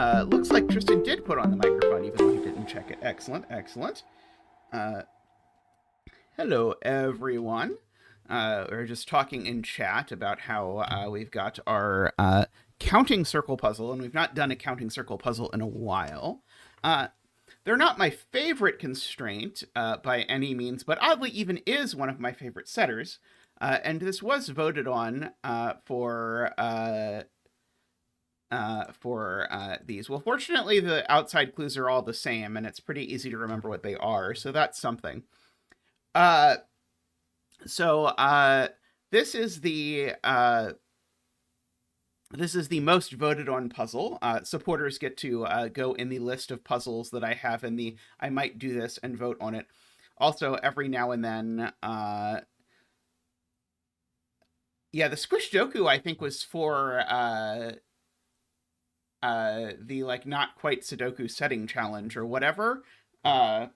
Looks like Tristan did put on the microphone, even though he didn't check it. Excellent, excellent. Hello, everyone. We're just talking in chat about how we've got our counting circle puzzle, and we've not done a counting circle puzzle in a while. They're not my favorite constraint by any means, but Oddlyeven is one of my favorite setters. And this was voted on for these. Well, fortunately, the outside clues are all the same, and it's pretty easy to remember what they are, so that's something. This is the most voted on puzzle. Supporters get to go in the list of puzzles that I have in the I might do this and vote on it. Also, every now and then, yeah, the Sudoku, I think, was for the like not quite Sudoku setting challenge or whatever that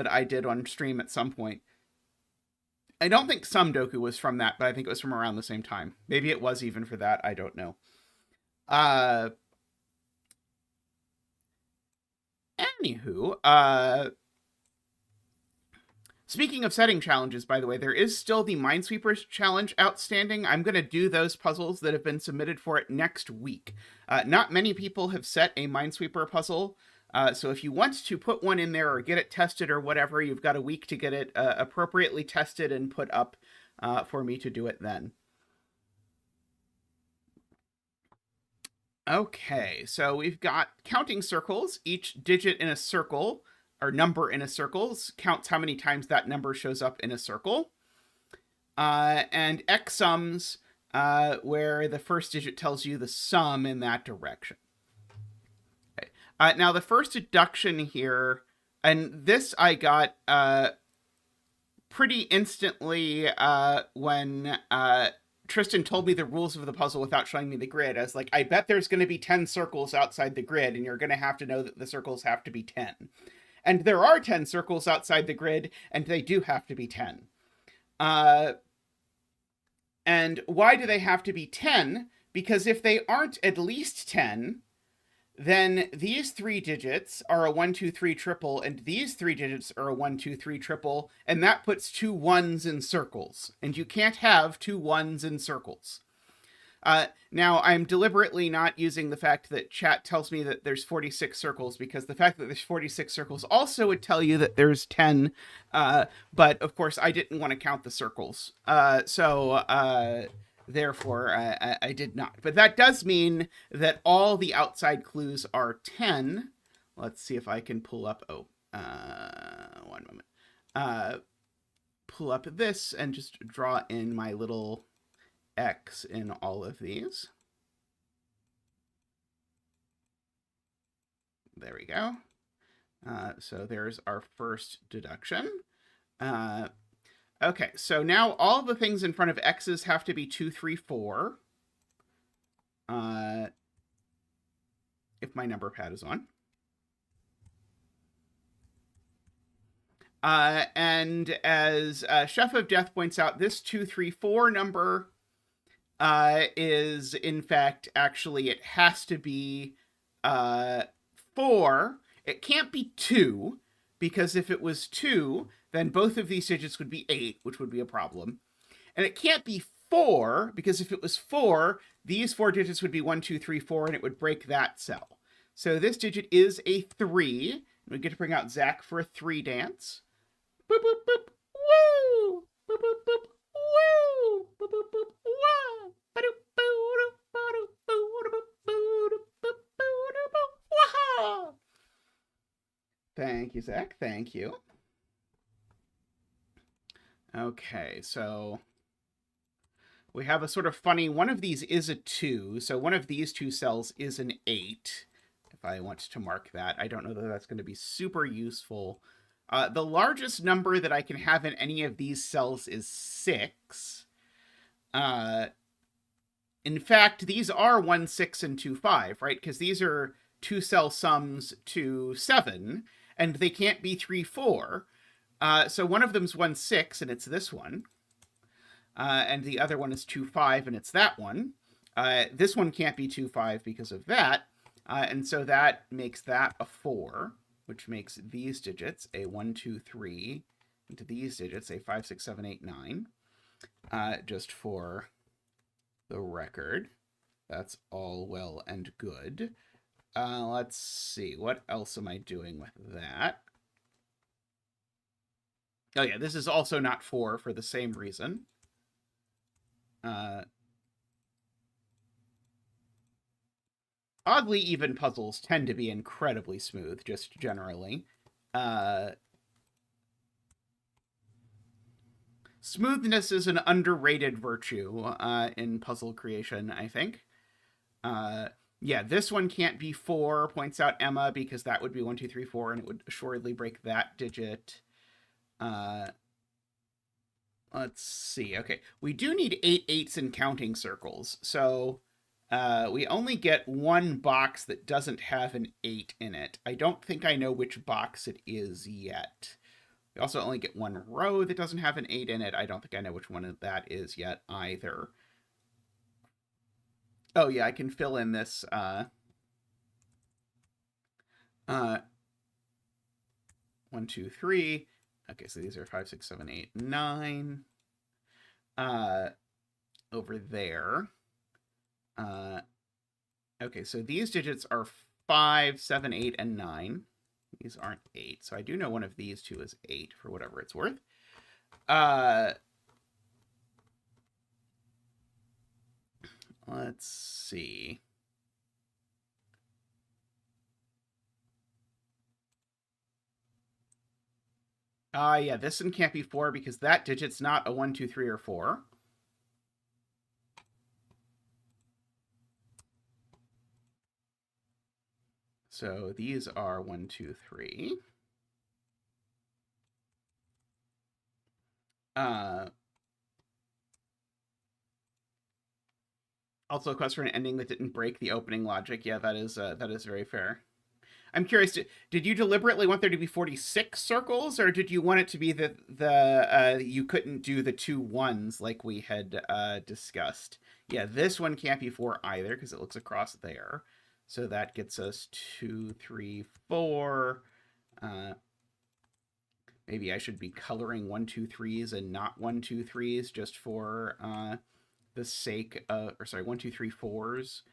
I did on stream at some point. I don't think Sudoku was from that, but I think it was from around the same time. Maybe it was even for that. I don't know. Anywho, speaking of setting challenges, by the way, there is still the Minesweepers challenge outstanding. I'm going to do those puzzles that have been submitted for it next week. Not many people have set a Minesweeper puzzle. So if you want to put one in there or get it tested or whatever, you've got a week to get it appropriately tested and put up for me to do it then. Okay, so we've got counting circles. Each digit in a circle, or number in a circle, counts how many times that number shows up in a circle. And X sums, where the first digit tells you the sum in that direction. Now, the first deduction here, and this I got pretty instantly when Tristan told me the rules of the puzzle without showing me the grid. I was like, I bet there's going to be 10 circles outside the grid, and you're going to have to know that the circles have to be 10. And there are 10 circles outside the grid, and they do have to be 10. And why do they have to be 10? Because if they aren't at least 10... then these three digits are a 1, 2, 3 triple, and these three digits are a 1, 2, 3 triple, and that puts 2 ones in circles. And you can't have 2 ones in circles. Now, I'm deliberately not using the fact that chat tells me that there's 46 circles, because the fact that there's 46 circles also would tell you that there's 10, but of course I didn't want to count the circles. Therefore, I did not. But that does mean that all the outside clues are 10. Let's see if I can pull up... one moment. Pull up this and just draw in my little X in all of these. There we go. So there's our first deduction. Okay, so now all the things in front of X's have to be 2, 3, 4. If my number pad is on. And as Chef of Death points out, this 2, 3, 4 number is, in fact, actually, it has to be 4. It can't be 2, because if it was 2... then both of these digits would be 8, which would be a problem. And it can't be 4, because if it was 4, these 4 digits would be 1, 2, 3, 4, and it would break that cell. So this digit is a 3. We get to bring out Zach for a 3 dance. Boop, boop, boop, woo! Boop, boop, boop, woo! Boop, boop, boop, woo! Ba-doop, boo-doop, ba-doop, boo-doop, boo-doop, boo-doop, boo-doop, wah! Thank you, Zach. Thank you. Okay, so we have a sort of funny, one of these is a 2, so one of these 2 cells is an 8, if I want to mark that. I don't know that that's going to be super useful. The largest number that I can have in any of these cells is 6. In fact, these are 1, 6, and 2, 5, right? Because these are 2 cell sums to 7, and they can't be 3, 4. So one of them's 1, 6, and it's this one. And the other one is 2, 5, and it's that one. This one can't be 2, 5 because of that. And so that makes that a 4, which makes these digits a 1, 2, 3, into these digits a 5, 6, 7, 8, 9. Just for the record. That's all well and good. Let's see. What else am I doing with that? Oh, yeah, this is also not 4 for the same reason. Oddly even puzzles tend to be incredibly smooth, just generally. Smoothness is an underrated virtue in puzzle creation, I think. Yeah, this one can't be 4, points out Emma, because that would be 1, 2, 3, 4, and it would assuredly break that digit. Let's see. Okay, we do need 8 8s in counting circles, so we only get one box that doesn't have an 8 in it. I don't think I know which box it is yet. We also only get one row that doesn't have an 8 in it. I don't think I know which one that is yet either. Oh, yeah, I can fill in this 1, 2, 3. Okay, so these are 5, 6, 7, 8, 9. Over there. Okay, so these digits are 5, 7, 8, and 9. These aren't 8, so I do know one of these two is 8 for whatever it's worth. Let's see. Yeah, this one can't be 4 because that digit's not a 1, 2, 3, or 4. So these are 1, 2, 3. Also a quest for an ending that didn't break the opening logic. Yeah, that is very fair. I'm curious, did you deliberately want there to be 46 circles, or did you want it to be the you couldn't do the 2 1s like we had discussed? Yeah, this one can't be 4 either because it looks across there. So that gets us 2, 3, 4. Maybe I should be coloring 1, 2, 3s and not 1, 2, 3s just for the sake of, or sorry, 1, 2, 3, 4s.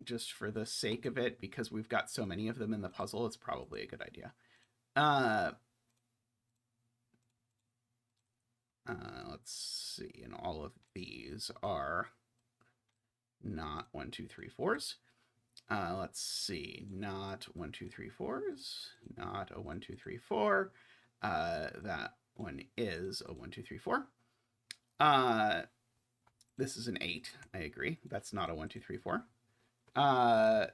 Just for the sake of it, because we've got so many of them in the puzzle, it's probably a good idea. Let's see, and all of these are not 1, 2, 3, 4s. Let's see, not 1, 2, 3, 4s, not a 1, 2, 3, 4. That one is a 1, 2, 3, 4. This is an 8. I agree. That's not a 1, 2, 3, 4. Let's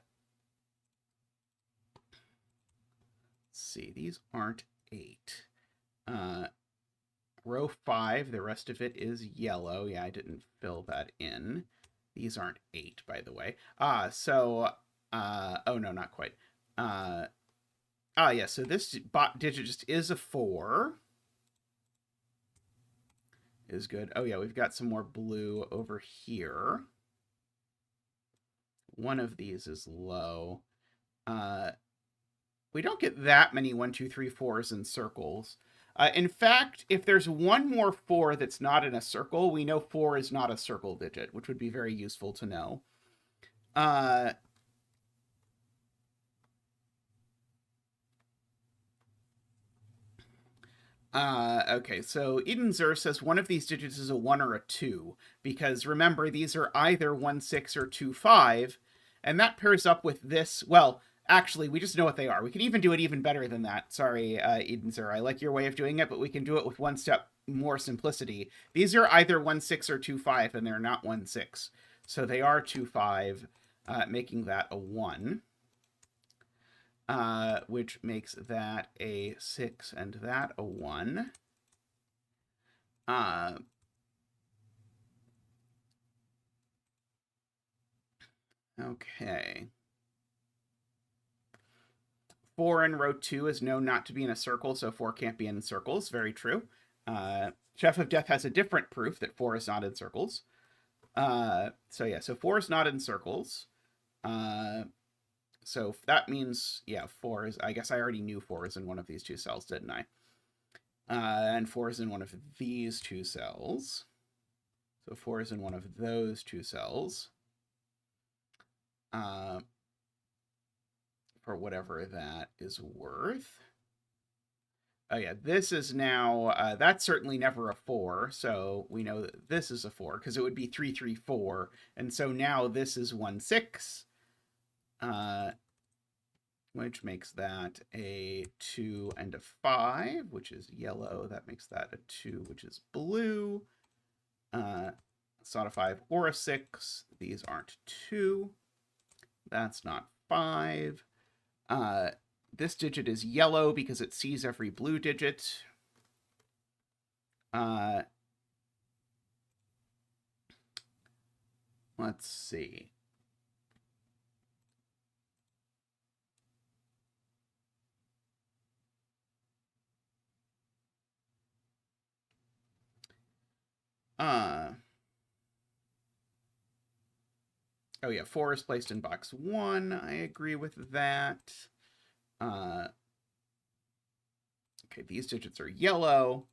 see, these aren't 8. Row 5, the rest of it is yellow. Yeah, I didn't fill that in. These aren't 8, by the way. Oh no, not quite. Yeah, so this digit just is a 4. Is good. Oh yeah, we've got some more blue over here. One of these is low. We don't get that many 1, 2, 3, 4s in circles. In fact, if there's one more 4 that's not in a circle, we know 4 is not a circle digit, which would be very useful to know. Okay, so Eden Zur says one of these digits is a 1 or a 2, because remember, these are either 1, 6 or 2, 5, and that pairs up with this. Well, actually, we just know what they are. We can even do it even better than that. Sorry, Eden Zur, I like your way of doing it, but we can do it with one step more simplicity. These are either 1, 6 or 2, 5, and they're not 1, 6. So they are 2, 5, making that a 1. Which makes that a 6 and that a 1. Okay. 4 in row 2 is known not to be in a circle, so 4 can't be in circles. Very true. Chef of Death has a different proof that 4 is not in circles. So yeah, so 4 is not in circles. So that means, yeah, 4 is, I guess I already knew 4 is in one of these two cells, didn't I? And 4 is in one of these two cells. So 4 is in one of those two cells. For whatever that is worth. Oh yeah, this is now, that's certainly never a 4, so we know that this is a 4, because it would be 3, 3, 4, and so now this is 1, 6, which makes that a 2 and a 5, which is yellow. That makes that a 2, which is blue. It's not a 5 or a 6. These aren't 2. That's not 5. This digit is yellow because it sees every blue digit. Let's see. Oh yeah, 4 is placed in box 1. I agree with that. Okay, these digits are yellow.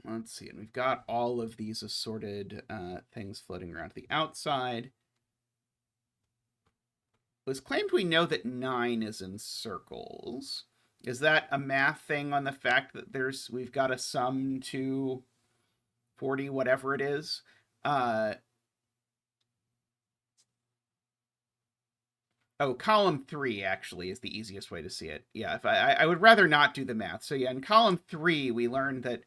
Let's see, and we've got all of these assorted things floating around the outside. It was claimed we know that 9 is in circles. Is that a math thing on the fact that we've got a sum to 40, whatever it is? Oh, column 3 actually is the easiest way to see it. Yeah, if I would rather not do the math. So yeah, in column 3, we learned that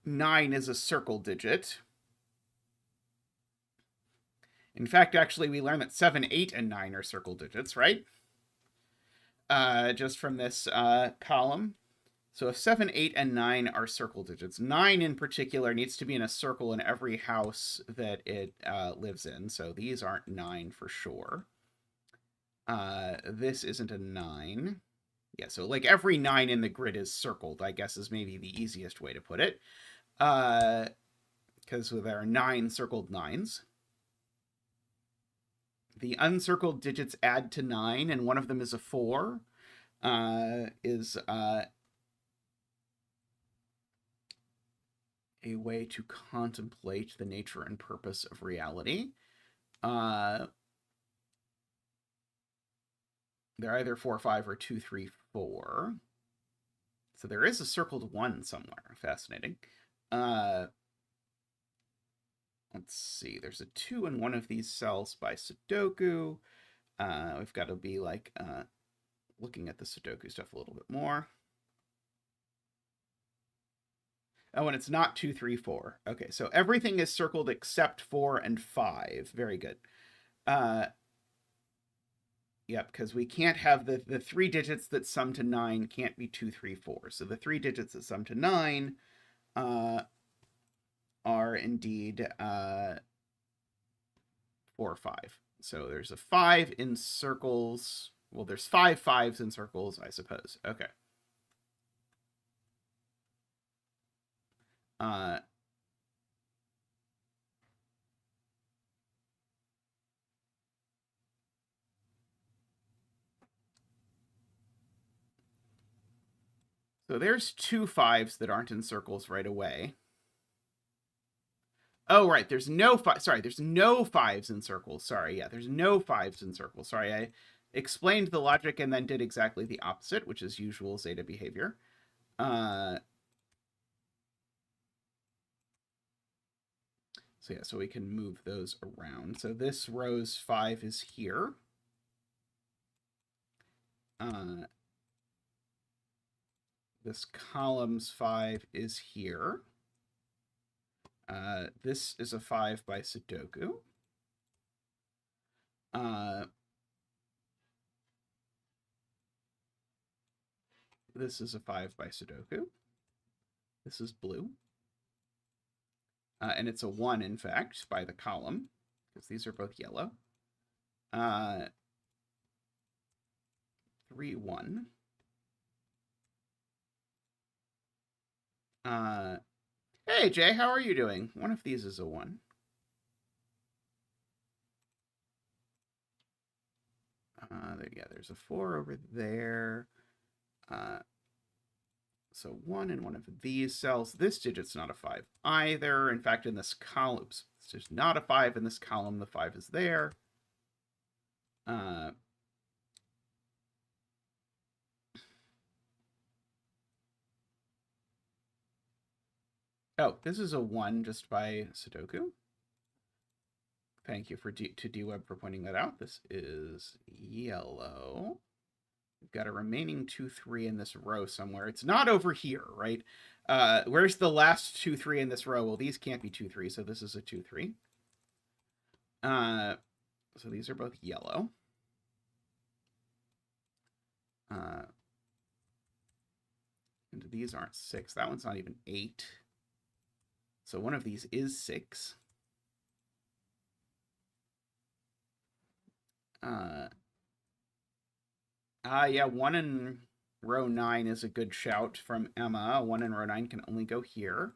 9 is a circle digit. In fact, actually, we learned that 7, 8, and 9 are circle digits, right? Just from this column. So if 7, 8, and 9 are circle digits, 9 in particular needs to be in a circle in every house that it lives in. So these aren't 9 for sure. This isn't a 9. Yeah, so like every 9 in the grid is circled, I guess is maybe the easiest way to put it. Because there are 9 circled 9s. The uncircled digits add to 9, and one of them is a 4, is a way to contemplate the nature and purpose of reality. They're either 4, 5, or 2, 3, 4. So there is a circled 1 somewhere. Fascinating. Let's see. There's a 2 in one of these cells by Sudoku. We've got to be like looking at the Sudoku stuff a little bit more. Oh, and it's not 2, 3, 4. Okay, so everything is circled except 4 and 5. Very good. Yep, because we can't have the 3 digits that sum to 9 can't be 2, 3, 4. So the 3 digits that sum to 9 are indeed 4 or 5. So there's a 5 in circles. Well, there's 5 5s in circles, I suppose. Okay. So there's 2 5s that aren't in circles right away. Oh, right. There's no 5. Sorry, there's no 5s in circles. Sorry, yeah, there's no 5s in circles. Sorry, I explained the logic and then did exactly the opposite, which is usual Zeta behavior. So yeah, so we can move those around. So this row's 5 is here. This column's 5 is here. This is a 5 by Sudoku. This is a 5 by Sudoku. This is blue. And it's a 1, in fact, by the column, because these are both yellow. 3, 1. Hey, Jay, how are you doing? One of these is a 1. Yeah, there's a 4 over there. So 1 in one of these cells. This digit's not a 5 either. In fact, in this column, it's just not a 5 in this column. The 5 is there. Oh, this is a 1 just by Sudoku. Thank you to DWeb for pointing that out. This is yellow. We've got a remaining 2, 3 in this row somewhere. It's not over here, right? Where's the last 2, 3 in this row? Well, these can't be 2, 3, so this is a 2, 3. So these are both yellow. And these aren't 6. That one's not even 8. So one of these is 6. Yeah, 1 in row 9 is a good shout from Emma. 1 in row 9 can only go here,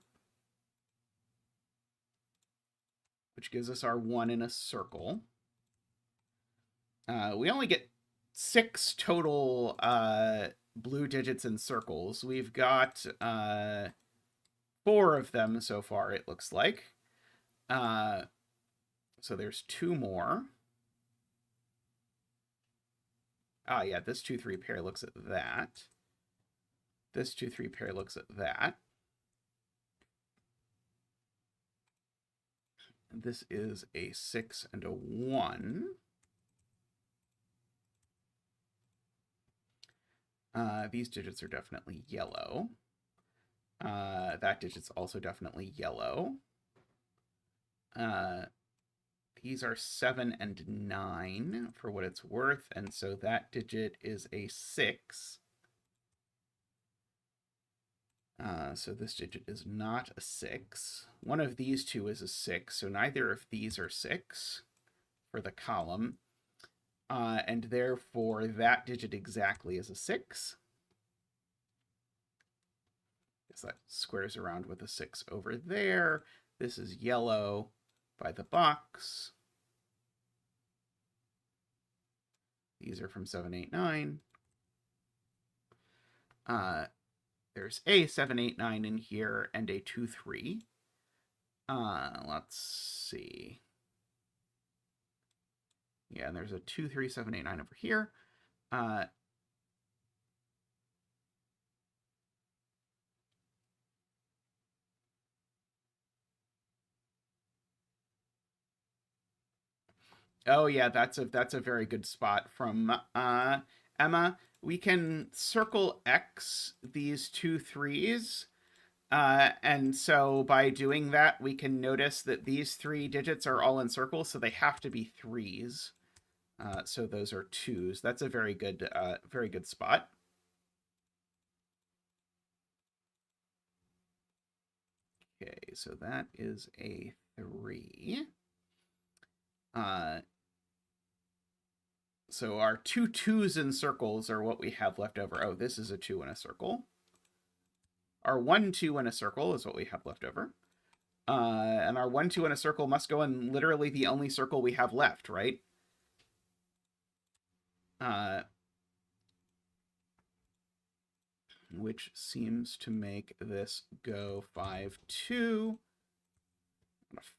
which gives us our 1 in a circle. We only get 6 total blue digits in circles. We've got 4 of them so far, it looks like. So there's 2 more. Yeah, this 2, 3 pair looks at that. This 2, 3 pair looks at that. And this is a 6 and a 1. These digits are definitely yellow. That digit's also definitely yellow. These are 7 and 9 for what it's worth, and so that digit is a 6. So this digit is not a 6. One of these two is a 6, so neither of these are 6 for the column. And therefore, that digit exactly is a 6. Guess that squares around with a 6 over there. This is yellow by the box. These are from 7, 8, 9. There's a 7, 8, 9 in here and a 2, 3. Let's see. Yeah, and there's a 2, 3, 7, 8, 9 over here. Oh yeah, that's a very good spot from Emma. We can circle X these 2 3s. And so by doing that, we can notice that these 3 digits are all in circles, so they have to be 3s. So those are 2s. That's a very good spot. Okay, so that is a 3. So our 2 2s in circles are what we have left over. Oh, this is a 2 in a circle. Our 1 2 in a circle is what we have left over. And our 1 2 in a circle must go in literally the only circle we have left, right? Which seems to make this go 5 2.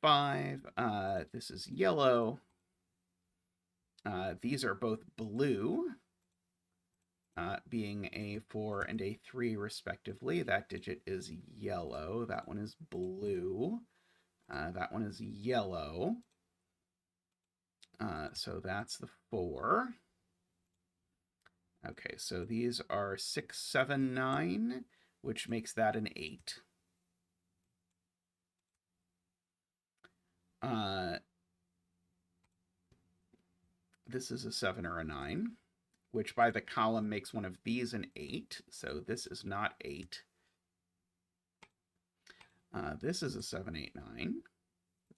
5. This is yellow. These are both blue, being a 4 and a 3 respectively. That digit is yellow. That one is blue. That one is yellow. So that's the 4. Okay, so these are 6, 7, 9, which makes that an 8. This is a 7 or a 9, which by the column makes one of these an 8. So this is not 8. This is a 7, 8, 9.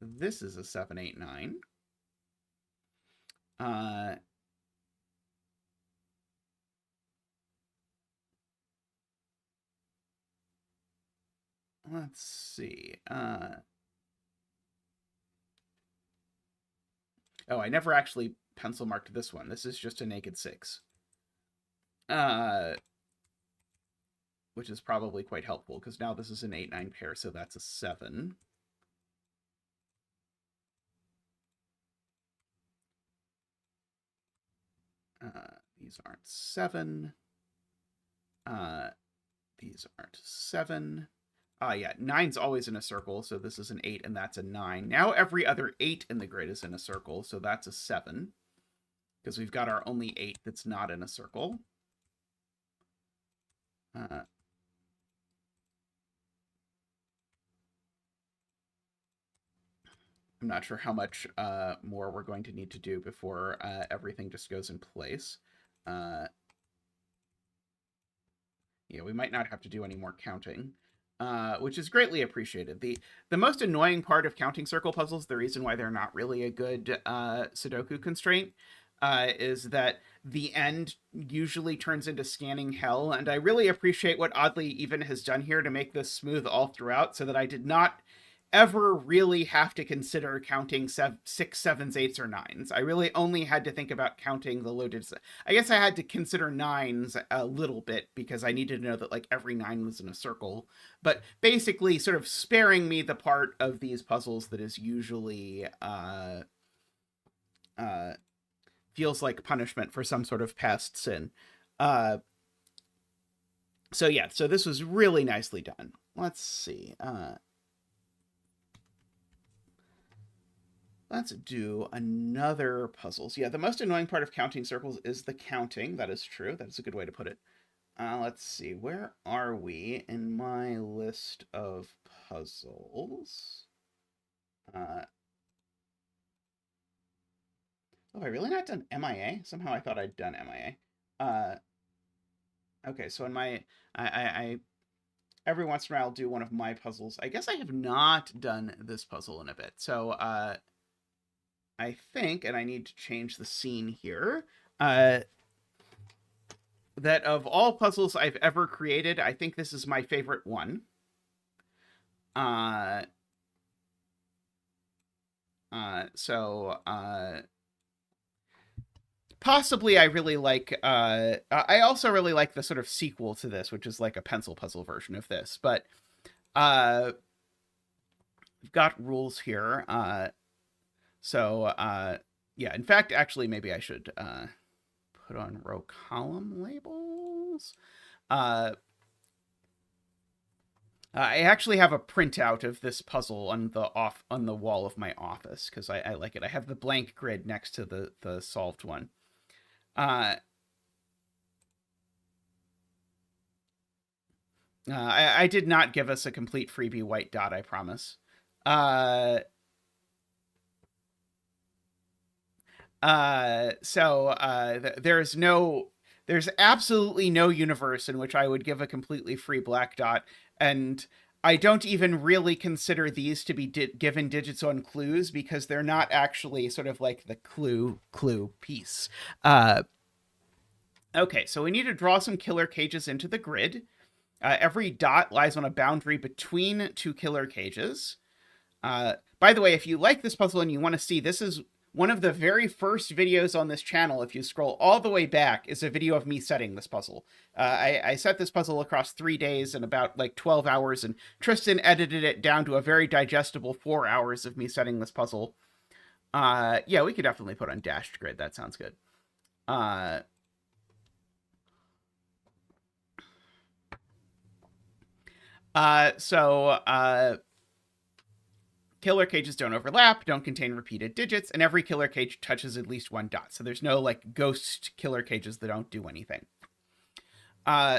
This is a 7, 8, 9. let's see. Oh, I never actually pencil marked this one. This is just a naked 6. Which is probably quite helpful, because now this is an 8-9 pair, so that's a 7. These aren't 7. These aren't 7. Yeah, 9's always in a circle, so this is an 8 and that's a 9. Now every other 8 in the grid is in a circle, so that's a 7. Because we've got our only 8 that's not in a circle. I'm not sure how much more we're going to need to do before everything just goes in place. Yeah, we might not have to do any more counting, which is greatly appreciated. The most annoying part of counting circle puzzles, the reason why they're not really a good Sudoku constraint, is that the end usually turns into scanning hell, and I really appreciate what Oddlyeven has done here to make this smooth all throughout, so that I did not ever really have to consider counting 6, 7s, 8s, or 9s. I really only had to think about counting the low digits. I guess I had to consider 9s a little bit because I needed to know that like every 9 was in a circle. But basically sort of sparing me the part of these puzzles that is usually feels like punishment for some sort of past sin. So yeah, so this was really nicely done. Let's see. Let's do another puzzle. So yeah, the most annoying part of counting circles is the counting. That is true. That is a good way to put it. Let's see. Where are we in my list of puzzles? Oh, have I really not done MIA? Somehow I thought I'd done MIA. Okay, so in my... I every once in a while I'll do one of my puzzles. I guess I have not done this puzzle in a bit. So, I think, and I need to change the scene here, that of all puzzles I've ever created, I think this is my favorite one. Possibly I really like, I also really like the sort of sequel to this, which is like a pencil puzzle version of this, but, we've got rules here, so, yeah, in fact, actually, maybe I should put on row column labels. I actually have a printout of this puzzle on the wall of my office because I like it. I have the blank grid next to the solved one. I did not give us a complete freebie white dot, I promise. There's absolutely no universe in which I would give a completely free black dot, and I don't even really consider these to be given digits on clues because they're not actually sort of like the clue piece. Okay, so we need to draw some killer cages into the grid. Every dot lies on a boundary between 2 killer cages. By the way, if you like this puzzle and you want to see, this is one of the very first videos on this channel, if you scroll all the way back, is a video of me setting this puzzle. I set this puzzle across 3 days and about like 12 hours, and Tristan edited it down to a very digestible 4 hours of me setting this puzzle. Yeah, we could definitely put on dashed grid. That sounds good. Killer cages don't overlap, don't contain repeated digits, and every killer cage touches at least 1 dot. So there's no like ghost killer cages that don't do anything.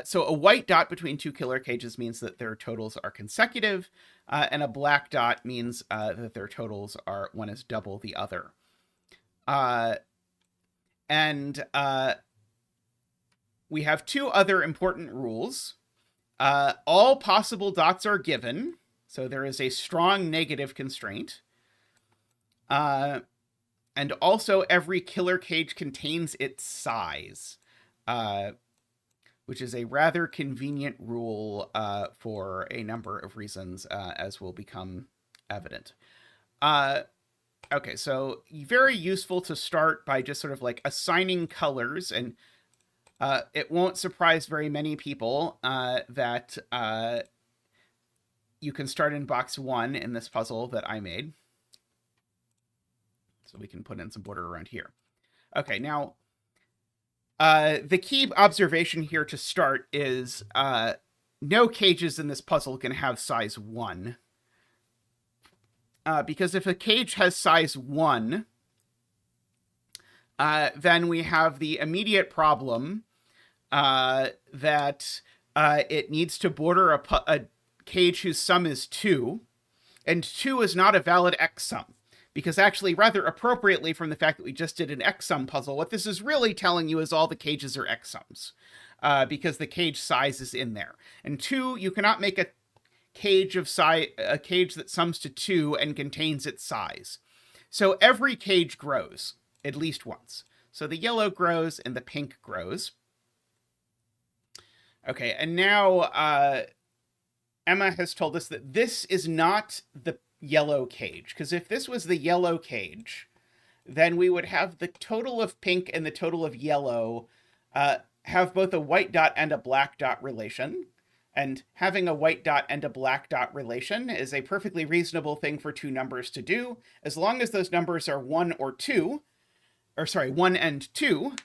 So a white dot between 2 killer cages means that their totals are consecutive, and a black dot means that their totals are one is double the other. We have 2 other important rules. All possible dots are given. So there is a strong negative constraint. And also every killer cage contains its size, which is a rather convenient rule for a number of reasons, as will become evident. Okay, so very useful to start by just sort of like assigning colors, and it won't surprise very many people that you can start in box 1 in this puzzle that I made. So we can put in some border around here. Okay, now the key observation here to start is no cages in this puzzle can have size 1. Because if a cage has size 1, then we have the immediate problem that it needs to border a cage whose sum is 2, and 2 is not a valid X sum. Because actually, rather appropriately from the fact that we just did an X sum puzzle, what this is really telling you is all the cages are X sums. Because the cage size is in there. And 2, you cannot make a cage that sums to 2 and contains its size. So every cage grows at least once. So the yellow grows and the pink grows. Okay, and now Emma has told us that this is not the yellow cage, because if this was the yellow cage, then we would have the total of pink and the total of yellow have both a white dot and a black dot relation. And having a white dot and a black dot relation is a perfectly reasonable thing for two numbers to do, as long as those numbers are 1 or 2, or sorry, 1 and 2.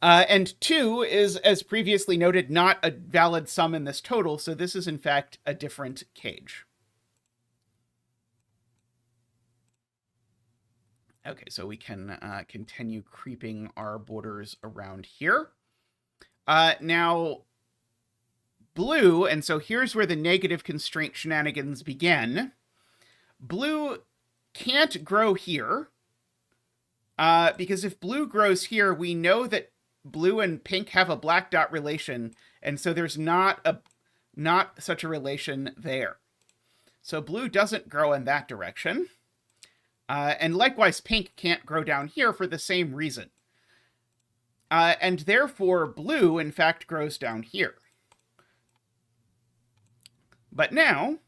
And 2 is, as previously noted, not a valid sum in this total, so this is in fact a different cage. Okay, so we can continue creeping our borders around here. Now, blue, and so here's where the negative constraint shenanigans begin. Blue can't grow here, because if blue grows here, we know that blue and pink have a black dot relation, and so there's not such a relation there. So blue doesn't grow in that direction. And likewise, pink can't grow down here for the same reason. And therefore, blue, in fact, grows down here. But now,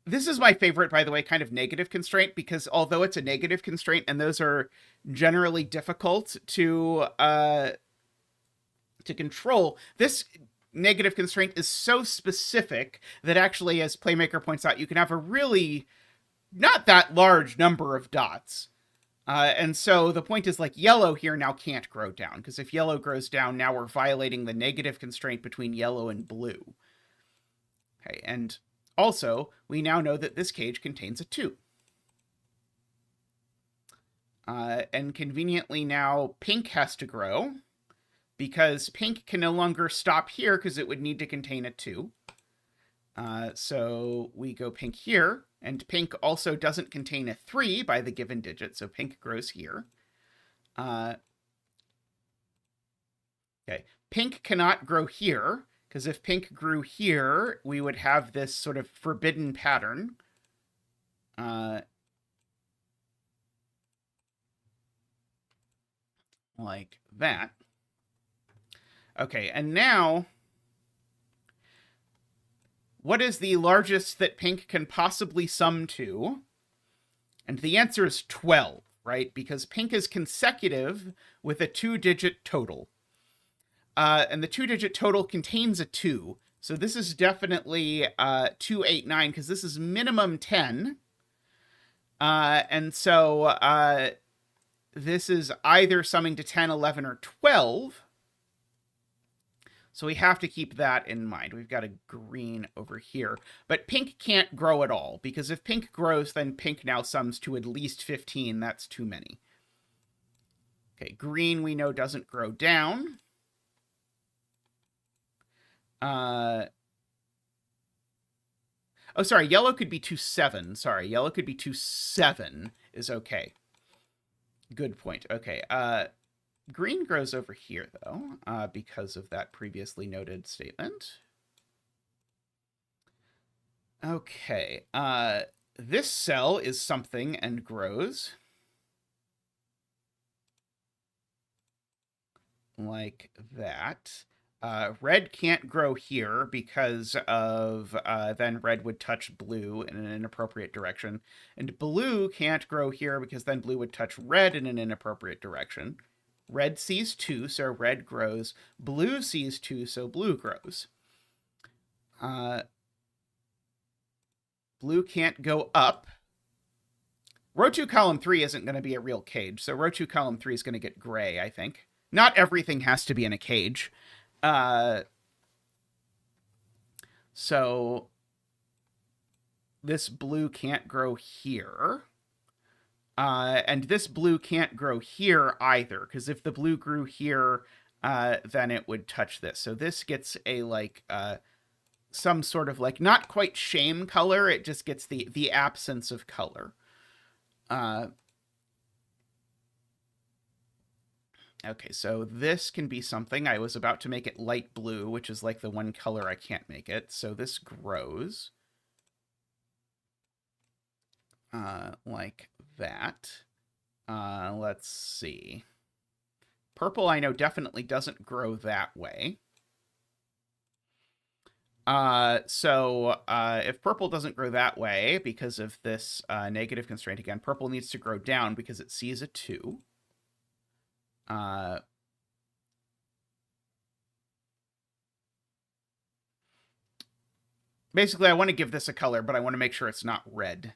this is my favorite, by the way, kind of negative constraint, because although it's a negative constraint, and those are generally difficult to control, this negative constraint is so specific that actually, as Playmaker points out, you can have a really not that large number of dots. And so the point is, like, yellow here now can't grow down, because if yellow grows down, now we're violating the negative constraint between yellow and blue. Okay, and also, we now know that this cage contains a 2. And conveniently now, pink has to grow, because pink can no longer stop here, because it would need to contain a 2. So we go pink here, and pink also doesn't contain a 3 by the given digit, so pink grows here. Okay, pink cannot grow here, because if pink grew here, we would have this sort of forbidden pattern. Like that. Okay, and now, what is the largest that pink can possibly sum to? And the answer is 12, right? Because pink is consecutive with a 2-digit total. And the 2-digit total contains a 2. So this is definitely 2, 8, 9, because this is minimum 10. And so this is either summing to 10, 11, or 12. So we have to keep that in mind. We've got a green over here. But pink can't grow at all, because if pink grows, then pink now sums to at least 15. That's too many. Okay, green we know doesn't grow down. Oh, sorry, yellow could be 2, 7. Sorry, yellow could be 2, 7 is okay. Good point. Okay, green grows over here, though, because of that previously noted statement. Okay, this cell is something and grows. like that. Red can't grow here because of then red would touch blue in an inappropriate direction. And blue can't grow here because then blue would touch red in an inappropriate direction. Red sees 2, so red grows. Blue sees 2, so blue grows. Blue can't go up. Row 2, column 3 isn't going to be a real cage, so row 2, column 3 is going to get gray, I think. Not everything has to be in a cage. So this blue can't grow here. And this blue can't grow here either, because if the blue grew here, then it would touch this. So this gets a, like, some sort of, like, not quite shame color. It just gets the absence of color. Okay, so this can be something. I was about to make it light blue, which is like the one color I can't make it. So this grows. Like that. Let's see. Purple, I know, definitely doesn't grow that way. So if purple doesn't grow that way because of this negative constraint again, purple needs to grow down because it sees a 2. Basically, I want to give this a color, but I want to make sure it's not red.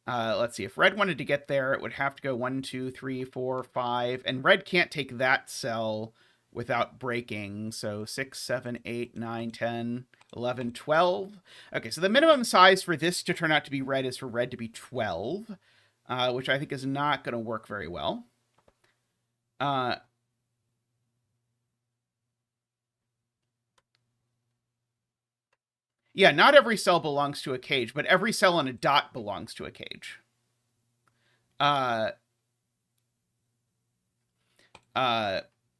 Let's see. If red wanted to get there, it would have to go 1, 2, 3, 4, 5. And red can't take that cell without breaking. So 6, 7, 8, 9, 10, 11, 12. Okay, so the minimum size for this to turn out to be red is for red to be 12, which I think is not going to work very well. Yeah, not every cell belongs to a cage, but every cell on a dot belongs to a cage. Oh,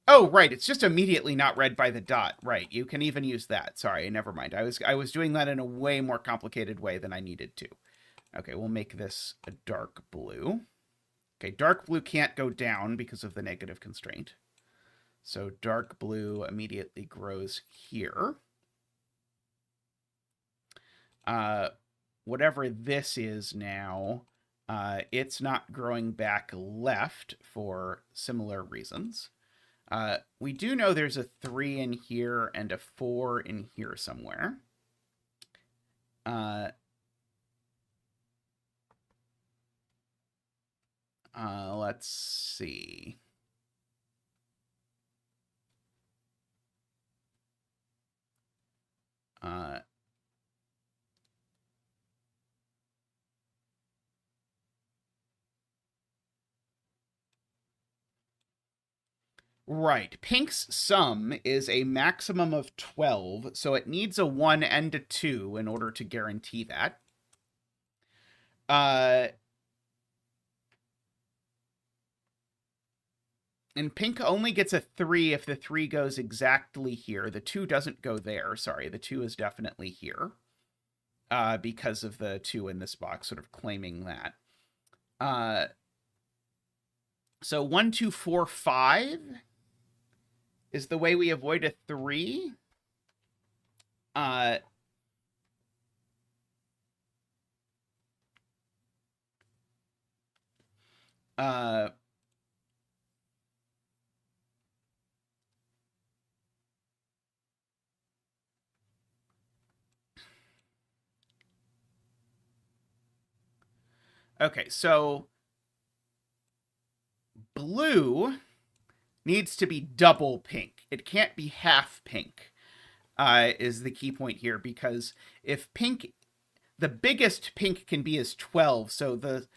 right, it's just immediately not read by the dot. Right, you can even use that. Sorry, never mind. I was doing that in a way more complicated way than I needed to. Okay, we'll make this a dark blue. Okay, dark blue can't go down because of the negative constraint. So dark blue immediately grows here. Whatever this is now, it's not growing back left for similar reasons. We do know there's a 3 in here and a 4 in here somewhere. Let's see. Right. Pink's sum is a maximum of 12, so it needs a 1 and a 2 in order to guarantee that. And pink only gets a 3 if the 3 goes exactly here. The 2 doesn't go there. Sorry, the 2 is definitely here. Because of the 2 in this box, sort of claiming that. So 1, 2, 4, 5 is the way we avoid a 3. Okay, so blue needs to be double pink. It can't be half pink, is the key point here, because if pink, the biggest pink can be is 12, so the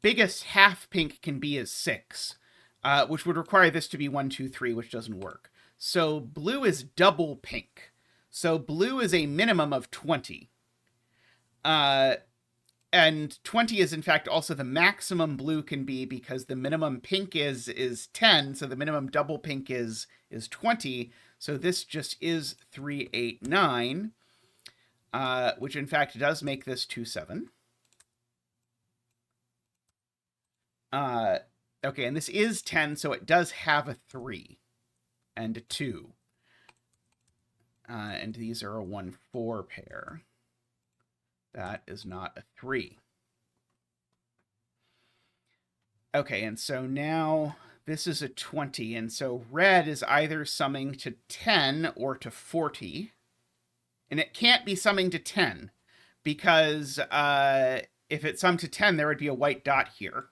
biggest half pink can be is 6, which would require this to be 1, 2, 3, which doesn't work. So blue is double pink. So blue is a minimum of 20. And 20 is, in fact, also the maximum blue can be, because the minimum pink is 10, so the minimum double pink is 20. So this just is 3, 8, 9, which, in fact, does make this 2, 7. Okay, and this is 10, so it does have a 3. and a 2. And these are a 1-4 pair. That is not a 3. Okay, and so now this is a 20, and so red is either summing to 10 or to 40. And it can't be summing to 10, because if it summed to 10, there would be a white dot here.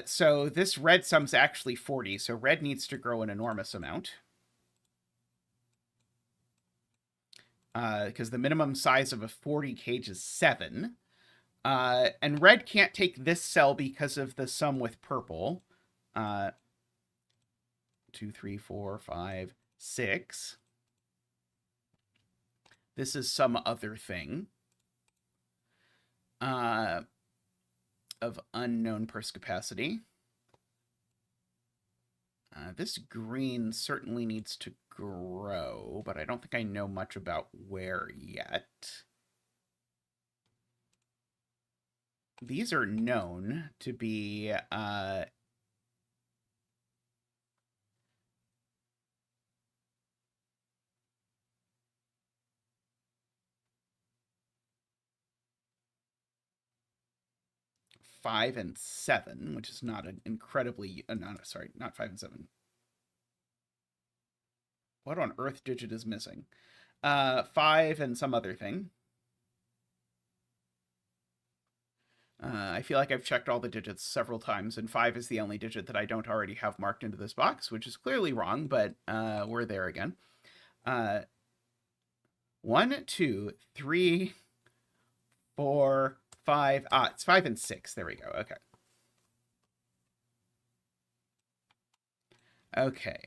So this red sum's actually 40, so red needs to grow an enormous amount. Because the minimum size of a 40 cage is 7. And red can't take this cell because of the sum with purple. 2, 3, 4, 5, 6. This is some other thing of unknown perspicacity. This green certainly needs to grow, but I don't think I know much about where yet. These are known to be 5 and 7, which is not an incredibly... sorry, not 5 and 7. What on earth digit is missing? 5 and some other thing. I feel like I've checked all the digits several times, and 5 is the only digit that I don't already have marked into this box, which is clearly wrong, but we're there again. 1, 2, 3, 4, 5. It's 5 and 6. There we go. Okay. Okay.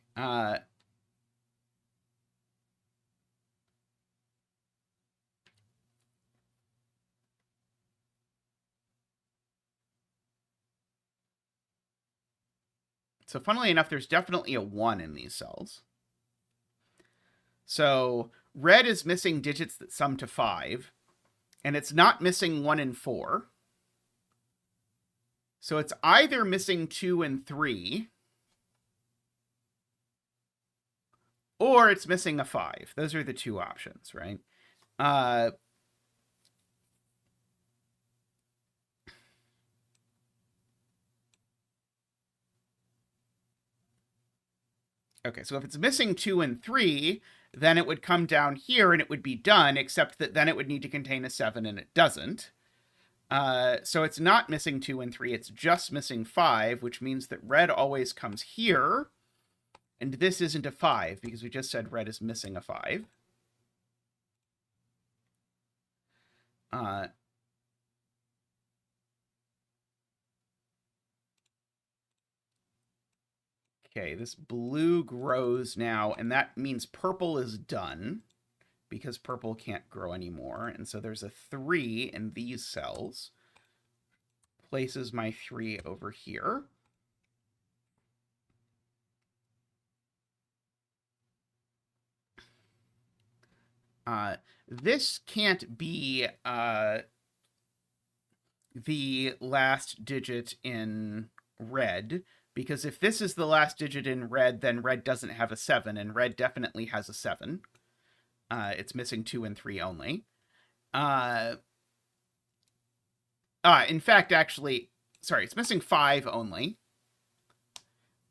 So funnily enough, there's definitely a 1 in these cells. So red is missing digits that sum to 5, and it's not missing 1 and 4. So it's either missing 2 and 3, or it's missing a 5. Those are the two options, right? Okay, so if it's missing 2 and 3, then it would come down here and it would be done, except that then it would need to contain a 7 and it doesn't. So it's not missing 2 and 3, it's just missing 5, which means that red always comes here. And this isn't a 5, because we just said red is missing a 5. Okay, this blue grows now, and that means purple is done, because purple can't grow anymore. And so there's a 3 in these cells. Places my 3 over here. This can't be the last digit in red, because if this is the last digit in red, then red doesn't have a 7, and red definitely has a 7. It's missing 2 and 3 only. In fact, actually, sorry, it's missing 5 only.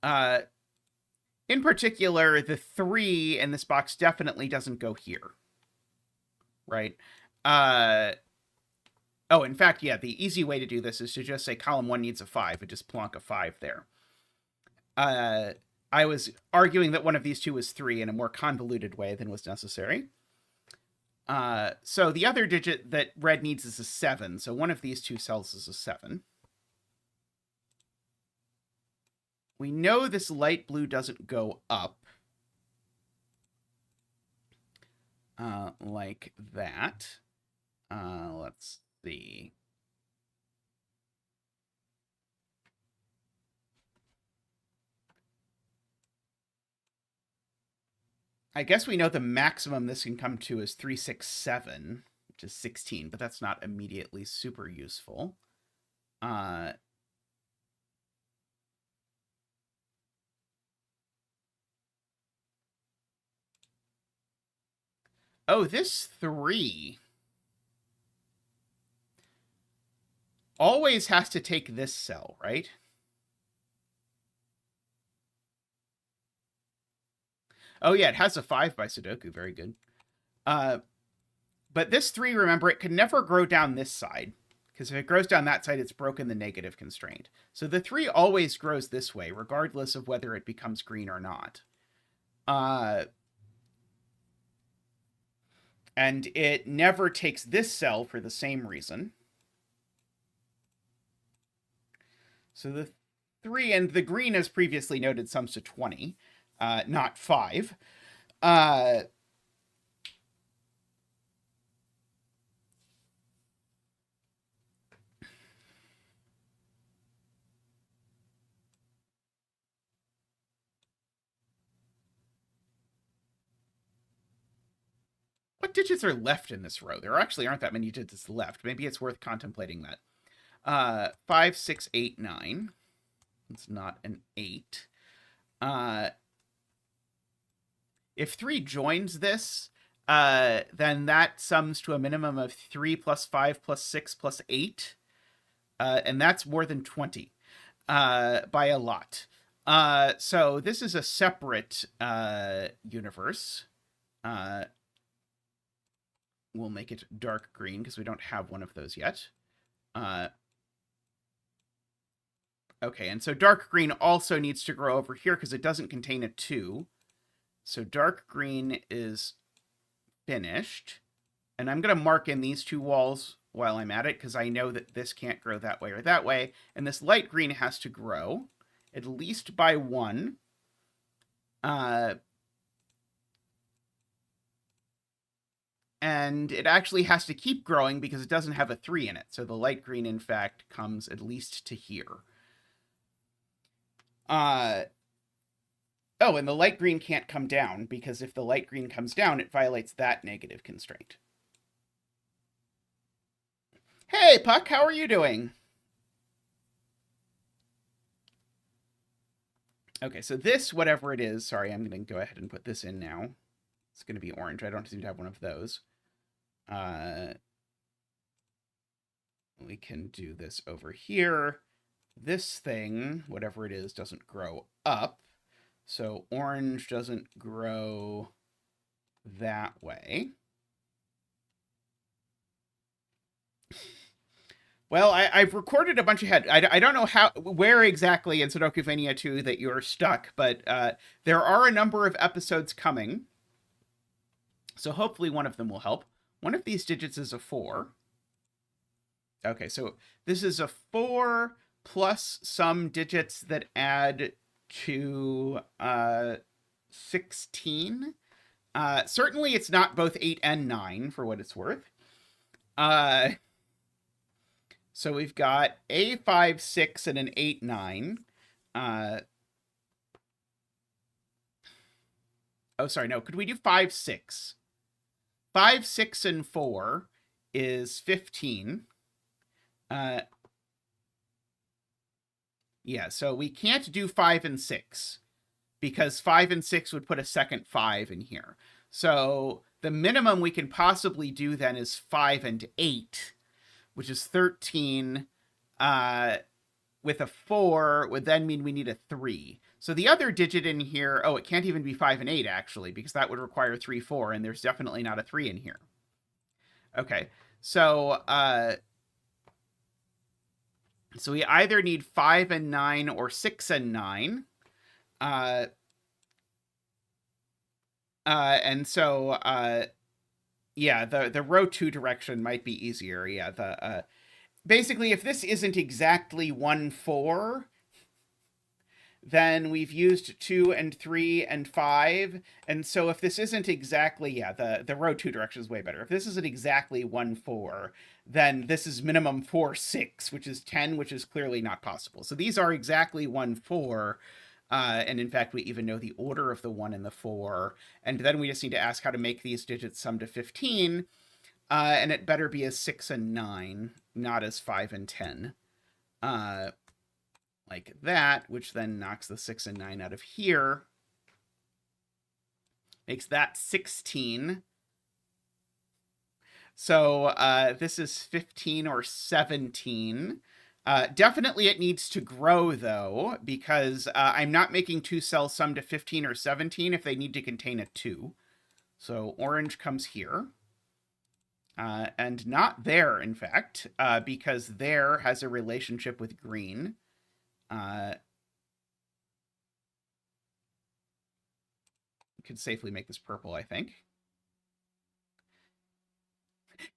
In particular, the 3 in this box definitely doesn't go here. Right? Oh, in fact, yeah, the easy way to do this is to just say column 1 needs a 5 and just plonk a 5 there. I was arguing that one of these two was 3 in a more convoluted way than was necessary. So the other digit that red needs is a 7, so one of these two cells is a 7. We know this light blue doesn't go up. Like that. Let's see. I guess we know the maximum this can come to is 367, which is 16, but that's not immediately super useful. Oh, this 3 always has to take this cell, right? Oh, yeah, it has a 5 by Sudoku. Very good. But this 3, remember, it can never grow down this side. Because if it grows down that side, it's broken the negative constraint. So the 3 always grows this way, regardless of whether it becomes green or not. And it never takes this cell for the same reason. So the 3, and the green, as previously noted, sums to 20, not 5. What digits are left in this row? There actually aren't that many digits left. Maybe it's worth contemplating that. 5, 6, 8, 9. It's not an 8. If 3 joins this, then that sums to a minimum of 3 plus 5 plus 6 plus 8. And that's more than 20 by a lot. So this is a separate universe. We'll make it dark green because we don't have one of those yet. Okay, and so dark green also needs to grow over here because it doesn't contain a 2. So dark green is finished. And I'm going to mark in these 2 walls while I'm at it because I know that this can't grow that way or that way. And this light green has to grow at least by 1. And it actually has to keep growing because it doesn't have a 3 in it. So the light green, in fact, comes at least to here. Oh, and the light green can't come down because if the light green comes down, it violates that negative constraint. Hey, Puck, how are you doing? Okay, so this, whatever it is, sorry, I'm going to go ahead and put this in now. It's going to be orange. I don't seem to have one of those. We can do this over here. This thing, whatever it is, doesn't grow up. So orange doesn't grow that way. Well, I've recorded a bunch ahead. I don't know where exactly in Sudokuvania 2 that you're stuck, but there are a number of episodes coming. So hopefully one of them will help. One of these digits is a 4. Okay, so this is a 4 plus some digits that add to 16. Certainly it's not both 8 and 9 for what it's worth. So we've got a 5, 6, and an 8, 9. Oh, sorry, no. Could we do 5, 6? 5, 6, and 4 is 15. Yeah, so we can't do 5 and 6 because 5 and 6 would put a second 5 in here. So the minimum we can possibly do then is 5 and 8, which is 13. With a 4 would then mean we need a 3. So the other digit in here, oh, it can't even be 5 and 8, actually, because that would require 3, 4, and there's definitely not a 3 in here. Okay, so we either need 5 and 9 or 6 and 9. And so, yeah, the row 2 direction might be easier. Yeah, basically, if this isn't exactly 1, 4, then we've used 2 and 3 and 5. And so if this isn't exactly, yeah, the row 2 direction is way better. If this isn't exactly 1, 4, then this is minimum 4, 6, which is 10, which is clearly not possible. So these are exactly 1, 4. And in fact, we even know the order of the 1 and the 4. And then we just need to ask how to make these digits sum to 15. And it better be as 6 and 9, not as 5 and 10. Like that, which then knocks the 6 and 9 out of here. Makes that 16. So this is 15 or 17. Definitely it needs to grow, though, because I'm not making two cells sum to 15 or 17 if they need to contain a 2. So orange comes here. And not there, in fact, because there has a relationship with green. Could safely make this purple, I think.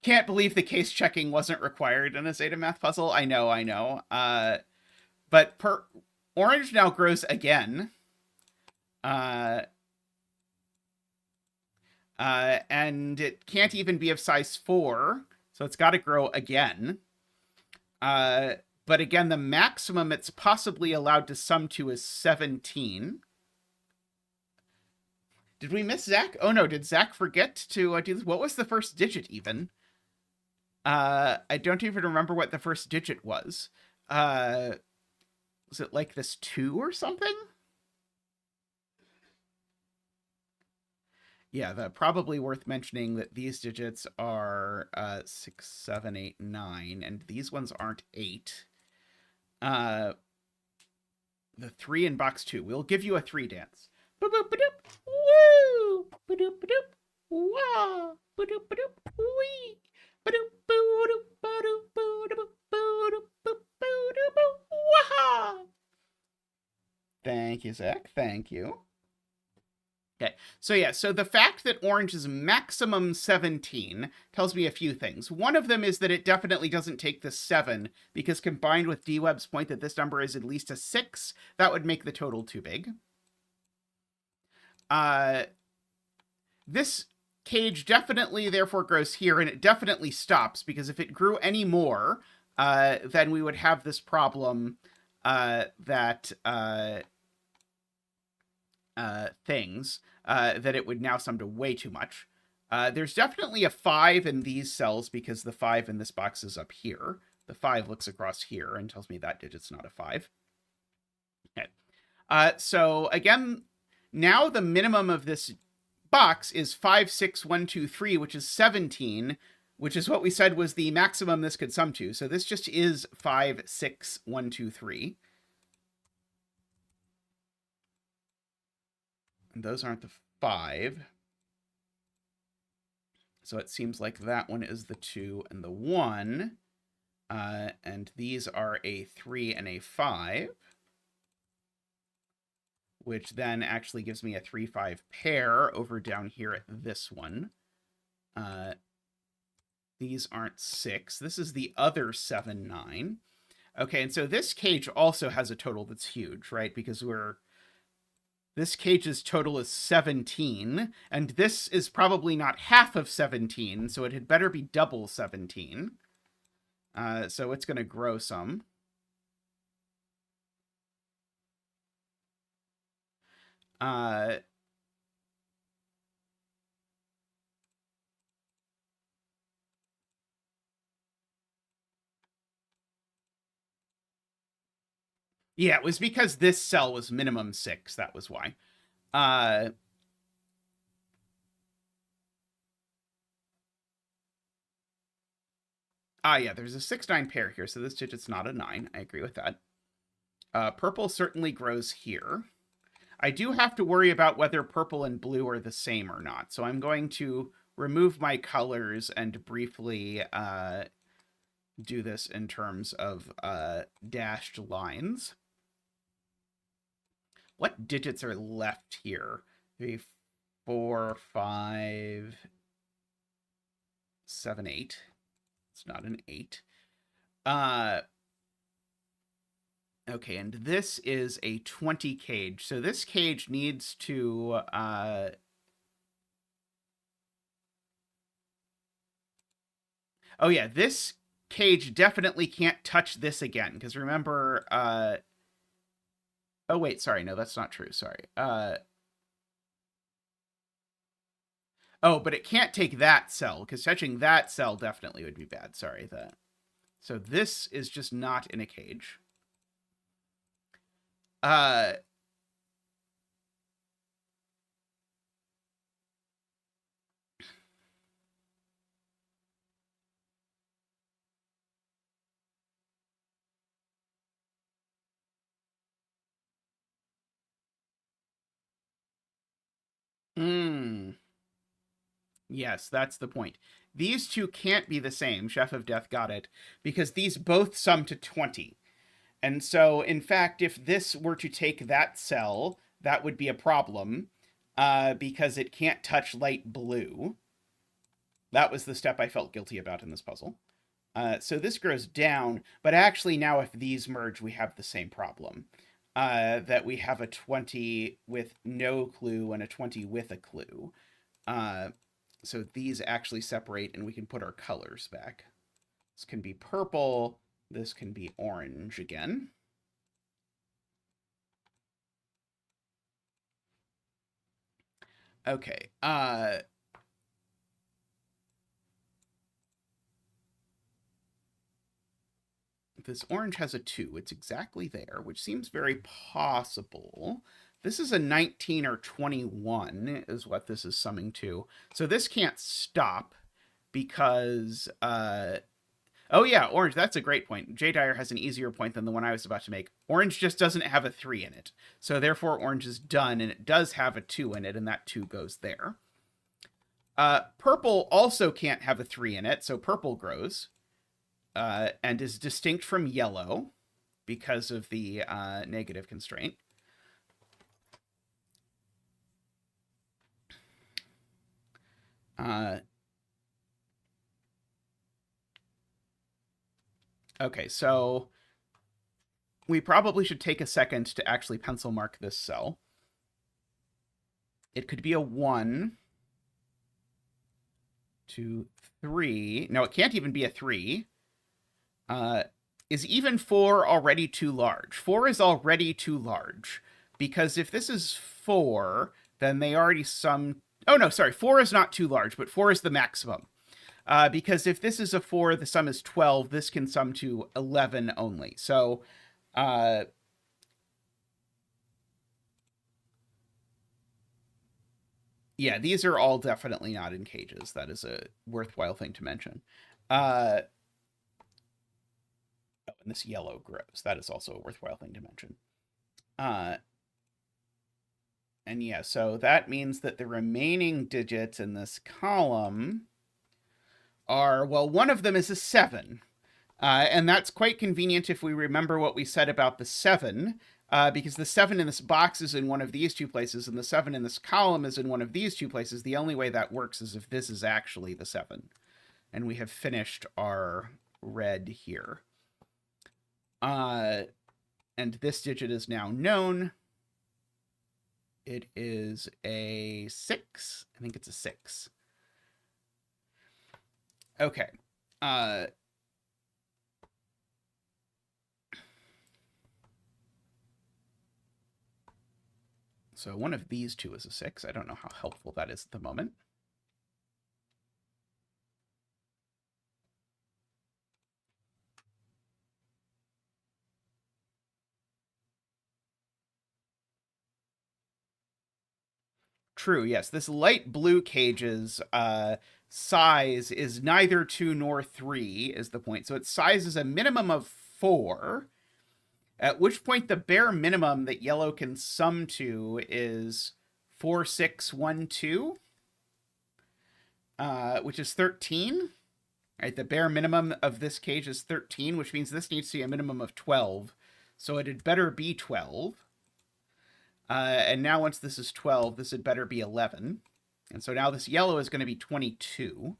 Can't believe the case checking wasn't required in a zetamath puzzle. I know. But orange now grows again. And it can't even be of size 4, so it's got to grow again. But again, the maximum it's possibly allowed to sum to is 17. Did we miss Zach? Oh no, did Zach forget to do this? What was the first digit even? I don't even remember what the first digit was. Was it like this 2 or something? Yeah, probably worth mentioning that these digits are 6, 7, 8, 9, and these ones aren't 8. The 3 in box 2. We'll give you a 3 dance. Ba-doop-ba-doop. Woo! Ba-doop-ba-doop. Wah! Ba-doop-ba-doop. Wee! Ba-doop, ba-doop, ba-doop, ba-doop, ba-doop, ba-doop, wah! Thank you, Zach. Thank you. Okay, so the fact that orange is maximum 17 tells me a few things. One of them is that it definitely doesn't take the 7, because combined with D-Web's point that this number is at least a 6, that would make the total too big. This cage definitely therefore grows here, and it definitely stops, because if it grew any more, then we would have this problem that it would now sum to way too much. There's definitely a 5 in these cells because the 5 in this box is up here. The 5 looks across here and tells me that digit's not a 5. Okay. So again, now the minimum of this box is 5, 6, 1, 2, 3, which is 17, which is what we said was the maximum this could sum to. So this just is 5, 6, 1, 2, 3. And those aren't the 5. So it seems like that one is the 2 and the 1. And these are a 3 and a 5. Which then actually gives me a 3-5 pair over down here at this one. These aren't 6. This is the other 7, 9. Okay, and so this cage also has a total that's huge, right? Because this cage's total is 17, and this is probably not half of 17, so it had better be double 17. So it's going to grow some. Yeah, it was because this cell was minimum 6. That was why. Yeah, there's a 6-9 pair here, so this digit's not a 9. I agree with that. Purple certainly grows here. I do have to worry about whether purple and blue are the same or not, so I'm going to remove my colors and briefly do this in terms of dashed lines. What digits are left here? 3, 4, 5, 7, 8. It's not an 8. Okay, and this is a 20 cage. So this cage needs to... Oh yeah, this cage definitely can't touch this again, because remember... Oh wait, sorry, no, that's not true, sorry. Oh, but it can't take that cell, because touching that cell definitely would be bad, sorry. So this is just not in a cage. Yes, that's the point. These two can't be the same, Chef of Death got it, because these both sum to 20. And so, in fact, if this were to take that cell, that would be a problem, because it can't touch light blue. That was the step I felt guilty about in this puzzle. So this grows down, but actually now if these merge, we have the same problem. That we have a 20 with no clue and a 20 with a clue. So these actually separate and we can put our colors back. This can be purple. This can be orange again. Okay. This orange has a 2. It's exactly there, which seems very possible. This is a 19 or 21 is what this is summing to. So this can't stop because... oh yeah, orange, that's a great point. J. Dyer has an easier point than the one I was about to make. Orange just doesn't have a 3 in it. So therefore orange is done, and it does have a 2 in it, and that 2 goes there. Purple also can't have a 3 in it, so purple grows. And is distinct from yellow because of the negative constraint. Okay, so we probably should take a second to actually pencil mark this cell. It could be a 1, 2, 3. No, it can't even be a 3. Is even 4 already too large? 4 is already too large, because if this is 4, then they already sum... Oh, no, sorry, 4 is not too large, but 4 is the maximum. Because if this is a 4, the sum is 12, this can sum to 11 only. So, yeah, these are all definitely not in cages. That is a worthwhile thing to mention. Oh, and this yellow grows. That is also a worthwhile thing to mention. And yeah, so that means that the remaining digits in this column are, well, one of them is a 7. And that's quite convenient if we remember what we said about the 7, because the 7 in this box is in one of these two places, and the 7 in this column is in one of these two places. The only way that works is if this is actually the 7. And we have finished our red here. And this digit is now known. It is a 6. I think it's a 6. Okay. So one of these two is a 6. I don't know how helpful that is at the moment. True, yes. This light blue cage's size is neither 2 nor 3, is the point. So its size is a minimum of 4, at which point the bare minimum that yellow can sum to is 4, 6, 1, 2, which is 13. Right, the bare minimum of this cage is 13, which means this needs to be a minimum of 12. So it had better be 12. And now once this is 12, this had better be 11. And so now this yellow is going to be 22.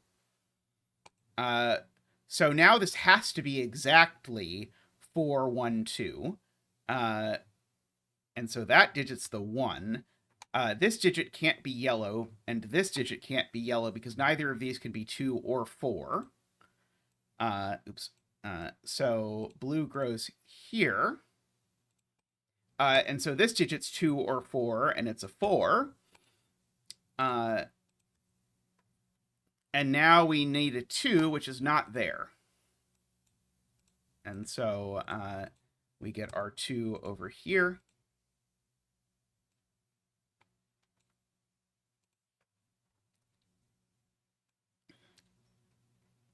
So now this has to be exactly 4, 1, 2. And so that digit's the 1. This digit can't be yellow, and this digit can't be yellow because neither of these can be 2 or 4. So blue grows here. And so this digit's 2 or 4, and it's a 4. And now we need a 2, which is not there. And so we get our 2 over here.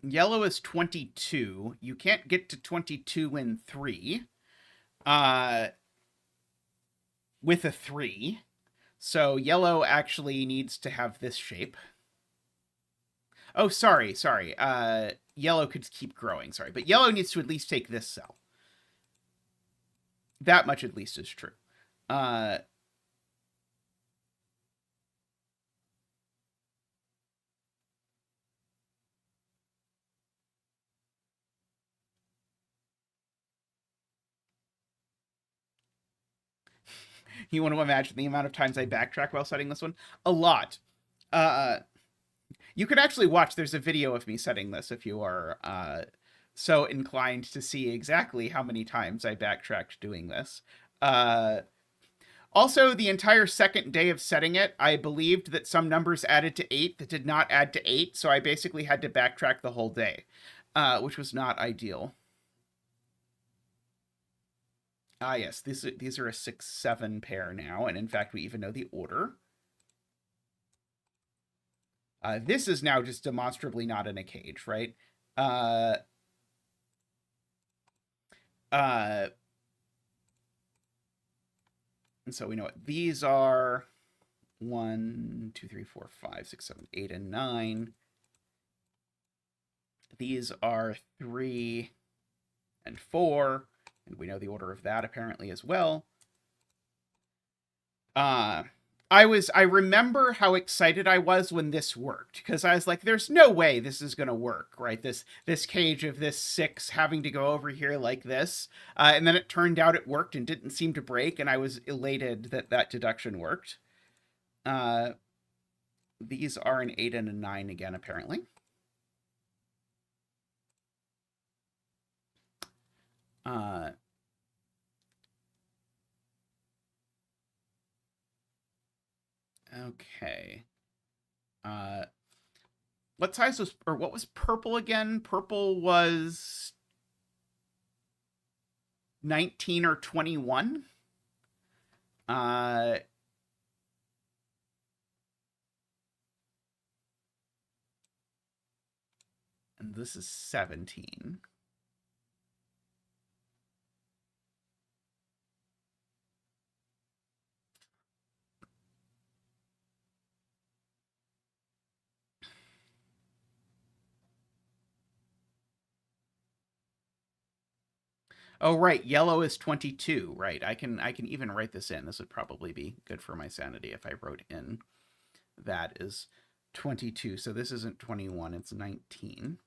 Yellow is 22. You can't get to 22 in 3. With a 3. So yellow actually needs to have this shape. Oh, sorry. Yellow could keep growing, sorry. But yellow needs to at least take this cell. That much at least is true. You want to imagine the amount of times I backtrack while setting this one? A lot. You could actually watch. There's a video of me setting this if you are so inclined to see exactly how many times I backtracked doing this. Also, the entire second day of setting it, I believed that some numbers added to 8 that did not add to 8, so I basically had to backtrack the whole day, which was not ideal. Ah, yes, these are a 6-7 pair now, and in fact, we even know the order. This is now just demonstrably not in a cage, right? And so we know what these are. 1, 2, 3, 4, 5, 6, 7, 8, and 9. These are 3 and 4. And we know the order of that apparently as well. I remember how excited I was when this worked, because I was like, there's no way this is going to work, right? This cage of this 6 having to go over here like this. And then it turned out it worked and didn't seem to break, and I was elated that that deduction worked. These are an 8 and a 9 again, apparently. Okay. What size was, or what was purple again? Purple was 19 or 21. And this is 17. Oh, right. Yellow is 22. Right. I can even write this in. This would probably be good for my sanity if I wrote in that is 22. So this isn't 21. It's 19.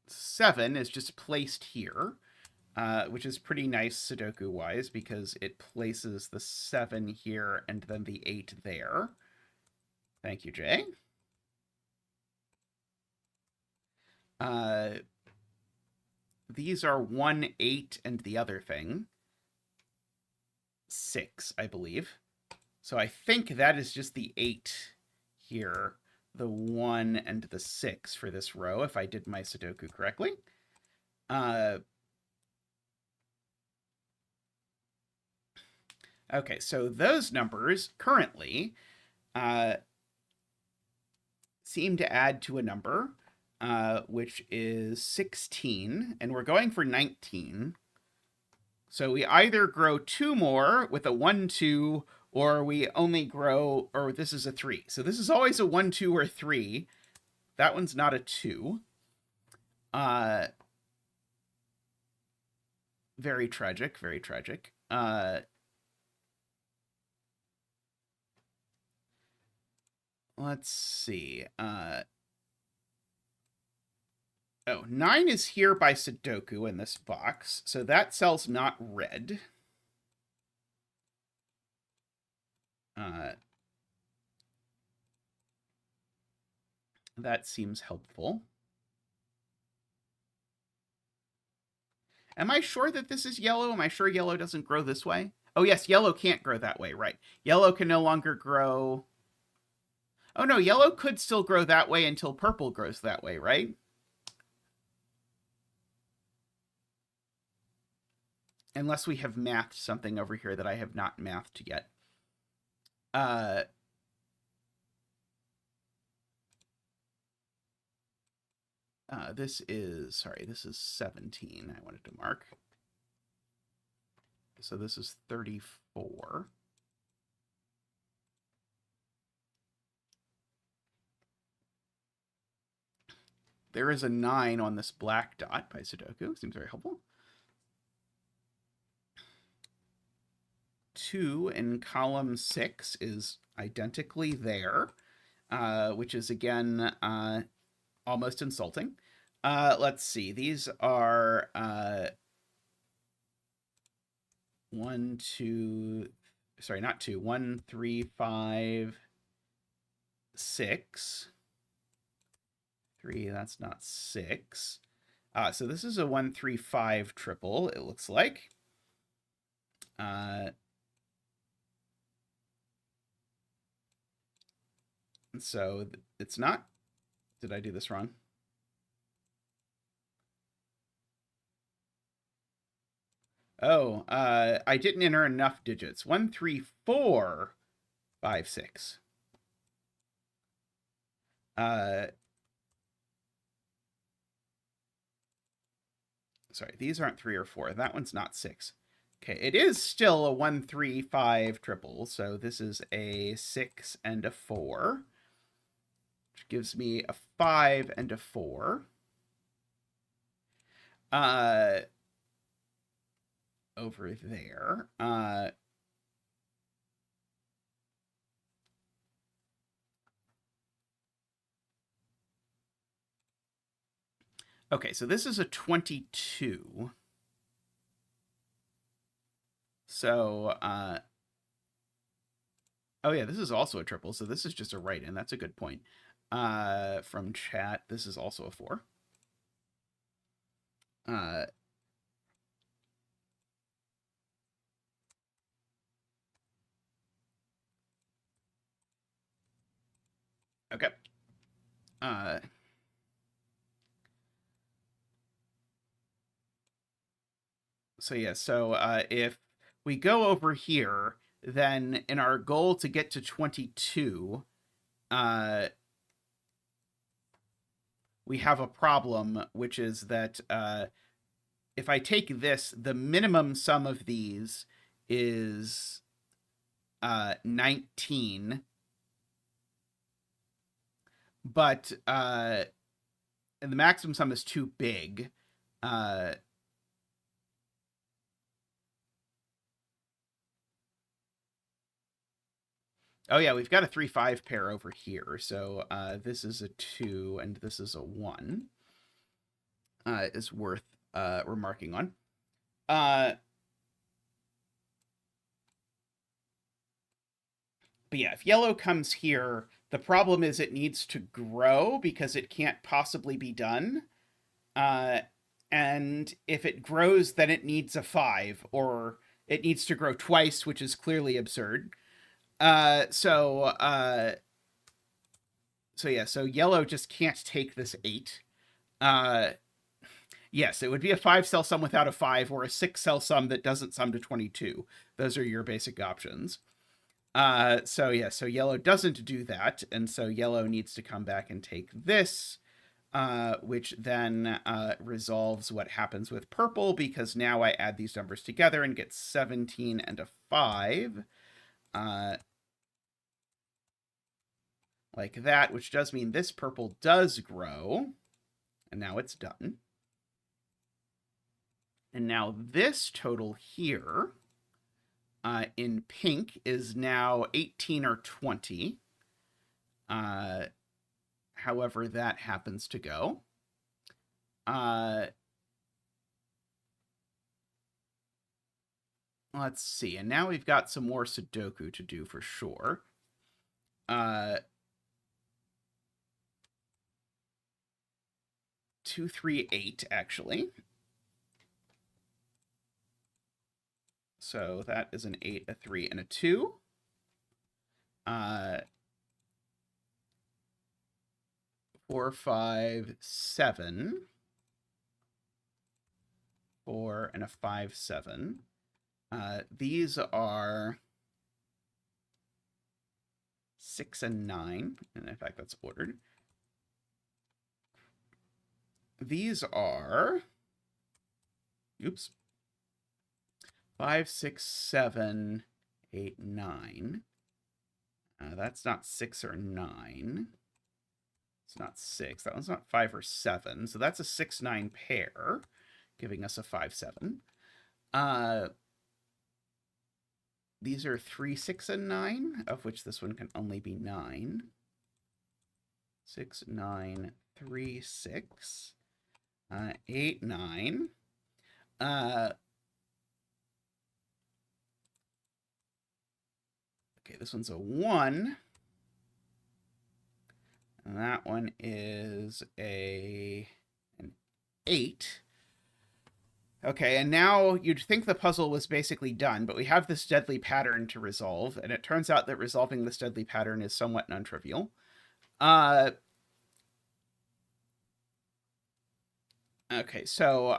7 is just placed here. Which is pretty nice Sudoku-wise, because it places the 7 here and then the 8 there. Thank you, Jay. These are 1, 8, and the other thing. 6, I believe. So I think that is just the 8 here, the 1 and the 6 for this row, if I did my Sudoku correctly. Okay, so those numbers currently seem to add to a number, which is 16, and we're going for 19. So we either grow 2 more with a 1, 2, or we only grow, or this is a 3. So this is always a 1, 2, or 3. That one's not a 2. Very tragic, very tragic. Let's see. Oh, 9 is here by Sudoku in this box, so that cell's not red. That seems helpful. Am I sure that this is yellow? Am I sure yellow doesn't grow this way? Oh, yes, yellow can't grow that way, right. Yellow can no longer grow... Oh, no, yellow could still grow that way until purple grows that way, right? Unless we have mathed something over here that I have not mathed yet. This is 17 I wanted to mark. So this is 34. There is a 9 on this black dot by Sudoku. Seems very helpful. 2 in column 6 is identically there, which is, again, almost insulting. Let's see. These are 1, 2, sorry, not 2, 1, 3, 5, 6. 3, that's not 6. So this is a 1, 3, 5 triple, it looks like. So it's not. Did I do this wrong? Oh, I didn't enter enough digits. 1, 3, 4, 5, 6. Sorry, these aren't 3 or 4. That one's not 6. Okay, it is still a 1, 3, 5 triple. So this is a 6 and a 4, which gives me a 5 and a 4. Over there. Okay, so this is a 22. So, oh yeah, this is also a triple, so this is just a write-in. That's a good point. From chat, this is also a 4. Okay. So yeah, so if we go over here, then in our goal to get to 22, we have a problem, which is that if I take this, the minimum sum of these is 19, but and the maximum sum is too big. Oh yeah, we've got a 3-5 pair over here. So this is a 2 and this is a 1. Is worth remarking on. But yeah, if yellow comes here, the problem is it needs to grow because it can't possibly be done. And if it grows, then it needs a 5, or it needs to grow twice, which is clearly absurd. So yellow just can't take this 8. Yes, it would be a 5-cell sum without a 5, or a 6-cell sum that doesn't sum to 22. Those are your basic options. So yellow doesn't do that, and so yellow needs to come back and take this, which then resolves what happens with purple, because now I add these numbers together and get 17 and a 5. Like that, which does mean this purple does grow, and now it's done. And now this total here in pink is now 18 or 20. However that happens to go. Let's see. And now we've got some more Sudoku to do for sure. 2, 3, 8, actually. So that is an 8, a 3, and a 2. 4, 5, 7. 4 and a 5, 7. These are 6 and 9. And in fact, that's ordered. these are, oops, 5, 6, 7, 8, 9. That's not 6 or 9. It's not 6. That one's not 5 or 7. So that's a 6, 9 pair, giving us a 5, 7. These are 3, 6, and 9, of which this one can only be 9. 6, 9, 3, 6. 8, 9. Okay, this one's a 1. And that one is an 8. Okay, and now you'd think the puzzle was basically done, but we have this deadly pattern to resolve, and it turns out that resolving this deadly pattern is somewhat non-trivial. Okay, so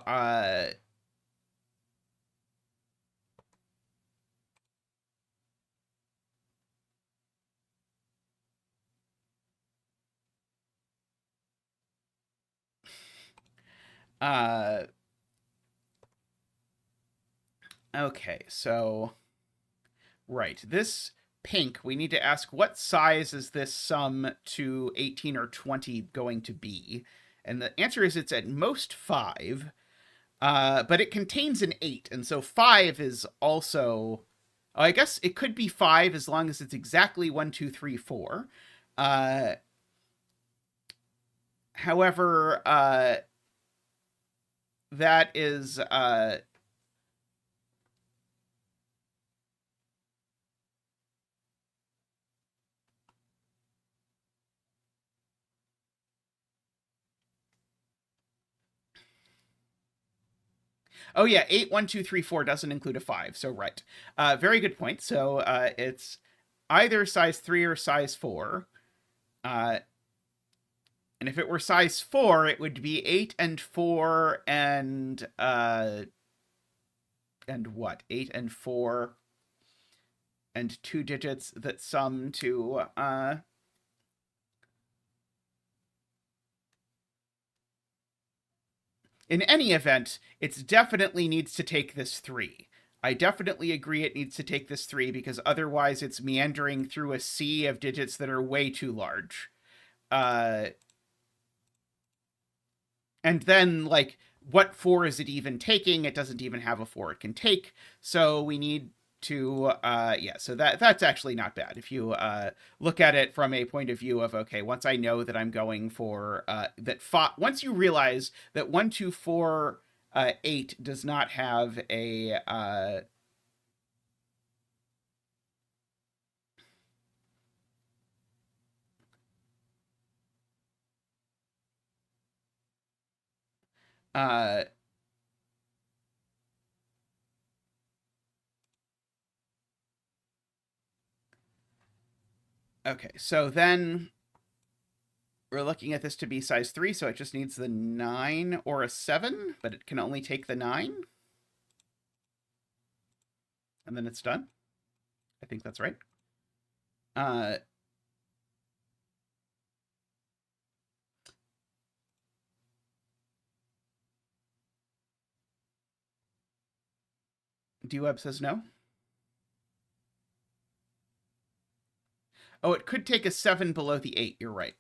okay, so right, this pink, we need to ask what size is this sum to 18 or 20 going to be? And the answer is it's at most 5, but it contains an 8, and so 5 is also... Oh, I guess it could be 5 as long as it's exactly 1, 2, 3, 4. However, that is... Oh, yeah, 8, 1, 2, 3, 4 doesn't include a 5, so right. Very good point. So it's either size 3 or size 4. And if it were size 4, it would be 8 and 4 and what? 8 and 4 and 2 digits that sum to... In any event, it definitely needs to take this 3. I definitely agree it needs to take this 3, because otherwise it's meandering through a sea of digits that are way too large. And then, like, what 4 is it even taking? It doesn't even have a 4 it can take. So we need to, yeah, so that's actually not bad. If you look at it from a point of view of, okay, once I know that I'm going for, once you realize that 1, 2, 4, 8 does not have a, okay, so then we're looking at this to be size 3, so it just needs the 9 or a 7, but it can only take the 9. And then it's done. I think that's right. D-Web says no. Oh, it could take a 7 below the 8. You're right.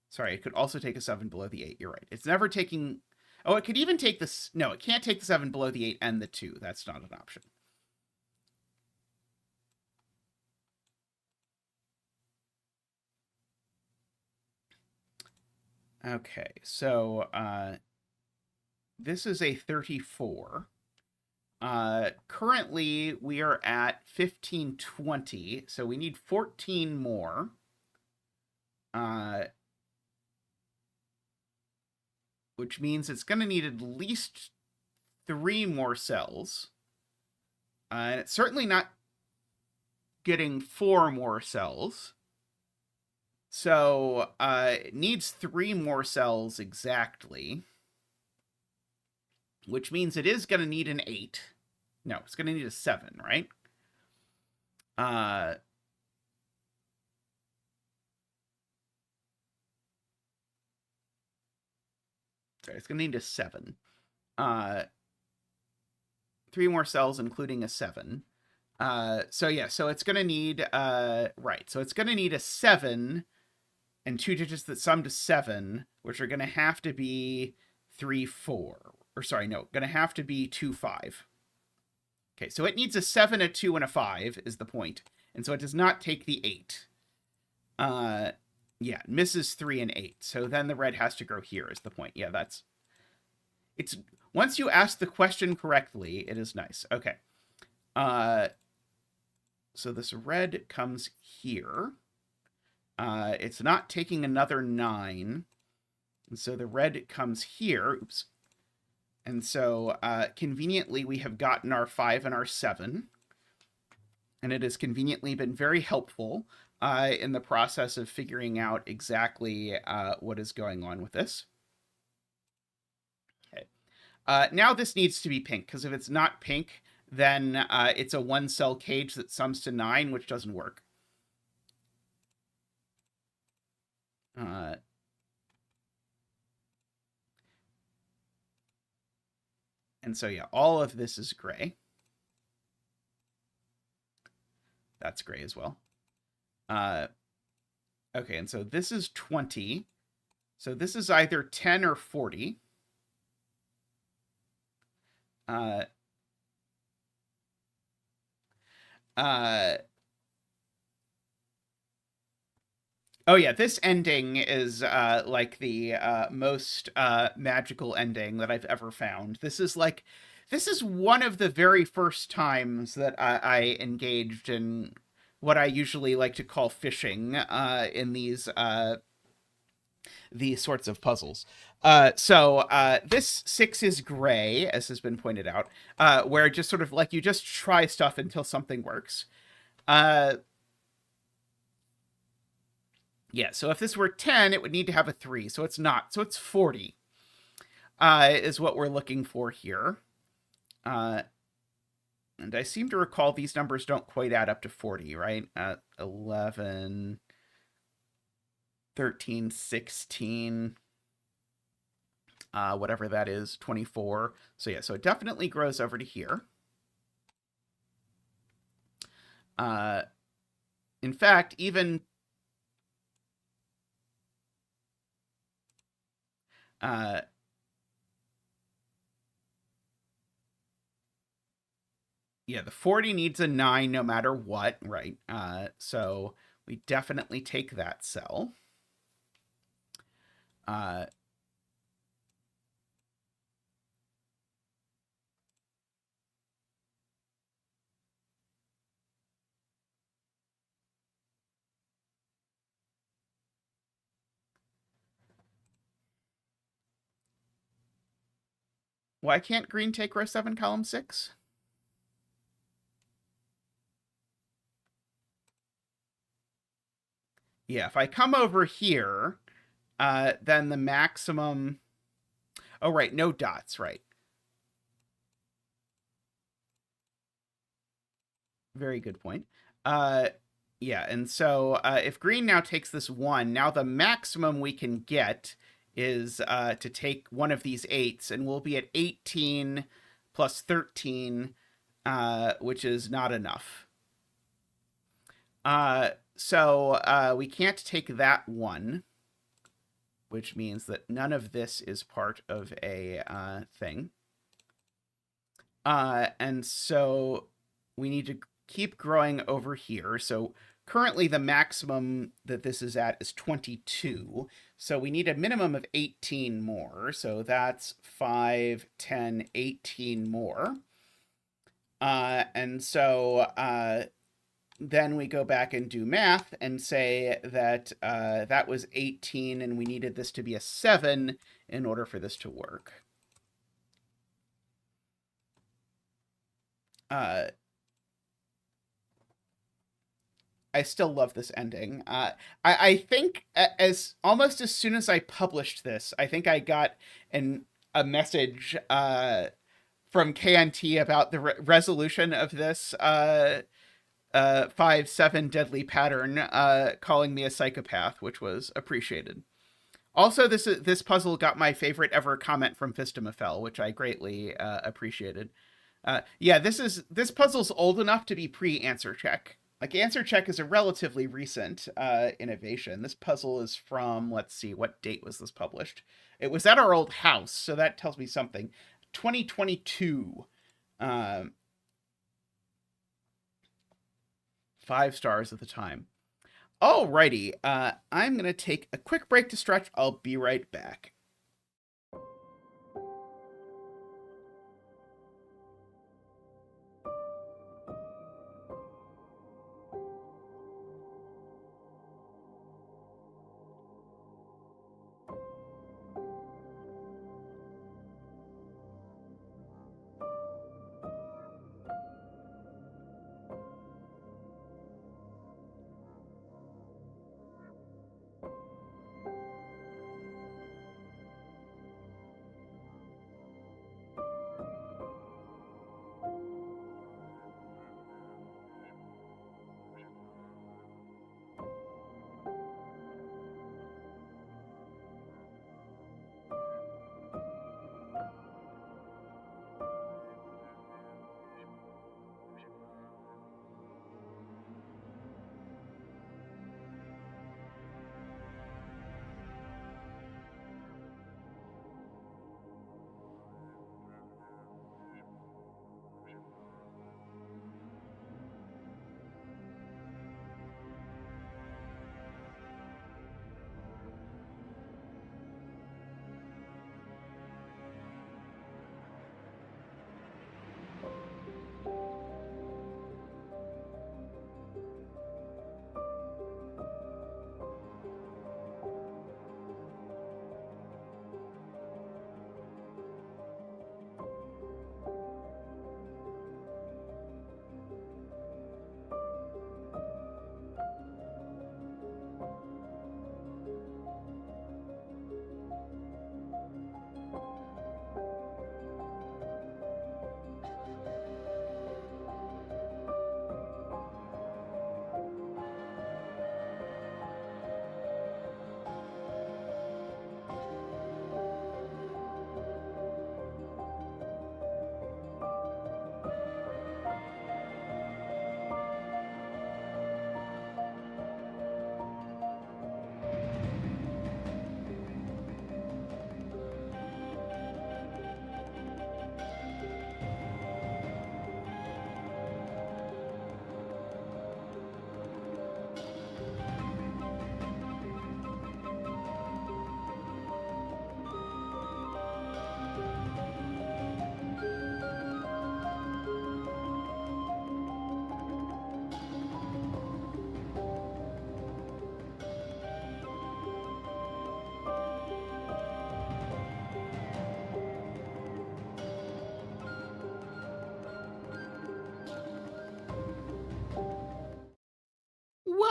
Sorry, it could also take a 7 below the 8. You're right. It's never taking... Oh, it could even take this... No, it can't take the 7 below the 8 and the 2. That's not an option. Okay, so this is a 34. Currently, we are at 1520, so we need 14 more. Which means it's going to need at least 3 more cells. And it's certainly not getting 4 more cells. So it needs 3 more cells exactly. Which means it is going to need an 8. No, it's going to need a 7, right? Okay, it's going to need a 7. 3 more cells, including a 7. So it's going to need, so it's going to need a 7 and 2 digits that sum to 7, which are going to have to be 3, 4. Or sorry, no, going to have to be 2, 5. Okay, so it needs a 7, a 2, and a 5 is the point. And so it does not take the 8. It misses 3 and 8. So then the red has to grow here is the point. Yeah, it's once you ask the question correctly, it is nice. Okay. So this red comes here. It's not taking another 9. And so the red comes here. Oops. And so conveniently, we have gotten our 5 and our 7. And it has conveniently been very helpful in the process of figuring out exactly what is going on with this. Okay. Now this needs to be pink, because if it's not pink, then it's a 1-cell cage that sums to 9, which doesn't work. And so, yeah, all of this is gray. That's gray as well. Okay, and so this is 20. So this is either 10 or 40. Oh yeah, this ending is like the most magical ending that I've ever found. This is one of the very first times that I engaged in what I usually like to call fishing in these sorts of puzzles. So this 6 is gray, as has been pointed out, where just sort of like you just try stuff until something works. Yeah, so if this were 10, it would need to have a 3, so it's not. So it's 40 is what we're looking for here. And I seem to recall these numbers don't quite add up to 40, right? 11, 13, 16, whatever that is, 24. So yeah, so it definitely grows over to here. In fact, even... yeah, the 40 needs a 9 no matter what, right? So we definitely take that cell. Why can't green take row 7, column 6? Yeah, if I come over here, then the maximum... Oh, right, no dots, right. Very good point. Yeah, and so if green now takes this 1, now the maximum we can get is to take one of these 8s, and we'll be at 18 plus 13, which is not enough. So we can't take that 1, which means that none of this is part of a thing. And so we need to keep growing over here. So currently the maximum that this is at is 22. So we need a minimum of 18 more. So that's 5, 10, 18 more. And so then we go back and do math and say that that was 18 and we needed this to be a 7 in order for this to work. I still love this ending. I think almost as soon as I published this, I think I got a message from KNT about the resolution of this 5-7 deadly pattern, calling me a psychopath, which was appreciated. Also, this puzzle got my favorite ever comment from Fistamafel, which I greatly appreciated. Yeah, this puzzle's old enough to be pre-answer check. Like, answer check is a relatively recent innovation. This puzzle is from, let's see, what date was this published? It was at our old house, so that tells me something. 2022. 5 stars at the time. Alrighty, I'm going to take a quick break to stretch. I'll be right back.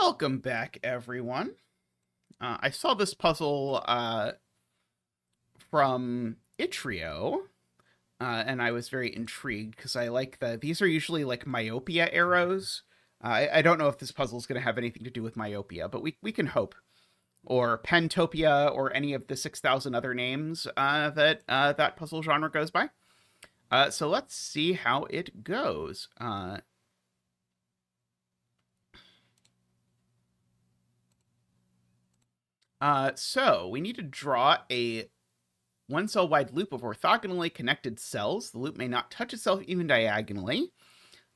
Welcome back, everyone. I saw this puzzle from Itrio, and I was very intrigued because I like these are usually like myopia arrows. I don't know if this puzzle is going to have anything to do with myopia, but we can hope. Or Pentopia, or any of the 6,000 other names that puzzle genre goes by. So let's see how it goes. So we need to draw a 1 cell wide loop of orthogonally connected cells. The loop may not touch itself even diagonally.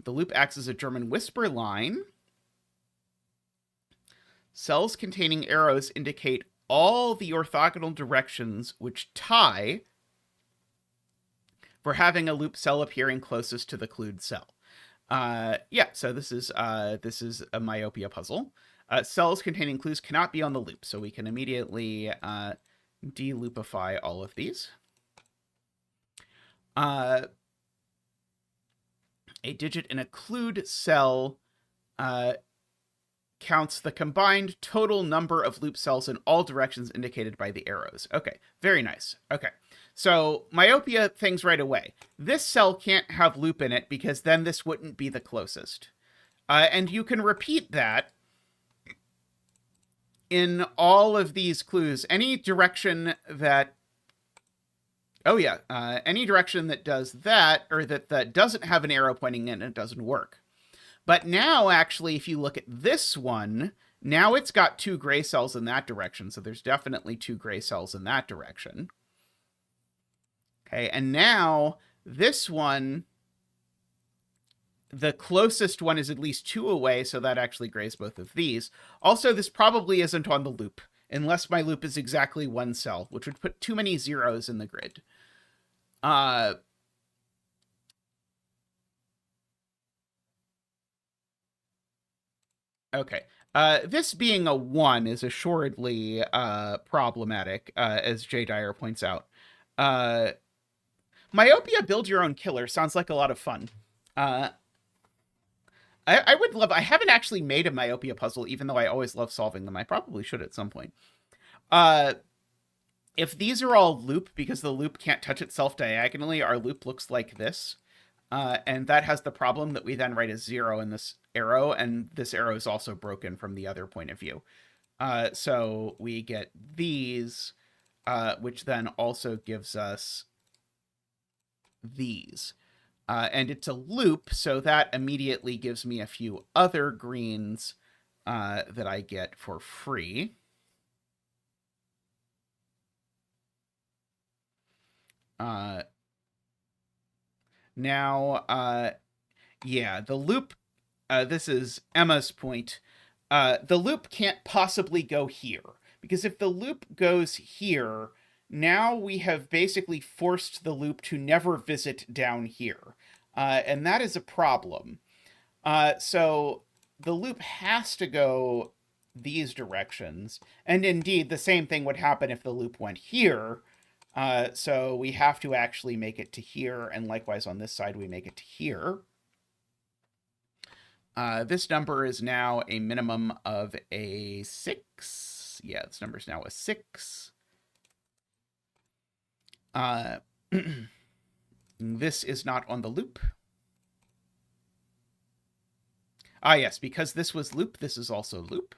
The loop acts as a German whisper line. Cells containing arrows indicate all the orthogonal directions which tie for having a loop cell appearing closest to the clued cell. Yeah, so this is a myopia puzzle. Cells containing clues cannot be on the loop, so we can immediately de-loopify all of these. A digit in a clued cell counts the combined total number of loop cells in all directions indicated by the arrows. Okay, very nice. Okay, so myopia things right away. This cell can't have loop in it because then this wouldn't be the closest. And you can repeat that in all of these clues, any direction that any direction that does that, or that doesn't have an arrow pointing in, it doesn't work. But now, actually, if you look at this one, now it's got 2 gray cells in that direction, so there's definitely 2 gray cells in that direction. Okay, and now this one, the closest one is at least 2 away, so that actually grays both of these. Also, this probably isn't on the loop, unless my loop is exactly 1 cell, which would put too many zeros in the grid. Okay. This being a 1 is assuredly problematic, as Jay Dyer points out. Myopia Build Your Own Killer sounds like a lot of fun. I would love... I haven't actually made a myopia puzzle, even though I always love solving them. I probably should at some point. If these are all loop, because the loop can't touch itself diagonally, our loop looks like this. And that has the problem that we then write a 0 in this arrow, and this arrow is also broken from the other point of view. So we get these, which then also gives us these. And it's a loop, so that immediately gives me a few other greens that I get for free. Now, yeah, the loop, this is Emma's point. The loop can't possibly go here, because if the loop goes here, now we have basically forced the loop to never visit down here. And that is a problem. So the loop has to go these directions. And indeed, the same thing would happen if the loop went here. So we have to actually make it to here, and likewise on this side we make it to here. This number is now a minimum of a 6. Yeah, this number is now a 6. This is not on the loop. Ah, yes, because this was loop, this is also loop.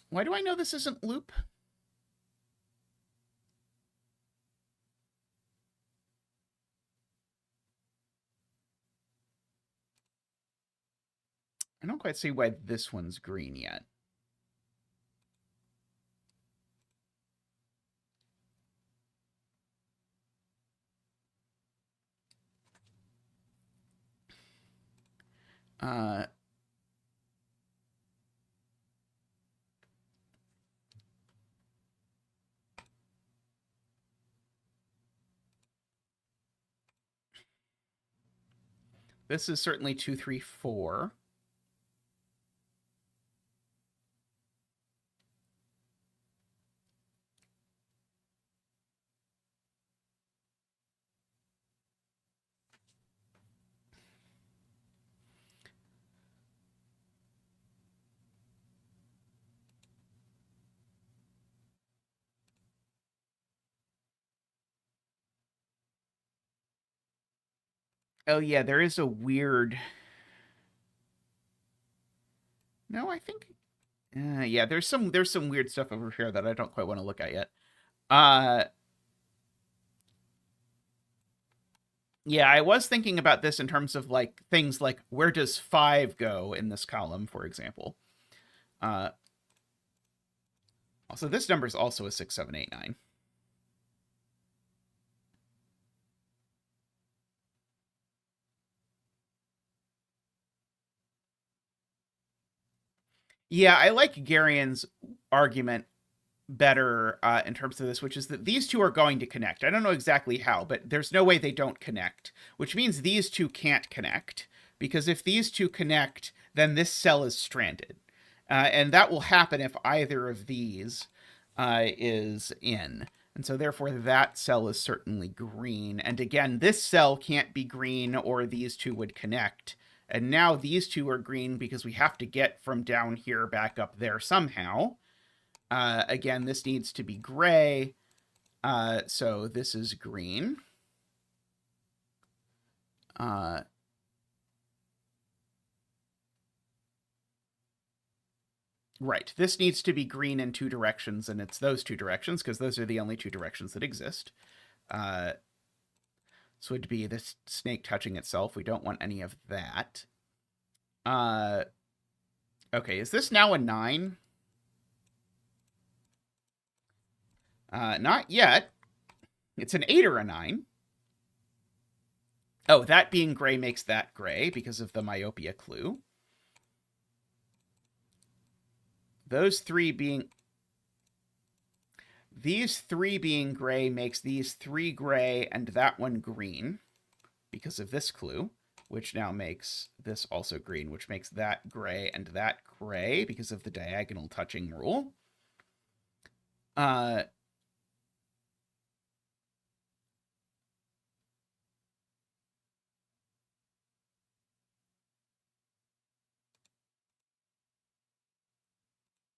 Why do I know this isn't loop? I don't quite see why this one's green yet. This is certainly 2, 3, 4. Oh yeah, there is a weird... No, I think... yeah, there's some weird stuff over here that I don't quite want to look at yet. Yeah, I was thinking about this in terms of like things like where does 5 go in this column, for example. Also, this number is also a 6, 7, 8, 9. Yeah, I like Garian's argument better in terms of this, which is that these two are going to connect. I don't know exactly how, but there's no way they don't connect, which means these two can't connect, because if these two connect, then this cell is stranded. And that will happen if either of these is in. And so therefore that cell is certainly green. And again, this cell can't be green or these two would connect, And now these two are green because we have to get from down here back up there somehow. Again, this needs to be gray. So this is green. Right, this needs to be green in two directions, and it's those two directions, because those are the only two directions that exist. So it'd be this snake touching itself. We don't want any of that. Okay, is this now a 9? Not yet. It's an 8 or a 9. Oh, that being gray makes that gray because of the myopia clue. These three being gray makes these 3 gray and that one green because of this clue, which now makes this also green, which makes that gray and that gray because of the diagonal touching rule.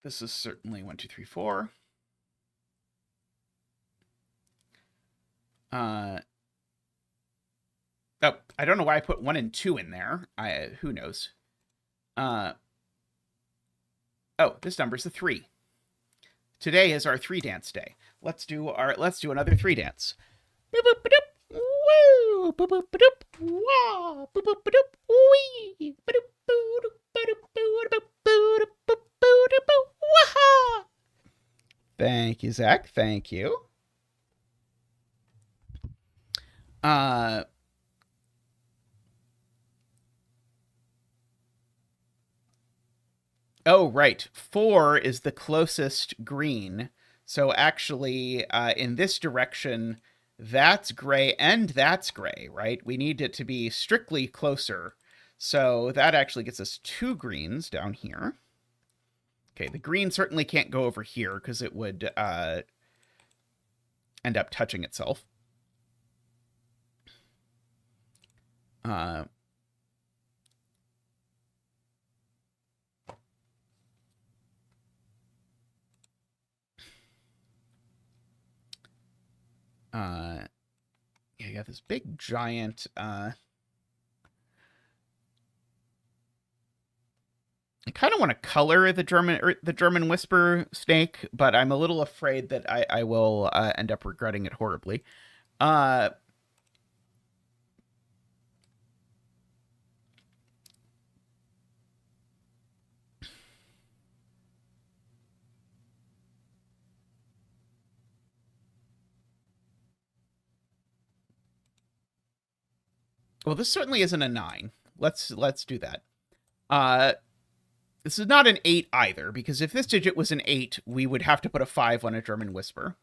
This is certainly 1, 2, 3, 4. Oh, I don't know why I put 1 and 2 in there. Who knows? Oh, this number's a 3. Today is our 3 dance day. Let's do another 3 dance. Woo! Wah! Wee! Thank you, Zach. Thank you. Oh, right. 4 is the closest green. So actually, in this direction, that's gray and that's gray, right? We need it to be strictly closer. So that actually gets us 2 greens down here. Okay, the green certainly can't go over here because it would end up touching itself. Yeah, you got this big giant I kind of want to color the German whisper snake, but I'm a little afraid that I will end up regretting it horribly. Well, this certainly isn't a 9. Let's do that. This is not an 8 either, because if this digit was an 8, we would have to put a 5 on a German whisper.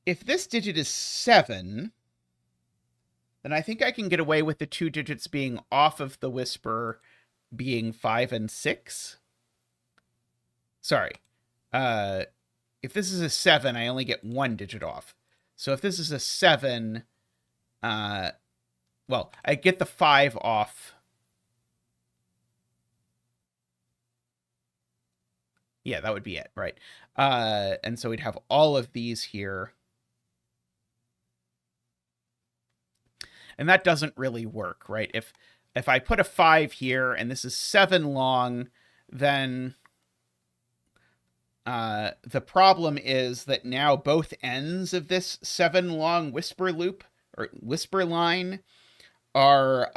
If this digit is 7, then I think I can get away with the 2 digits being off of the whisper being 5 and 6. Sorry. If this is a 7, I only get 1 digit off. So if this is a 7... well, I get the 5 off. Yeah, that would be it, right? And so we'd have all of these here. And that doesn't really work, right? If I put a 5 here and this is 7 long, then the problem is that now both ends of this 7 long whisper loop or whisper line are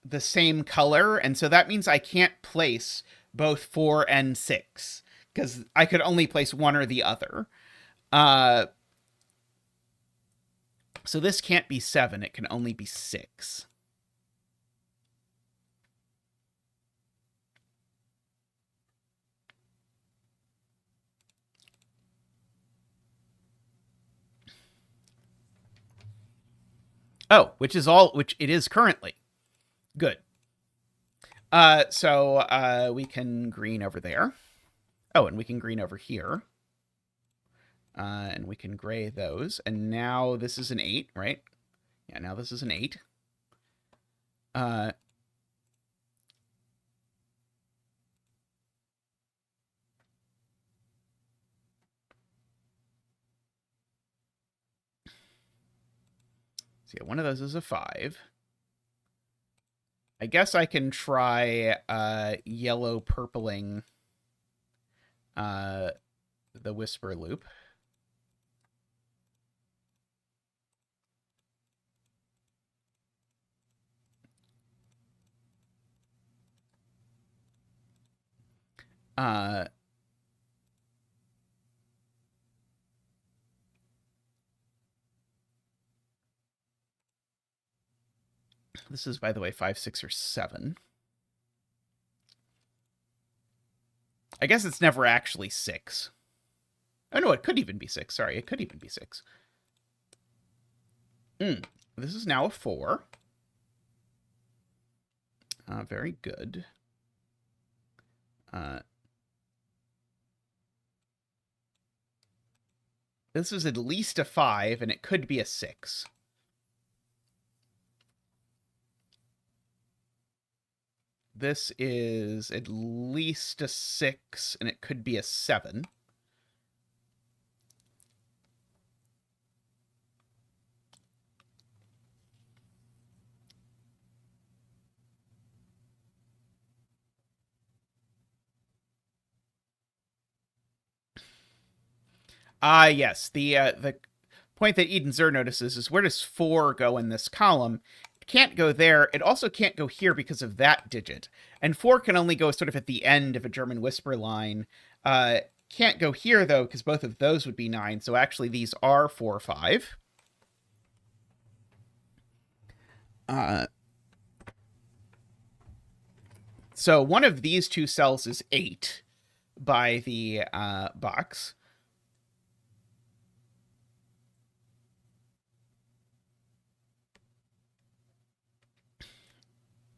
the same color, and so that means I can't place both 4 and 6 because I could only place one or the other. So this can't be 7, it can only be 6. Oh, which it is currently. Good. So we can green over there. Oh, and we can green over here. And we can gray those. And now this is an 8, right? Yeah, now this is an 8. So yeah, one of those is a 5. I guess I can try yellow purpling the whisper loop. This is, by the way, 5, 6, or 7. I guess it's never actually 6. Oh, no, it could even be 6. Sorry, it could even be 6. This is now a 4. Very good. This is at least a 5, and it could be a 6. This is at least a 6, and it could be a 7. Yes. The point that Eden Zur notices is, where does 4 go in this column? It can't go there. It also can't go here because of that digit. And 4 can only go sort of at the end of a German whisper line. Can't go here, though, because both of those would be 9. So actually, these are 4, 5. So one of these two cells is 8 by the box.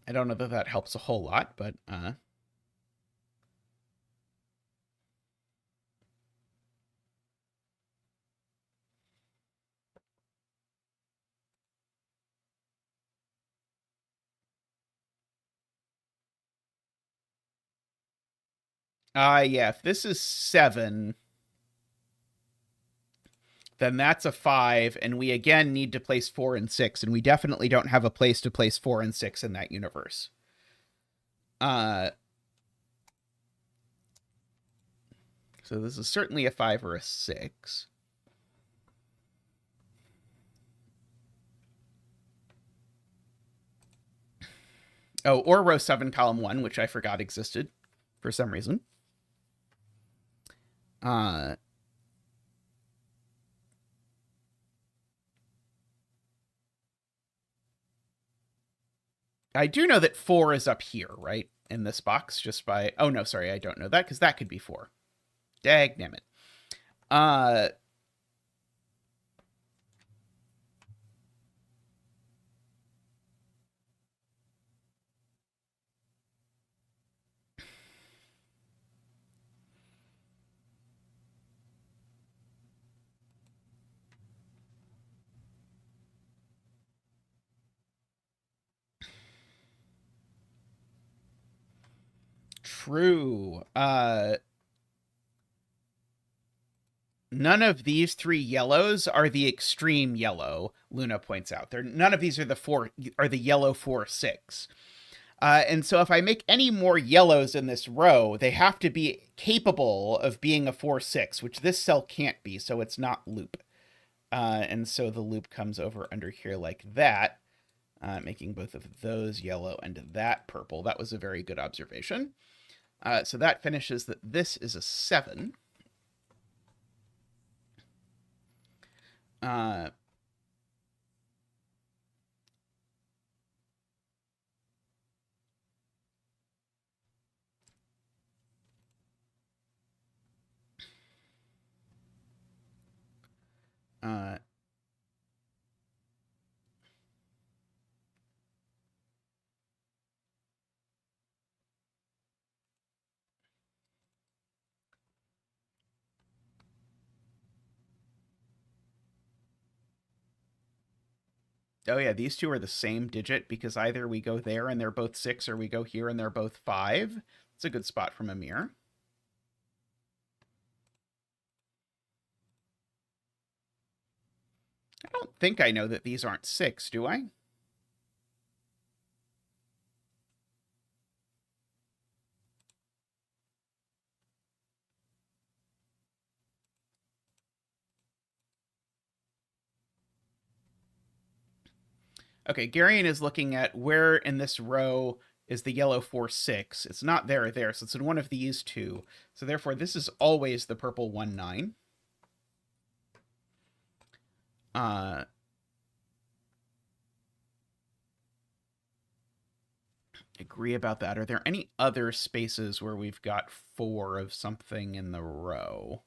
I don't know that that helps a whole lot, but yeah, if this is 7, then that's a 5, and we again need to place 4 and 6, and we definitely don't have a place to place 4 and 6 in that universe. So this is certainly a 5 or a 6. Oh, or row 7, column 1, which I forgot existed for some reason. I do know that 4 is up here, right? In this box, just by... Oh, no, sorry, I don't know that, because that could be 4. Dagnammit. True. None of these 3 yellows are the extreme yellow, Luna points out. None of these are the yellow 4, 6. And so if I make any more yellows in this row, they have to be capable of being a 4, 6, which this cell can't be, so it's not loop. And so the loop comes over under here like that, making both of those yellow and that purple. That was a very good observation. So that finishes that this is a 7. Oh yeah, these two are the same digit because either we go there and they're both 6 or we go here and they're both 5. It's a good spot from a mirror. I don't think I know that these aren't 6, do I? Okay, Garion is looking at where in this row is the yellow 4, 6. It's not there or there, so it's in one of these two. So therefore, this is always the purple 1, 9. Agree about that. Are there any other spaces where we've got 4 of something in the row?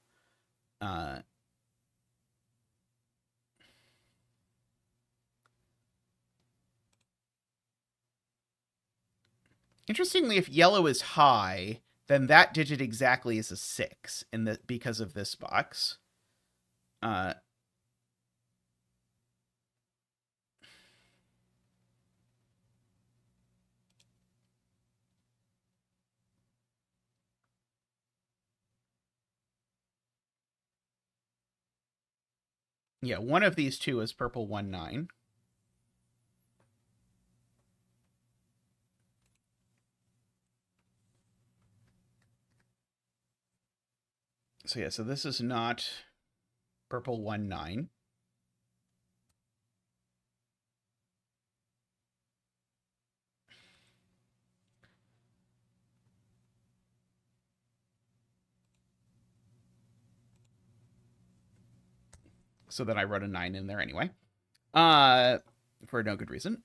Interestingly, if yellow is high, then that digit exactly is a 6 in the because of this box. Yeah, one of these two is purple 1, 9. So yeah, so this is not purple 1, 9. So then I wrote a 9 in there anyway. For no good reason.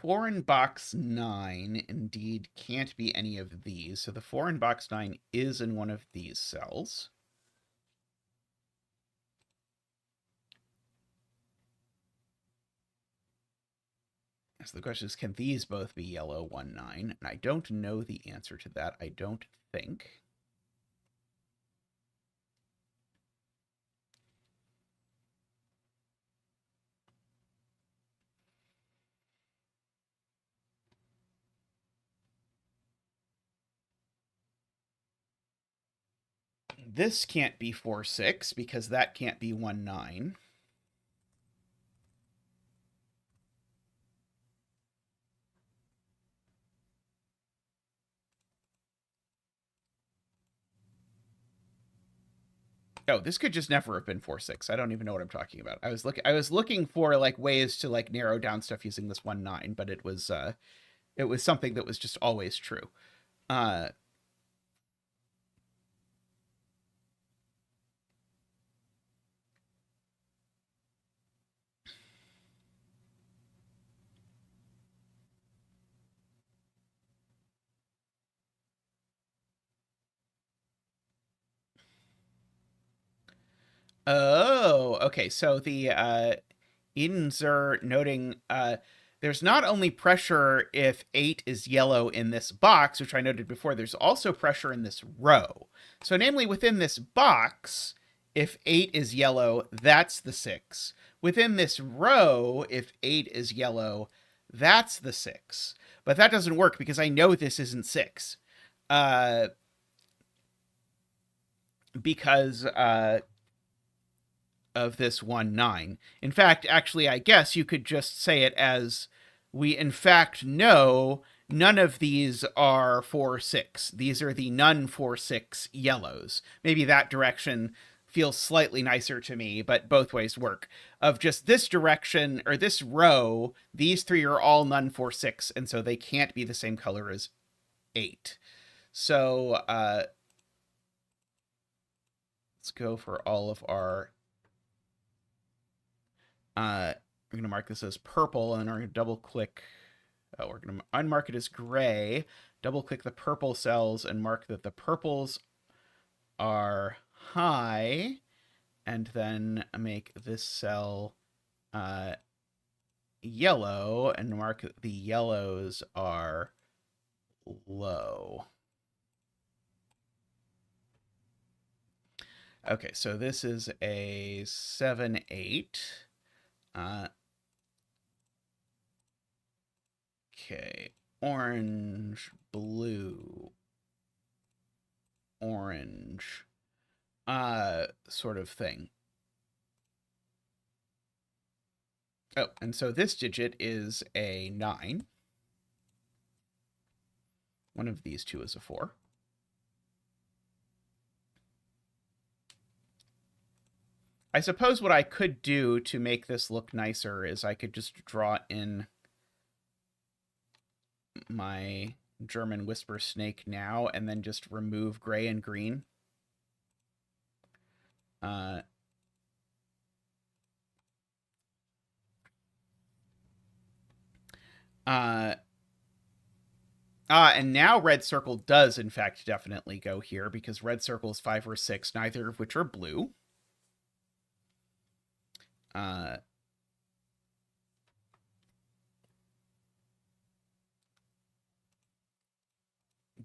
4 in box 9 indeed can't be any of these. So the 4 in box 9 is in one of these cells. So the question is, can these both be yellow 1, 9? And I don't know the answer to that, I don't think. This can't be 4, 6 because that can't be 1, 9. Oh, this could just never have been 4, 6. I don't even know what I'm talking about. I was looking for like ways to like narrow down stuff using this 1, 9, but it was something that was just always true. Oh, okay. So the Inzer noting there's not only pressure if 8 is yellow in this box, which I noted before, there's also pressure in this row. So namely within this box, if 8 is yellow, that's the 6. Within this row, if 8 is yellow, that's the 6. But that doesn't work because I know this isn't 6. Because of this 1, 9. In fact, actually, I guess you could just say it as we in fact know none of these are 4, 6. These are the none 4, 6 yellows. Maybe that direction feels slightly nicer to me, but both ways work. Of just this direction or this row, these 3 are all none 4, 6, and so they can't be the same color as 8. So let's go for all of our we're going to mark this as purple, and we're going to double click. Oh, we're going to unmark it as gray, double click the purple cells, and mark that the purples are high, and then make this cell yellow and mark the yellows are low. Okay, so this is a 7, 8. Okay, orange, blue, orange, sort of thing. Oh, and so this digit is a 9. One of these two is a 4. I suppose what I could do to make this look nicer is I could just draw in my German whisper snake now and then just remove gray and green. And now red circle does, in fact, definitely go here because red circle is 5 or 6, neither of which are blue.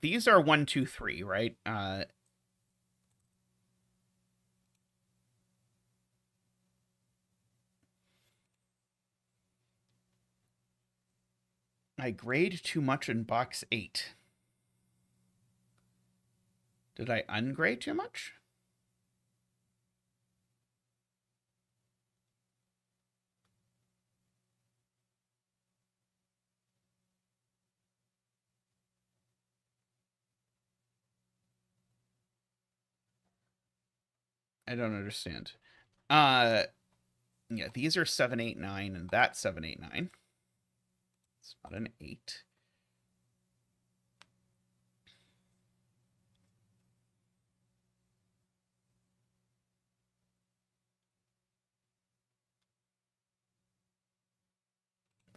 These are 1, 2, 3, right? I grade too much in box 8. Did I ungrade too much? I don't understand. Yeah, these are 7, 8, 9, and that's 7, 8, 9. It's not an 8.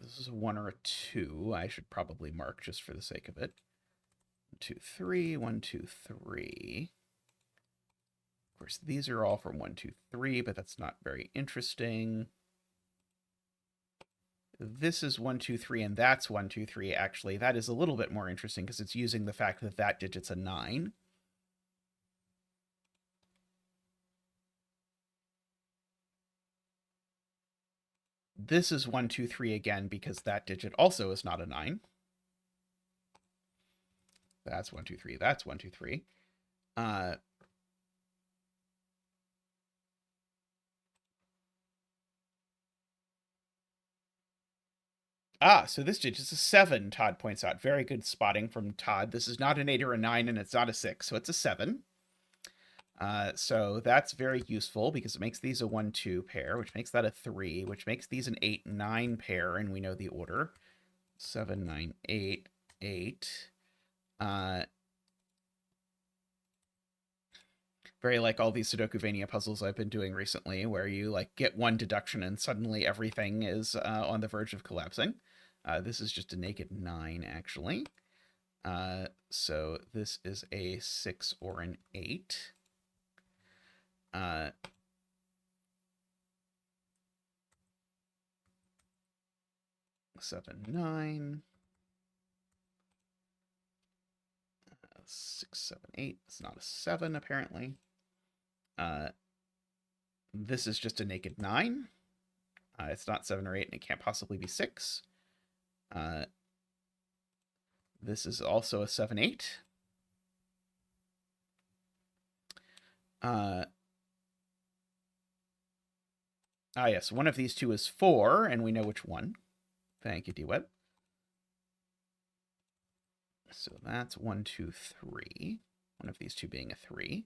This is a 1 or a 2. I should probably mark just for the sake of it. 1, 2, 3, 1, 2, 3. Of course, these are all from 1, 2, 3, but that's not very interesting. This is 1, 2, 3, and that's 1, 2, 3. Actually, that is a little bit more interesting because it's using the fact that that digit's a 9. This is 1, 2, 3 again because that digit also is not a 9. That's 1, 2, 3. That's 1, 2, 3. So this digit is a 7, Todd points out. Very good spotting from Todd. This is not an 8 or a 9, and it's not a 6, so it's a 7. So that's very useful because it makes these a 1, 2 pair, which makes that a 3, which makes these an 8, 9 pair, and we know the order. 7, 9, 8, 8. Very like all these Sudoku-vania puzzles I've been doing recently, where you like get one deduction and suddenly everything is on the verge of collapsing. This is just a naked 9, actually. So this is a 6 or an 8. 7, 9. 6, 7, 8. It's not a 7, apparently. This is just a naked 9. It's not 7 or 8, and it can't possibly be 6. This is also a 7, 8. Yes, one of these two is 4, and we know which one. Thank you, D-Web. So that's 1, 2, 3. One of these two being a 3.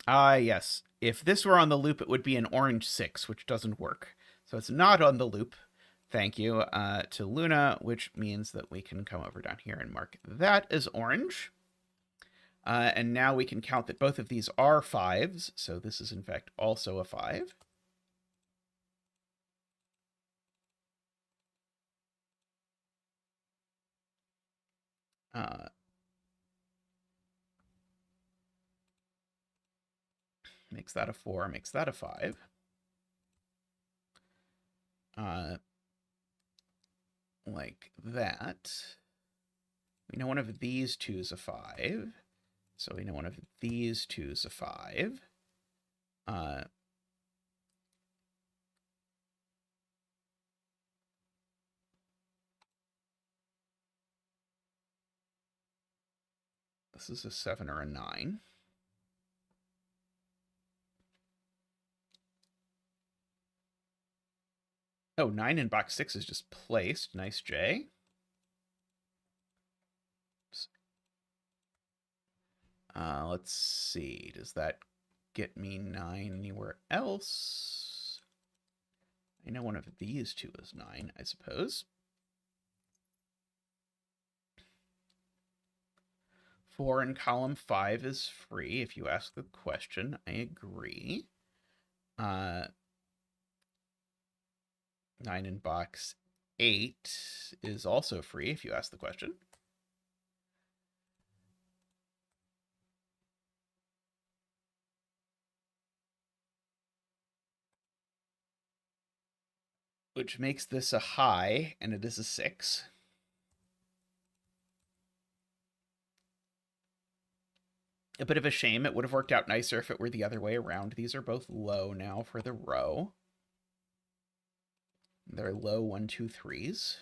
Yes. If this were on the loop, it would be an orange 6, which doesn't work. So it's not on the loop. Thank you to Luna, which means that we can come over down here and mark that as orange. And now we can count that both of these are 5s. So this is, in fact, also a 5. Makes that a 4, makes that a 5. Like that. We know one of these two is a 5. So we know one of these two is a 5. This is a 7 or a 9. Oh, 9 in box 6 is just placed. Nice, J. Let's see. Does that get me 9 anywhere else? I know one of these two is 9, I suppose. 4 in column 5 is free, if you ask the question. I agree. 9 in box 8 is also free, if you ask the question. Which makes this a high, and it is a 6. A bit of a shame. It would have worked out nicer if it were the other way around. These are both low now for the row. They're low 1, 2, 3s.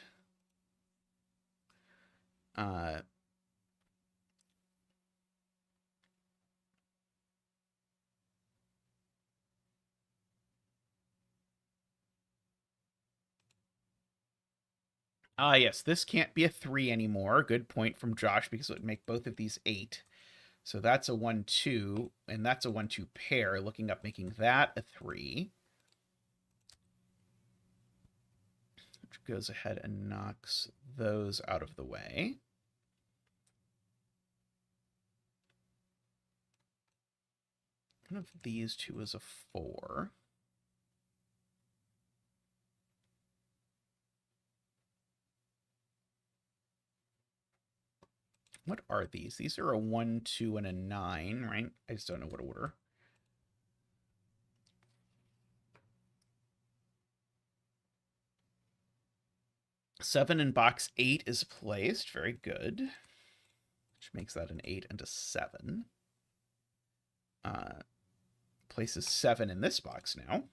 Yes, this can't be a 3 anymore. Good point from Josh, because it would make both of these 8. So that's a 1, 2, and that's a 1, 2 pair. Looking up, making that a 3. Which goes ahead and knocks those out of the way. One of these two is a 4. What are these? These are a 1, 2, and a 9, right? I just don't know what order. Seven in box 8 is placed. Very good. Which makes that an 8 and a 7. Places 7 in this box now.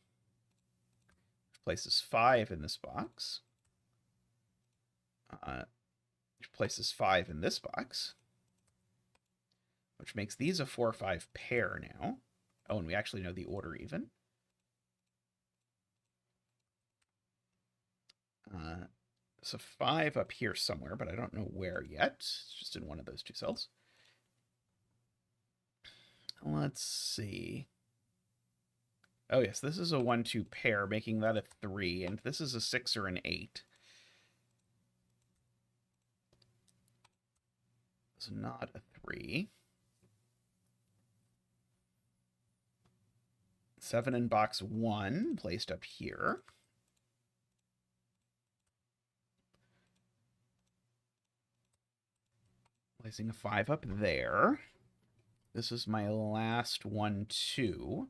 Places 5 in this box. Which places 5 in this box. Which makes these a 4, 5 pair now. Oh, and we actually know the order even. So 5 up here somewhere, but I don't know where yet. It's just in one of those two cells. Let's see. Oh, yes, this is a 1, 2 pair, making that a 3, and this is a 6 or an 8. It's not a 3. 7 in box 1, placed up here. Placing a 5 up there. This is my last 1, 2.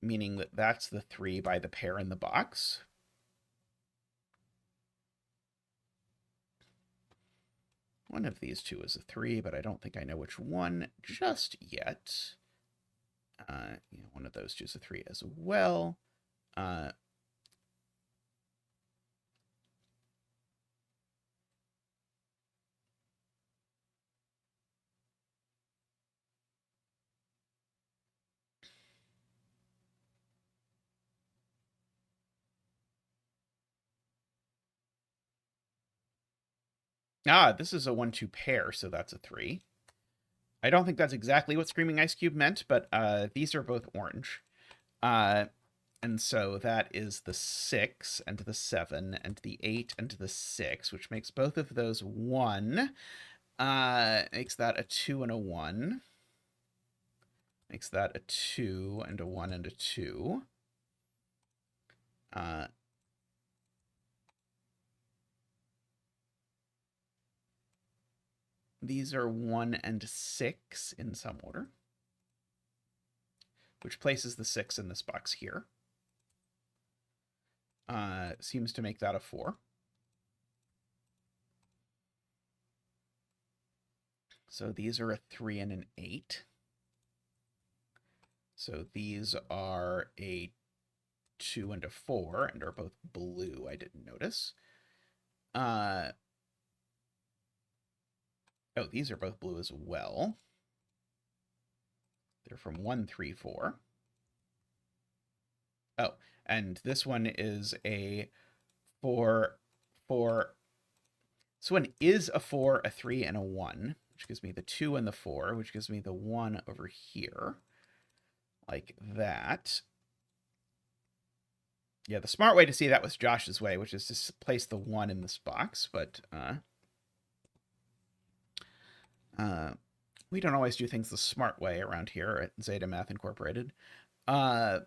Meaning that that's the 3 by the pair in the box. One of these two is a 3, but I don't think I know which one just yet. One of those two is a 3 as well. This is a 1, 2 pair, so that's a 3. I don't think that's exactly what Screaming Ice Cube meant, but these are both orange. And so that is the 6 and the 7 and the 8 and the 6, which makes both of those 1. Makes that a 2 and a 1. Makes that a 2 and a 1 and a 2. And these are 1 and 6 in some order, which places the 6 in this box here. Seems to make that a 4. So these are a 3 and an 8. So these are a 2 and a 4, and are both blue. I didn't notice. Oh, these are both blue as well. They're from 1, 3, 4. Oh, and this one is a 4, 4. This one is a 4, a 3, and a 1, which gives me the 2 and the 4, which gives me the 1 over here. Like that. Yeah, the smart way to see that was Josh's way, which is to place the 1 in this box, but we don't always do things the smart way around here at Zetamath Incorporated. Let's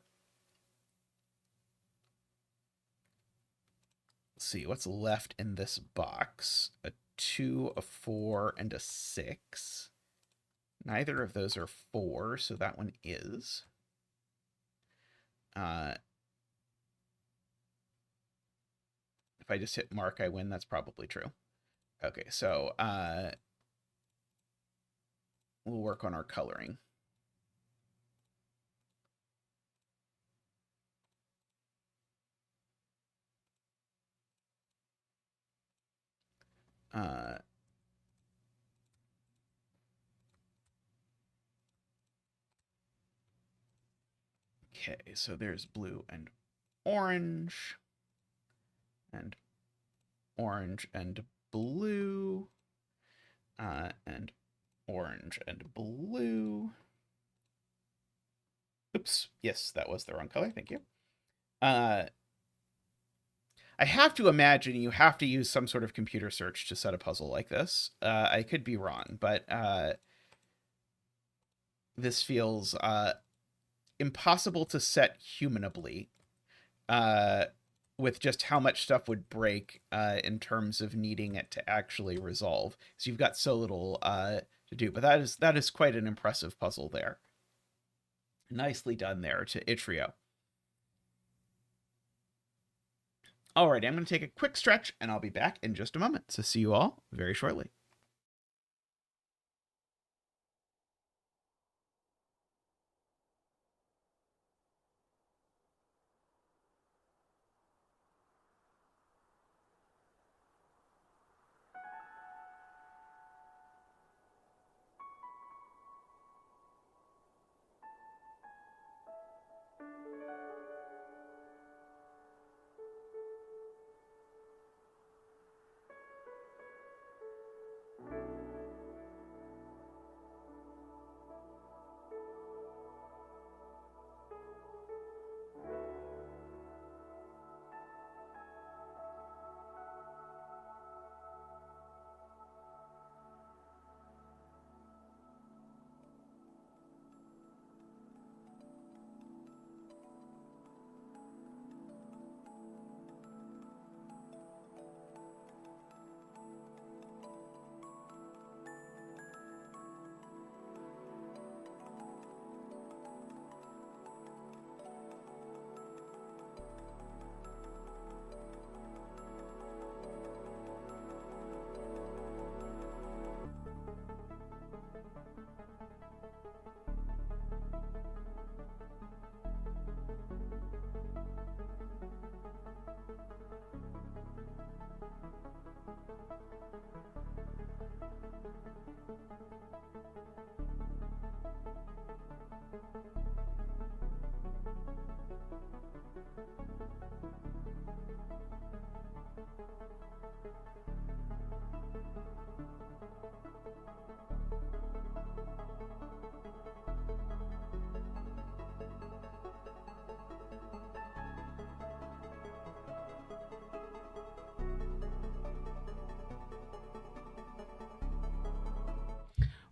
see, what's left in this box? A 2, a 4, and a 6. Neither of those are 4, so that one is. If I just hit mark, I win. That's probably true. Okay, so we'll work on our coloring. Okay, so there's blue and orange, and orange and blue, and orange and blue. Oops, yes, that was the wrong color, thank you. I have to imagine you have to use some sort of computer search to set a puzzle like this. I could be wrong, but this feels impossible to set humanably with just how much stuff would break in terms of needing it to actually resolve. So you've got so little to do, but that is quite an impressive puzzle there. Nicely done there to Itrio. Alright, I'm going to take a quick stretch, and I'll be back in just a moment. So see you all very shortly.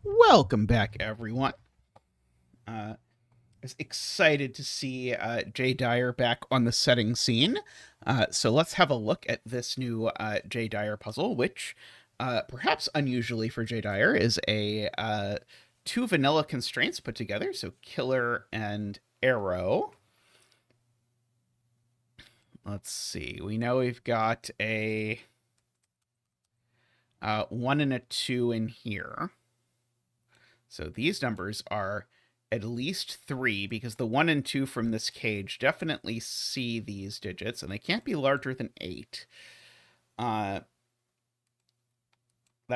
Welcome back, everyone. I was excited to see Jay Dyer back on the setting scene. So let's have a look at this new Jay Dyer puzzle, which perhaps unusually for J. Dyer, is a 2 vanilla constraints put together, so killer and arrow. Let's see. We know we've got a 1 and a 2 in here. So these numbers are at least 3, because the 1 and 2 from this cage definitely see these digits, and they can't be larger than 8. That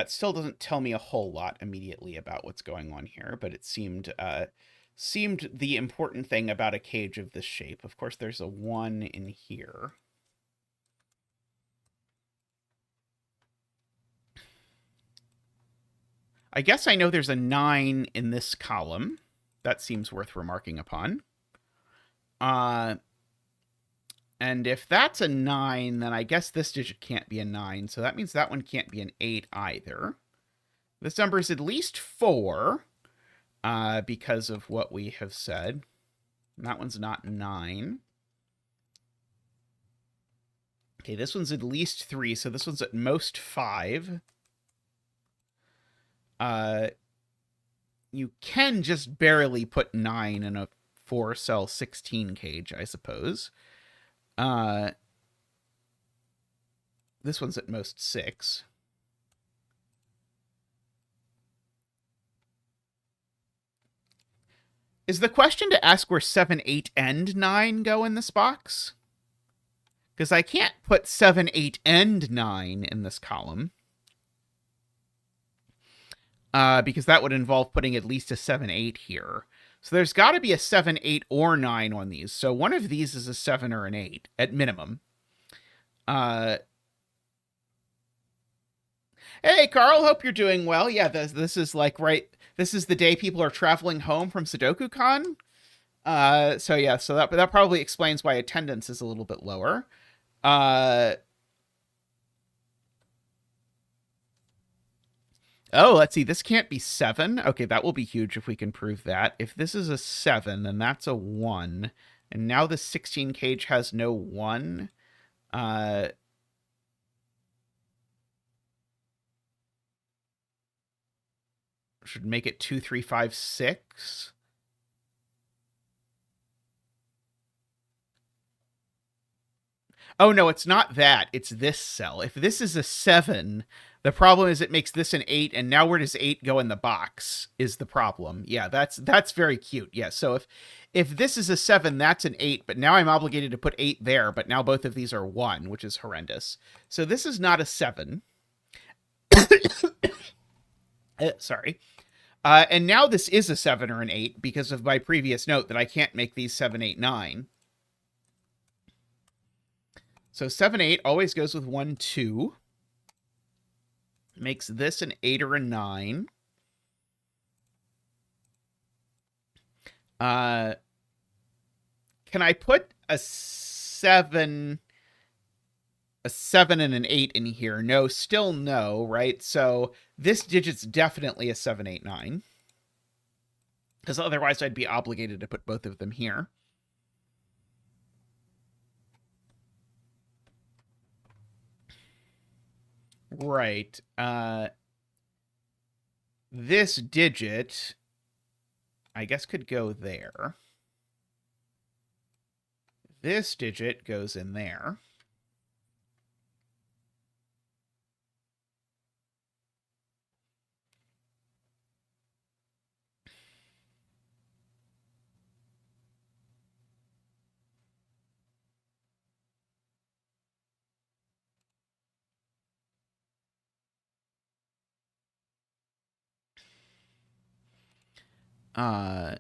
still doesn't tell me a whole lot immediately about what's going on here, but it seemed the important thing about a cage of this shape. Of course, there's a 1 in here. I guess I know there's a 9 in this column. That seems worth remarking upon. And if that's a 9, then I guess this digit can't be a 9, so that means that one can't be an 8 either. This number is at least 4, because of what we have said. And that one's not 9. Okay, this one's at least 3, so this one's at most 5. You can just barely put 9 in a 4-cell 16 cage, I suppose. This one's at most 6. Is the question to ask where 7, 8, and 9 go in this box? Because I can't put 7, 8, and 9 in this column. Because that would involve putting at least a 7, 8 here. So there's got to be a 7, 8, or 9 on these. So one of these is a 7 or an 8, at minimum. Hey, Carl, hope you're doing well. Yeah, this is like this is the day people are traveling home from Sudoku-con. So yeah, so that probably explains why attendance is a little bit lower. Oh, let's see. This can't be 7. Okay, that will be huge if we can prove that. If this is a 7, then that's a 1. And now the 16 cage has no 1. Should make it 2, 3, 5, 6. Oh, no, it's not that. It's this cell. If this is a 7, the problem is it makes this an 8, and now where does 8 go in the box is the problem. Yeah, that's very cute. Yeah, so if this is a 7, that's an 8, but now I'm obligated to put 8 there, but now both of these are 1, which is horrendous. So this is not a 7. Sorry. And now this is a 7 or an 8 because of my previous note that I can't make these 7, 8, 9. So 7, 8 always goes with 1, 2. Makes this an 8 or a 9. Can I put a 7 and an 8 in here? No, still no, right? So this digit's definitely a 7, 8, 9. Because otherwise I'd be obligated to put both of them here. Right. This digit, I guess, could go there. This digit goes in there. Don't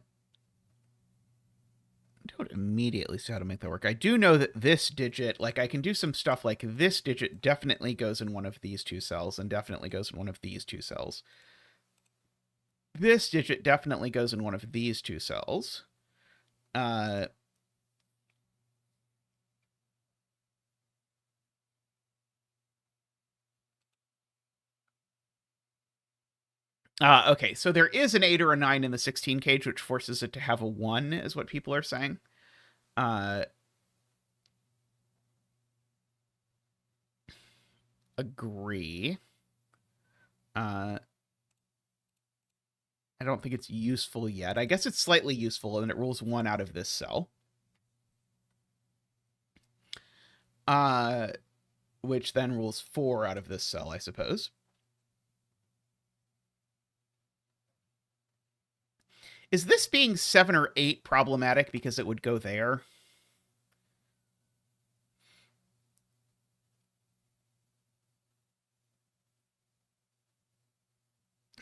immediately see how to make that work. I do know that this digit, like I can do some stuff like this digit definitely goes in one of these 2 cells and definitely goes in one of these 2 cells. This digit definitely goes in one of these 2 cells. Okay, so there is an 8 or a 9 in the 16 cage, which forces it to have a 1, is what people are saying. Agree. I don't think it's useful yet. I guess it's slightly useful, and it rules 1 out of this cell. Which then rules 4 out of this cell, I suppose. Is this being 7 or 8 problematic because it would go there?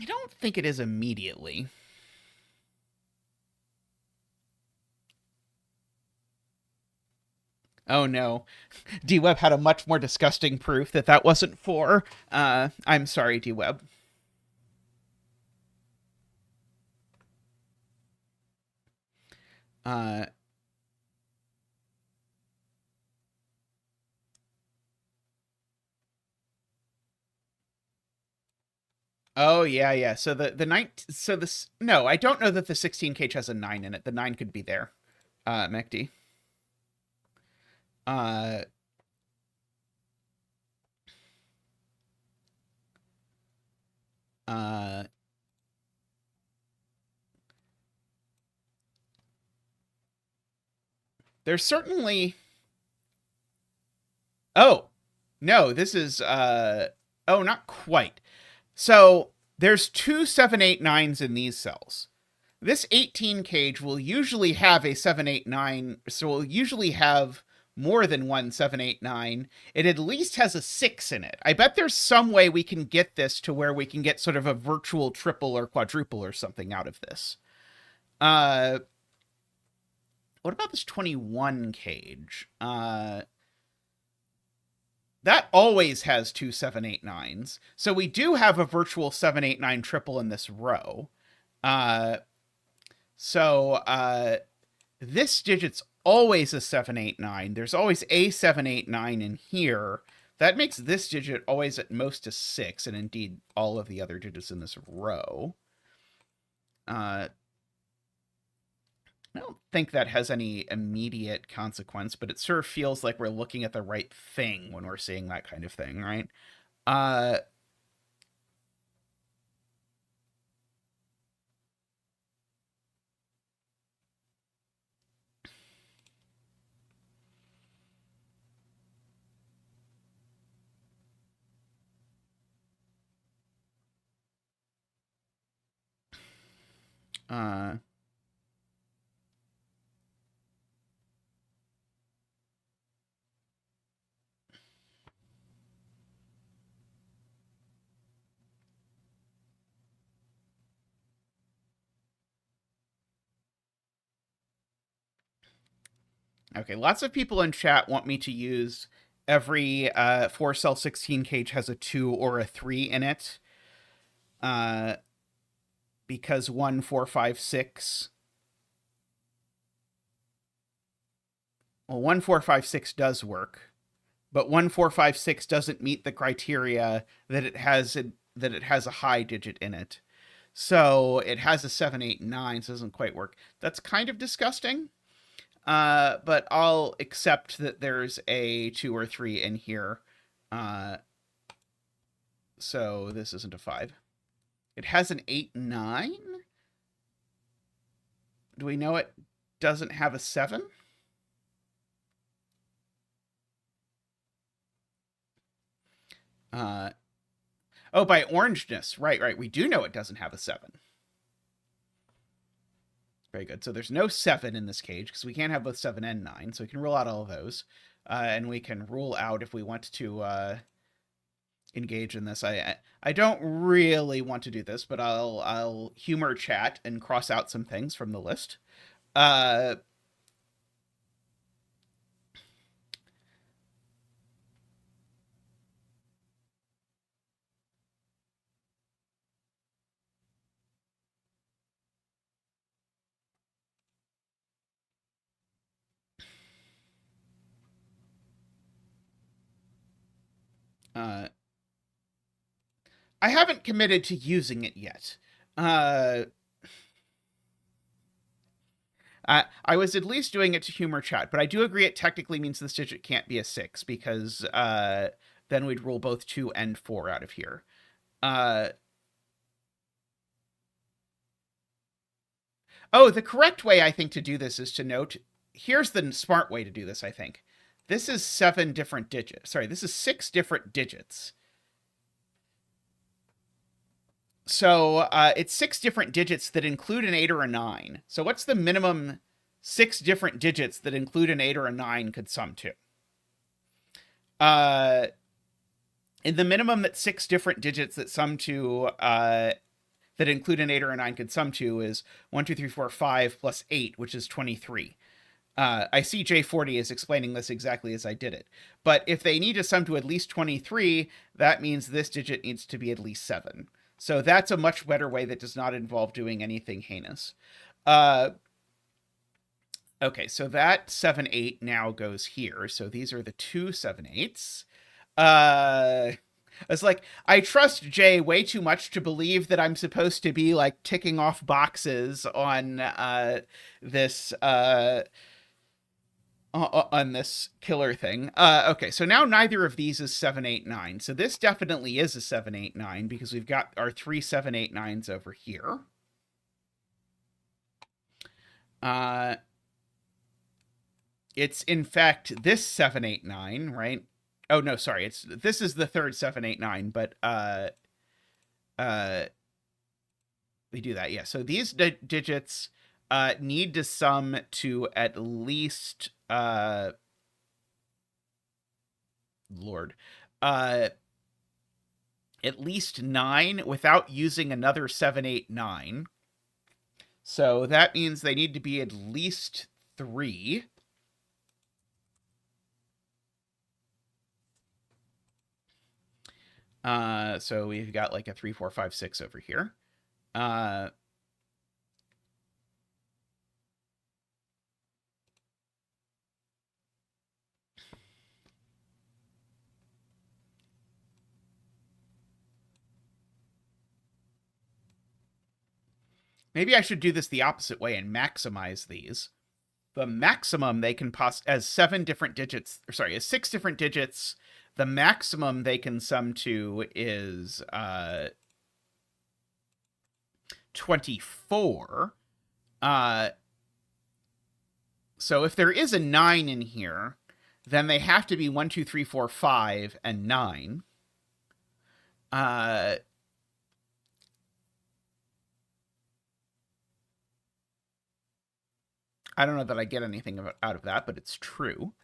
I don't think it is immediately. Oh no. DWeb had a much more disgusting proof that that wasn't 4. I'm sorry, DWeb. Oh yeah. So the 9. So this. No, I don't know that the 16 cage has a 9 in it. The 9 could be there. Mekdi. There's certainly. Oh no, this is. Oh, not quite. So there's 2 7 8 9s in these cells. This 18 cage will usually have a 7 8 9, so we'll usually have more than one 7 8 9. It at least has a 6 in it. I bet there's some way we can get this to where we can get sort of a virtual triple or quadruple or something out of this. What about this 21 cage? That always has 2 7 8 9s. So we do have a virtual 7 8 9 triple in this row. This digit's always a 7 8 9. There's always a 7 8 9 in here. That makes this digit always at most a 6, and indeed all of the other digits in this row. I don't think that has any immediate consequence, but it sure feels like we're looking at the right thing when we're seeing that kind of thing, right? Okay, lots of people in chat want me to use every 4-cell 16 cage has a 2 or a 3 in it. Because 1 4 5 6. Well, 1 4 5 6 does work, but 1 4 5 6 doesn't meet the criteria that it has a high digit in it. So it has a 7 8 9, so it doesn't quite work. That's kind of disgusting. But I'll accept that there's a 2 or 3 in here. So this isn't a 5. It has an 8 9. Do we know it doesn't have a 7? Oh, by orangeness. Right. We do know it doesn't have a 7. Very good. So there's no 7 in this cage because we can't have both 7 and 9. So we can rule out all of those. And we can rule out if we want to engage in this. I don't really want to do this, but I'll humor chat and cross out some things from the list. I haven't committed to using it yet. I was at least doing it to humor chat, but I do agree it technically means this digit can't be a 6 because then we'd rule both 2 and 4 out of here. Uh, oh, the correct way, I think, to do this is to note, here's the smart way to do this, I think. This is 7 different digits. Sorry, this is 6 different digits. So it's 6 different digits that include an 8 or a 9. So what's the minimum 6 different digits that include an 8 or a 9 could sum to? In the minimum that 6 different digits that sum to that include an 8 or a 9 could sum to is 1, 2, 3, 4, 5 plus 8, which is 23. I see J40 is explaining this exactly as I did it. But if they need to sum to at least 23, that means this digit needs to be at least 7. So that's a much better way that does not involve doing anything heinous. Okay, so that 7, 8 now goes here. So these are the 2 7, 8s. It's like, I trust Jay way too much to believe that I'm supposed to be like ticking off boxes on this killer thing. Okay, so now neither of these is 7, 8, 9. So this definitely is a 7, 8, 9 because we've got our 3 7, 8, 9s over here. It's in fact this 7, 8, 9, right? Oh no, sorry. This is the third 7, 8, 9, but we do that, yeah. So these digits need to sum to at least at least 9 without using another 7, 8, 9. So that means they need to be at least 3. So we've got like a 3, 4, 5, 6 over here. Maybe I should do this the opposite way and maximize these. The maximum they can as 7 different digits, or sorry, as 6 different digits, the maximum they can sum to is 24. So if there is a 9 in here, then they have to be 1, 2, 3, 4, 5, and 9. I don't know that I get anything out of that, but it's true.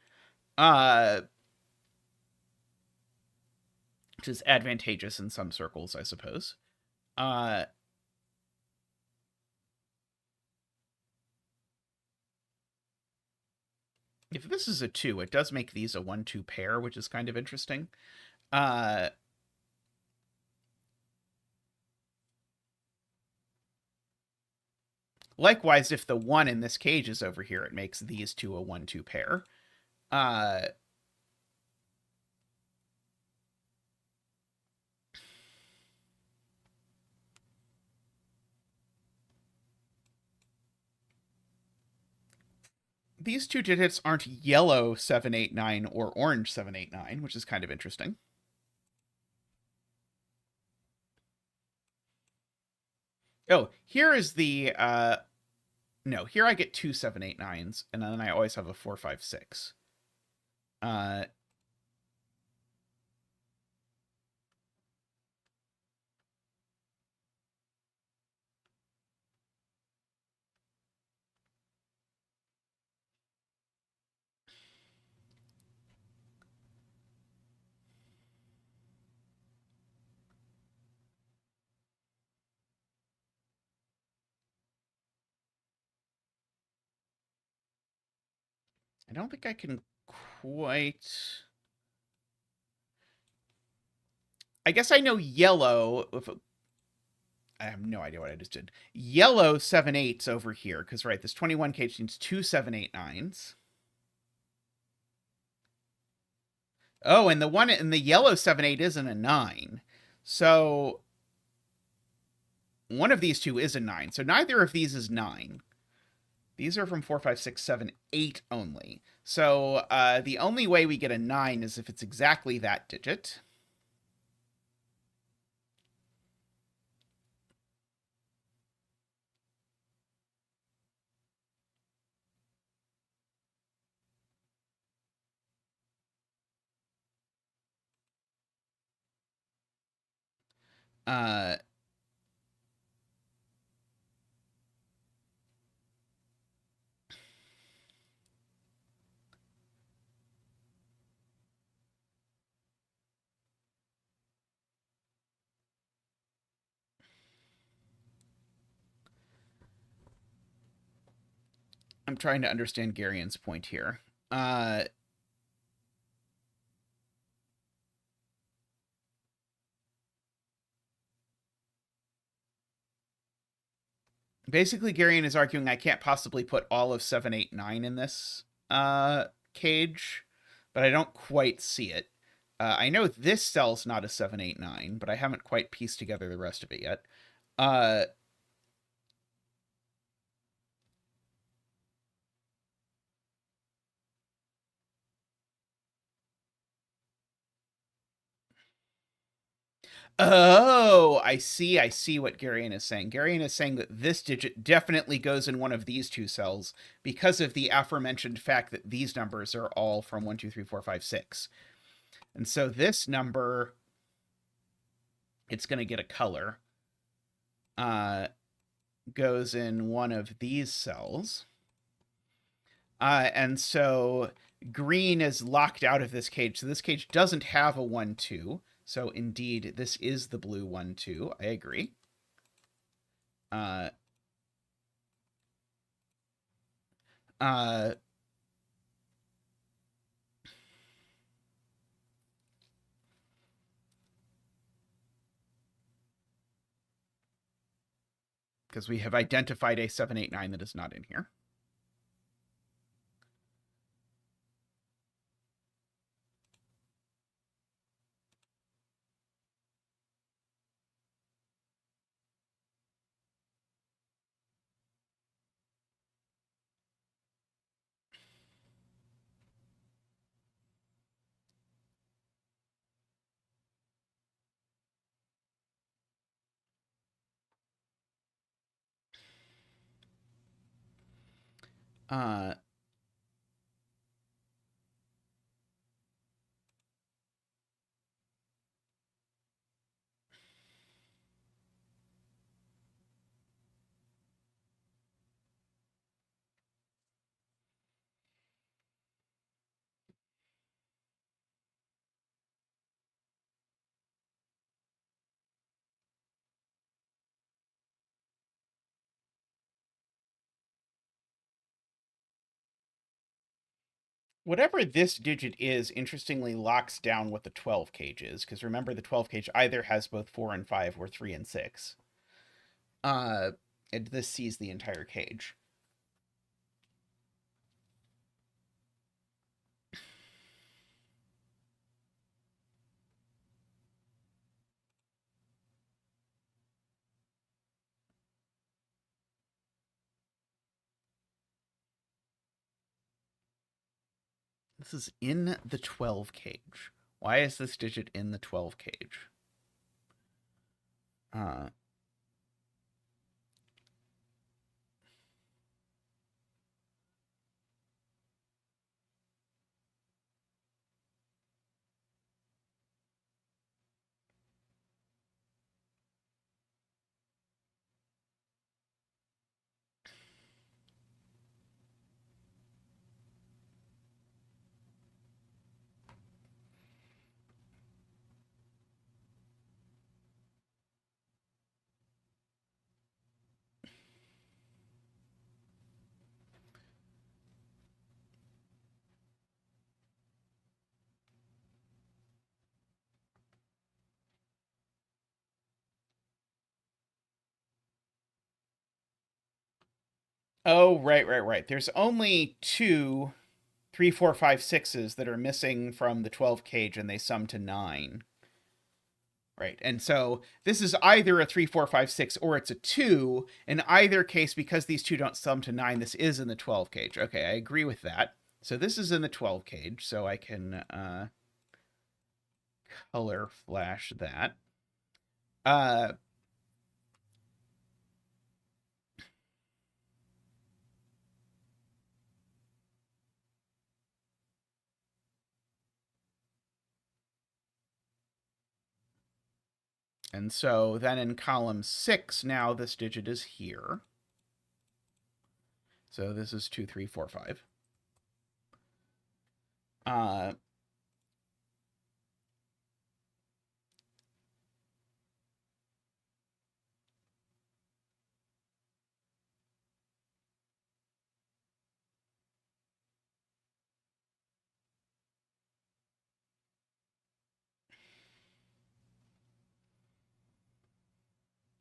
Which is advantageous in some circles, I suppose. If this is a 2, it does make these a 1-2 pair, which is kind of interesting. Likewise, if the 1 in this cage is over here, it makes these two a 1-2 pair. These two digits aren't yellow 7, 8, 9 or orange 7, 8, 9, which is kind of interesting. Oh, here is the no, here I get 2 7, 8, 9s, and then I always have a 4, 5, 6. I don't think I can quite... I guess I know yellow. I have no idea what I just did. Yellow 7, 8s over here, because, right, this 21 cage needs 2 7, 8, 9s. Oh, and the one in the yellow 7, 8 isn't a 9. So one of these two is a 9. So neither of these is 9. These are from 4, 5, 6, 7, 8 only. So the only way we get a 9 is if it's exactly that digit. Uh, I'm trying to understand Garian's point here. Basically, Garian is arguing I can't possibly put all of 7, 8, 9 in this cage, but I don't quite see it. I know this cell's not a 7, 8, 9, but I haven't quite pieced together the rest of it yet. Oh, I see what Garian is saying. Garian is saying that this digit definitely goes in one of these two cells because of the aforementioned fact that these numbers are all from 1, 2, 3, 4, 5, 6. And so this number, it's going to get a color, goes in one of these cells. And so green is locked out of this cage. So this cage doesn't have a 1, 2. So indeed, this is the blue 1, 2. I agree. Because we have identified a 7, 8, 9 that is not in here. Uh, whatever this digit is, interestingly, locks down what the 12 cage is. Because remember, the 12 cage either has both 4 and 5 or 3 and 6. And this sees the entire cage. This is in the 12 cage. Why is this digit in the 12 cage? Oh, right. There's only 2, 3, 4, 5, 6s that are missing from the 12 cage, and they sum to 9. Right. And so this is either a 3, 4, 5, 6, or it's a 2. In either case, because these two don't sum to 9, this is in the 12 cage. Okay, I agree with that. So this is in the 12 cage, so I can color flash that. And so then in column 6, now this digit is here. So this is 2, 3, 4, 5.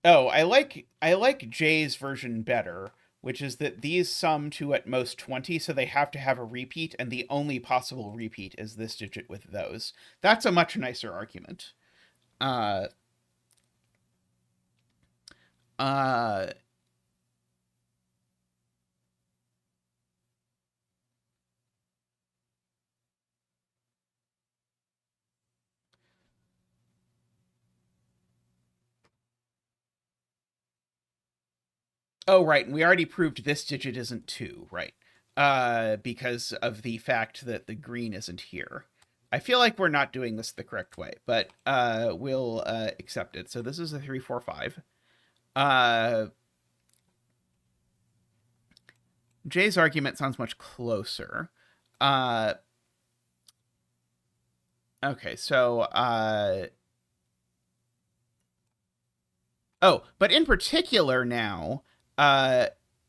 Oh, I like J's version better, which is that these sum to at most 20, so they have to have a repeat, and the only possible repeat is this digit with those. That's a much nicer argument. Uh, uh, oh, right, and we already proved this digit isn't 2, right? Because of the fact that the green isn't here. I feel like we're not doing this the correct way, but we'll accept it. So this is a 3, 4, 5. Jay's argument sounds much closer. Okay, so oh, but in particular now,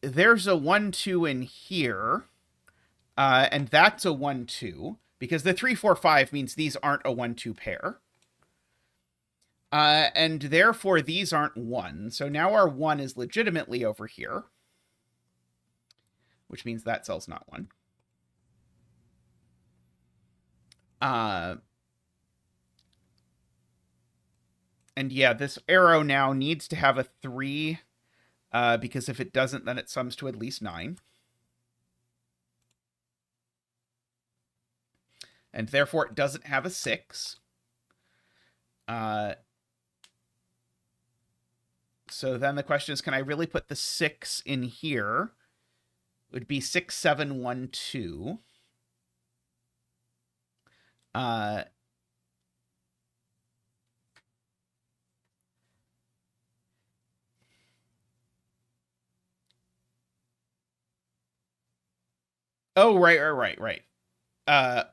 there's a 1, 2 in here, and that's a 1, 2, because the 3, 4, 5 means these aren't a 1, 2 pair. And therefore these aren't 1. So now our 1 is legitimately over here, which means that cell's not 1. And yeah, this arrow now needs to have a 3, because if it doesn't, then it sums to at least 9. And therefore it doesn't have a 6. So then the question is, can I really put the 6 in here? It would be 6, 7, 1, 2. Oh, right.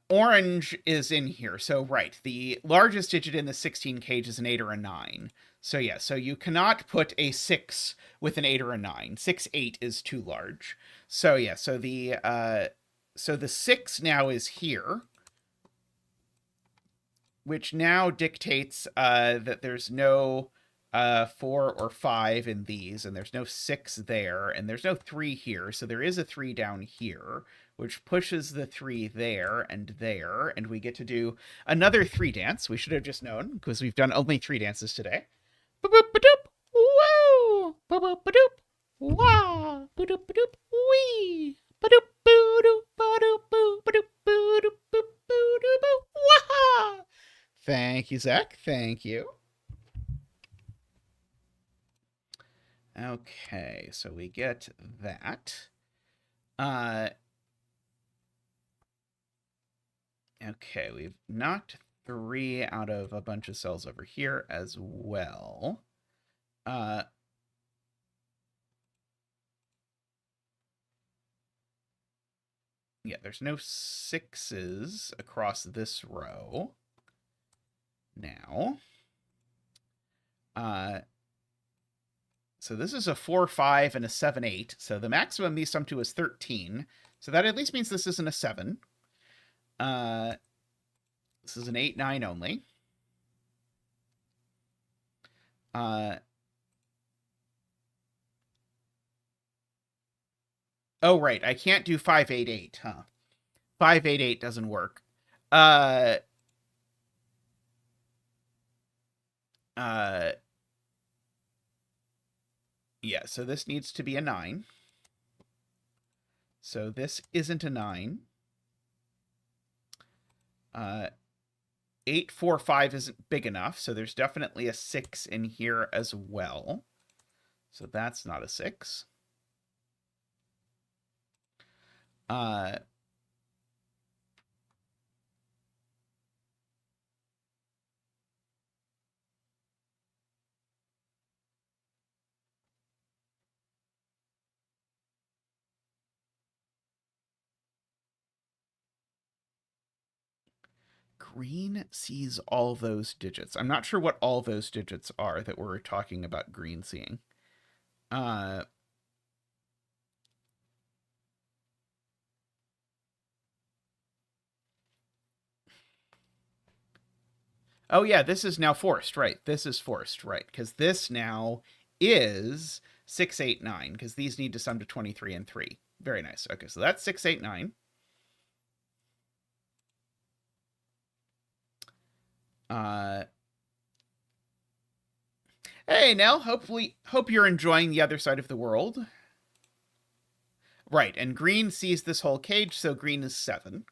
Orange is in here. So, right, the largest digit in the 16 cage is an 8 or a 9. So, yeah, so you cannot put a 6 with an 8 or a 9. 6, 8 is too large. So, yeah, so the 6 now is here, which now dictates that there's no 4 or 5 in these, and there's no 6 there, and there's no 3 here, so there is a 3 down here, which pushes the 3 there, and we get to do another 3 dance. We should have just known, because we've done only 3 dances today. Boop-boop-ba-doop! Whoa! Boop-boop-ba-doop! Wah! Boop-doop-ba-doop! Wee! Ba-doop-boo-doop! Wah! Thank you, Zach. Thank you. Okay, so we get that. Okay, we've knocked 3 out of a bunch of cells over here as well. Yeah, there's no 6s across this row now. So this is a 4, 5, and a 7, 8. So the maximum these sum to is 13. So that at least means this isn't a 7. This is an 8, 9 only. Oh, right. I can't do 5, 8, 8, huh? 5, 8, 8 doesn't work. Yeah, so this needs to be a 9. So this isn't a 9. 8, 4, 5 isn't big enough, so there's definitely a 6 in here as well. So that's not a 6. green sees all those digits. I'm not sure what all those digits are that we're talking about green seeing. Oh yeah, this is now forced, right? This is forced, right? Because this now is 6, 8, 9, because these need to sum to 23 and 3. Very nice. Okay, so that's 6, 8, 9. Hey, Nell. Hope you're enjoying the other side of the world. Right, and green sees this whole cage, so green is 7.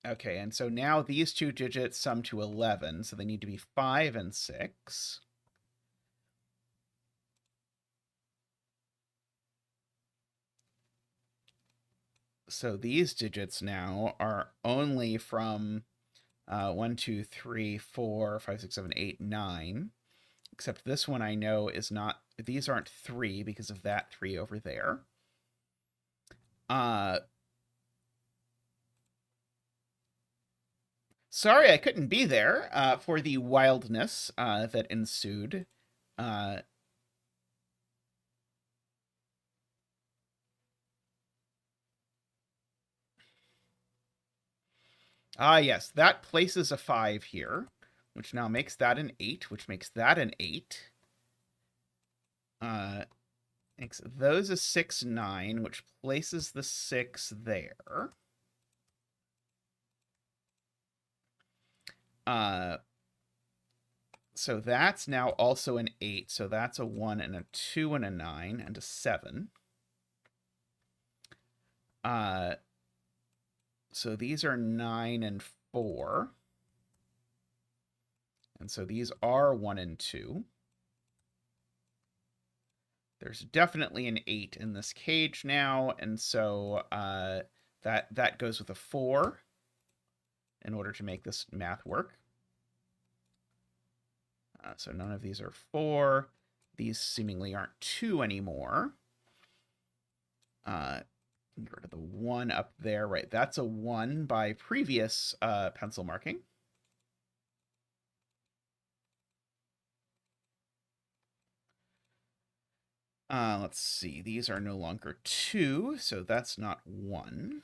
Okay, and so now these two digits sum to 11, so they need to be 5 and 6. So these digits now are only from 1, 2, 3, 4, 5, 6, 7, 8, 9. Except this one I know is not, these aren't 3 because of that 3 over there. Sorry I couldn't be there for the wildness that ensued. Yes, that places a 5 here, which now makes that an 8, which makes that an 8. Makes those a 6, 9, which places the 6 there. So that's now also an 8, so that's a 1 and a 2 and a 9 and a 7. So these are 9 and 4. And so these are 1 and 2. There's definitely an 8 in this cage now, and so that goes with a 4 in order to make this math work. So none of these are 4. These seemingly aren't 2 anymore. Get rid of the 1 up there. Right, that's a 1 by previous pencil marking. Let's see. These are no longer 2, so that's not 1.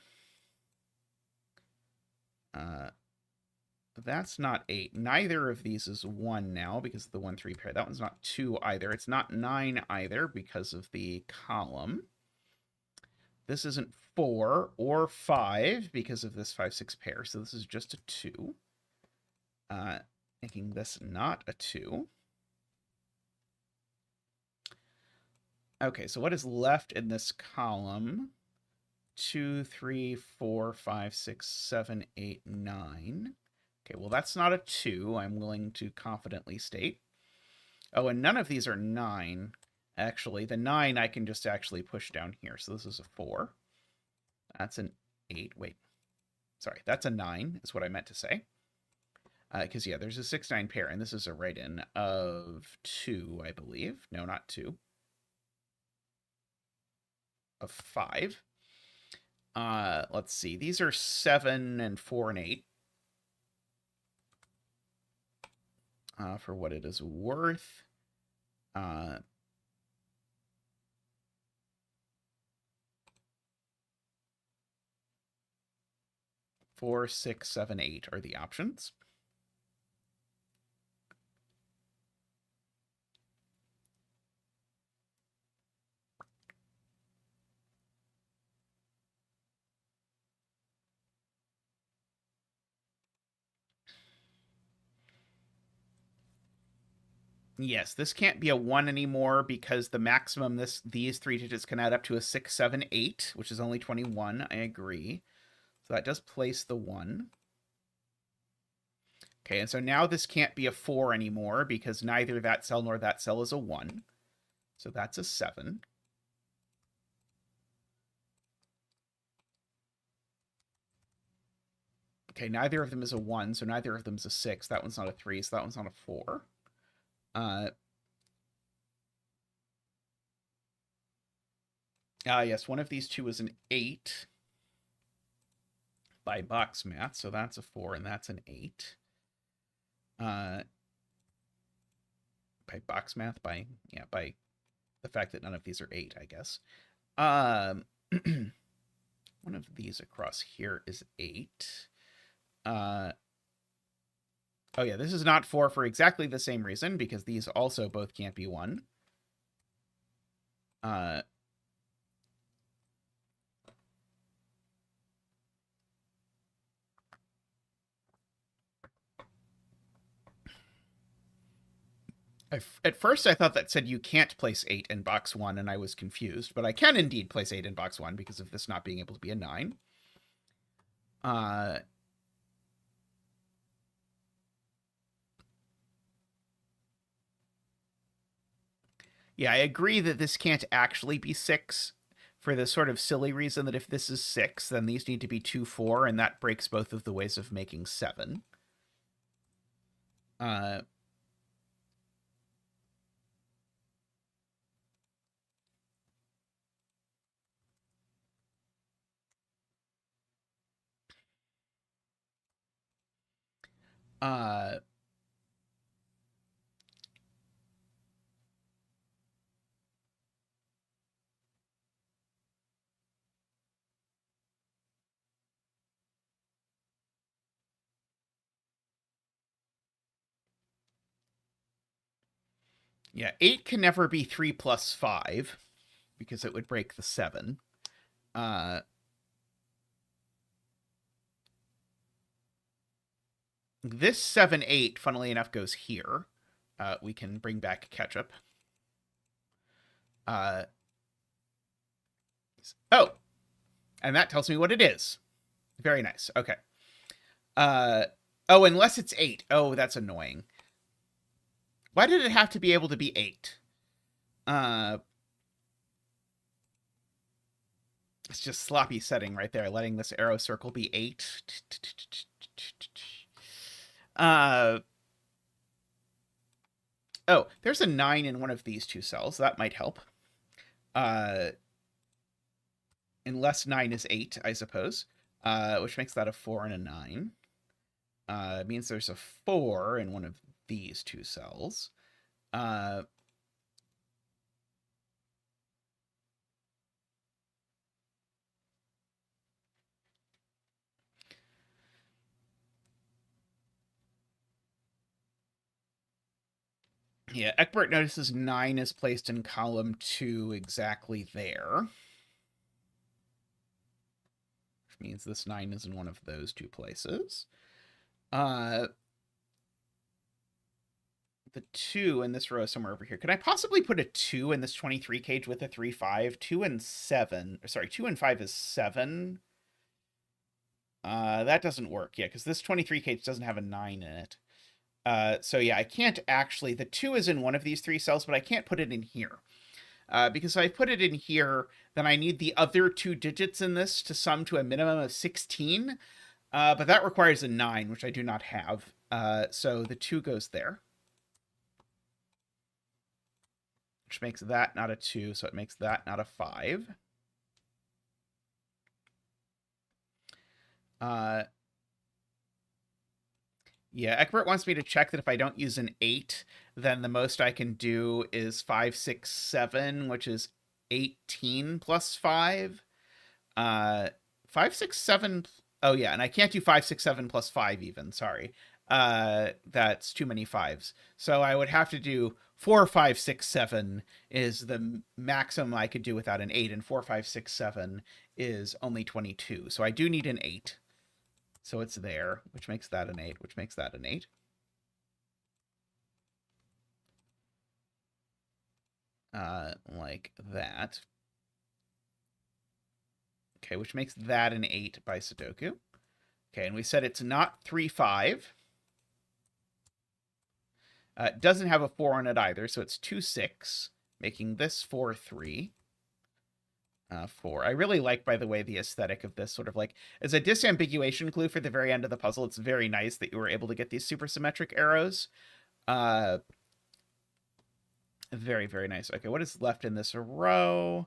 That's not 8. Neither of these is 1 now because of the 1, 3 pair. That one's not 2 either. It's not 9 either because of the column. This isn't 4 or 5 because of this 5, 6 pair. So this is just a 2. Making this not a 2. Okay, so what is left in this column? 2, 3, 4, 5, 6, 7, 8, 9. Okay, well, that's not a 2, I'm willing to confidently state. Oh, and none of these are 9. Actually, the 9 I can just actually push down here. So this is a 4. That's an 8. Wait. Sorry, that's a 9 is what I meant to say. Because, yeah, there's a 6, 9 pair, and this is a write-in of 2, I believe. No, not 2. Of 5. Let's see. These are 7 and 4 and 8. For what it is worth. 4, 6, 7, 8 are the options. Yes, this can't be a 1 anymore because the maximum these 3 digits can add up to a 6, 7, 8, which is only 21. I agree. So that does place the 1. Okay, and so now this can't be a 4 anymore because neither that cell nor that cell is a 1. So that's a 7. Okay, neither of them is a 1, so neither of them is a 6. That one's not a 3, so that one's not a 4. Yes, one of these two is an 8 by box math, so that's a 4 and that's an 8. By box math, by the fact that none of these are 8, I guess. One of these across here is 8. Oh yeah, this is not 4 for exactly the same reason, because these also both can't be 1. At first, I thought that said you can't place 8 in box 1, and I was confused. But I can indeed place 8 in box 1 because of this not being able to be a 9. Yeah, I agree that this can't actually be 6 for the sort of silly reason that if this is 6, then these need to be 2, 4, and that breaks both of the ways of making 7. Yeah, 8 can never be 3 plus 5 because it would break the 7. This 7, 8, funnily enough, goes here. We can bring back ketchup. Oh, and that tells me what it is. Very nice. Okay. Oh, unless it's 8. Oh, that's annoying. Why did it have to be able to be 8? It's just sloppy setting right there, letting this arrow circle be 8. Oh, there's a 9 in one of these two cells. That might help. Unless 9 is 8, I suppose. Which makes that a 4 and a 9. It means there's a 4 in one of these two cells. Yeah, Eckbert notices 9 is placed in column 2 exactly there. Which means this 9 is in one of those two places. The 2 in this row is somewhere over here. Could I possibly put a 2 in this 23 cage with a 3, 5? 2 and 7. Sorry, 2 and 5 is 7. That doesn't work. Yeah, because this 23 cage doesn't have a 9 in it. So yeah, I can't actually... The 2 is in one of these 3 cells, but I can't put it in here. Because if I put it in here, then I need the other 2 digits in this to sum to a minimum of 16. But that requires a 9, which I do not have. So the 2 goes there. Which makes that not a 2, so it makes that not a 5. Yeah, Eckbert wants me to check that if I don't use an 8, then the most I can do is 5, 6, 7, which is 18 plus 5. 5, 6, 7... Oh, yeah, and I can't do 5, 6, 7 plus 5 even, sorry. That's too many 5s. So I would have to do 4, 5, 6, 7 is the maximum I could do without an 8, and 4, 5, 6, 7 is only 22. So I do need an 8. So it's there, which makes that an 8, which makes that an 8. Like that. Okay, which makes that an 8 by Sudoku. Okay, and we said it's not 3, 5. It doesn't have a 4 on it either, so it's 2, 6, making this 4, 3. 4. I really like, by the way, the aesthetic of this sort of like as a disambiguation clue for the very end of the puzzle. It's very nice that you were able to get these super symmetric arrows. Very, very nice. Okay, what is left in this row?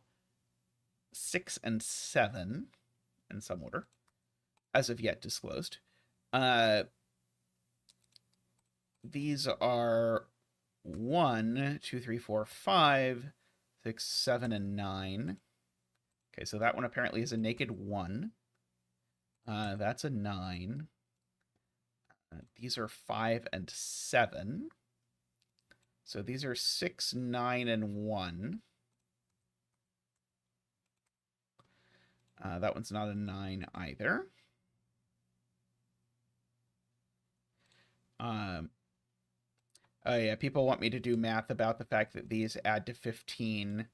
6 and 7 in some order, as of yet disclosed. These are 1, 2, 3, 4, 5, 6, 7, and 9. Okay, so that one apparently is a naked 1. That's a 9. These are 5 and 7. So these are 6, 9, and 1. That one's not a 9 either. Oh yeah, people want me to do math about the fact that these add to 15,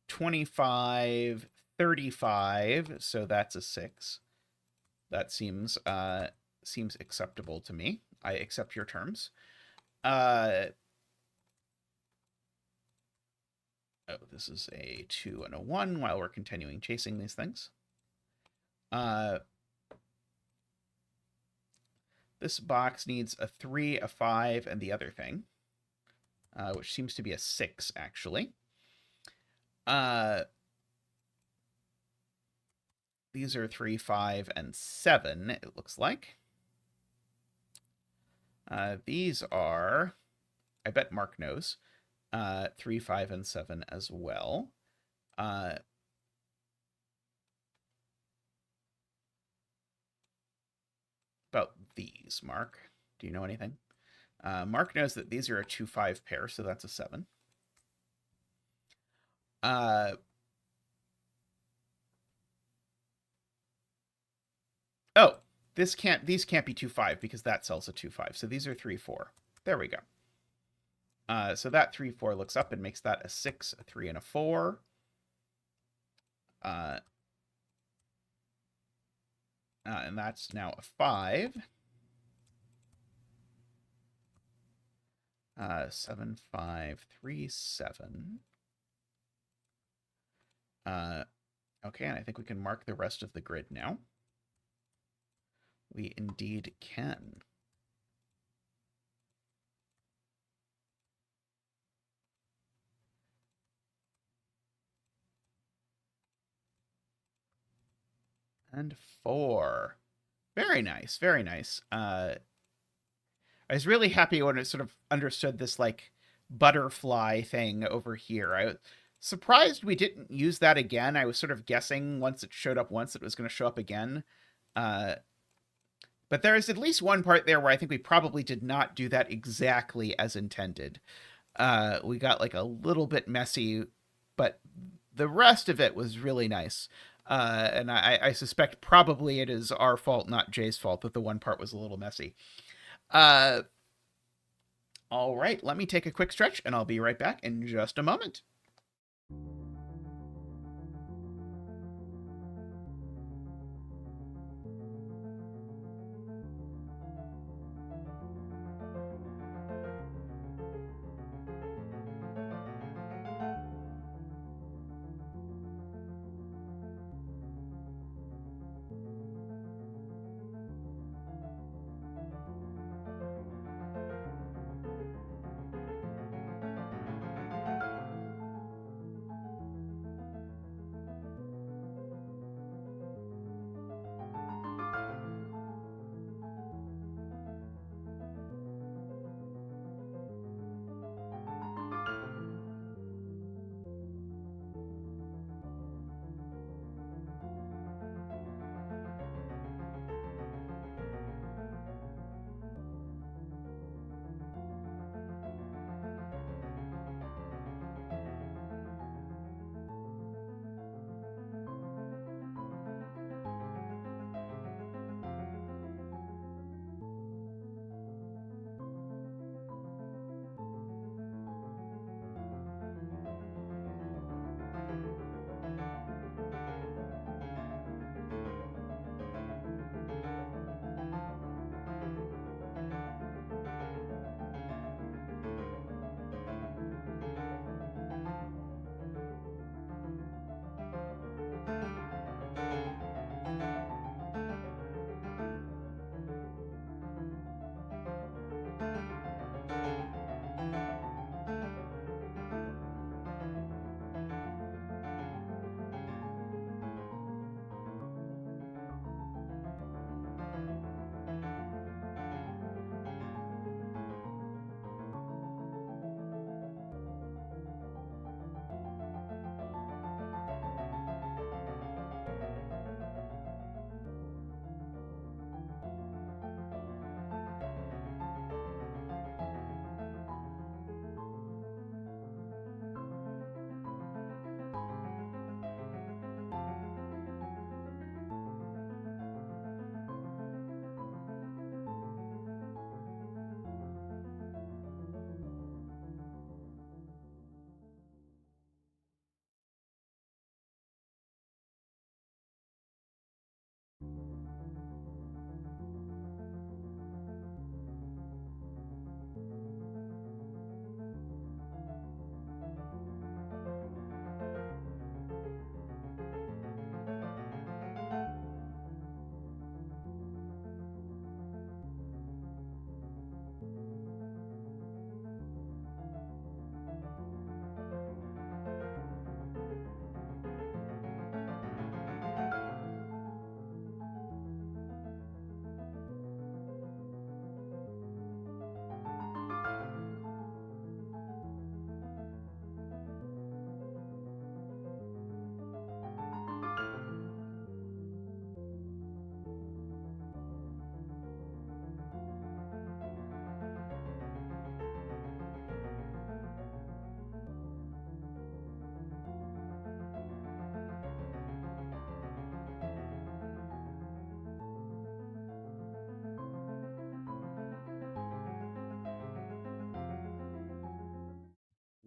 25, 35, so that's a 6. That seems acceptable to me. I accept your terms. Oh, this is a 2 and a 1 while we're continuing chasing these things. This box needs a 3, a 5, and the other thing, which seems to be a 6, actually. These are 3, 5, and 7, it looks like. These are, I bet Mark knows, 3, 5, and 7 as well. About these, Mark. Do you know anything? Mark knows that these are a 2, 5 pair, so that's a 7. Oh, these can't be 2, 5 because that sells a 2, 5. So these are 3, 4. There we go. So that 3, 4 looks up and makes that a 6, a 3, and a 4. And that's now a 5. 7, 5, 3, 7. Okay, and I think we can mark the rest of the grid now. We indeed can. And 4. Very nice, very nice. I was really happy when I sort of understood this, like, butterfly thing over here. I was surprised we didn't use that again. I was sort of guessing once it showed up once, it was going to show up again. But there is at least one part there where I think we probably did not do that exactly as intended. We got, like, a little bit messy, but the rest of it was really nice. And I suspect probably it is our fault, not Jay's fault, that the one part was a little messy. All right, let me take a quick stretch, and I'll be right back in just a moment.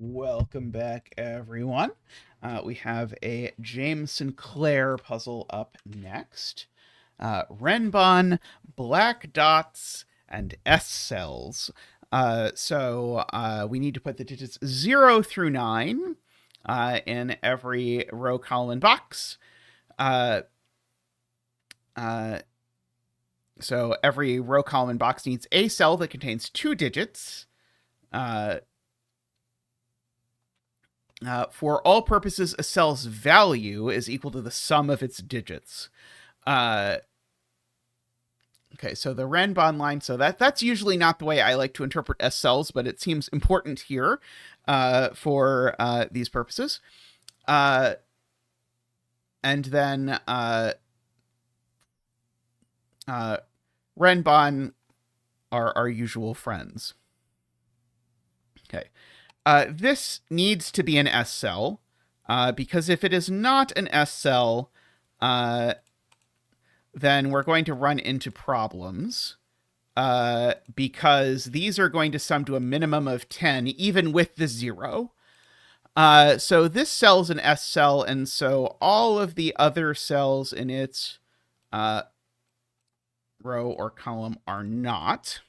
Welcome back, everyone. We have a James Sinclair puzzle up next. Renbon, black dots, and S cells. So we need to put the digits 0 through 9 in every row, column, and box. So every row, column, and box needs a cell that contains 2 digits. For all purposes, a cell's value is equal to the sum of its digits. Okay, so the Renbon line, so that's usually not the way I like to interpret S cells, but it seems important here for these purposes. And then Renbon are our usual friends. Okay. This needs to be an S cell, because if it is not an S cell, then we're going to run into problems, because these are going to sum to a minimum of 10, even with the 0. So this cell's an S cell, and so all of the other cells in its row or column are not.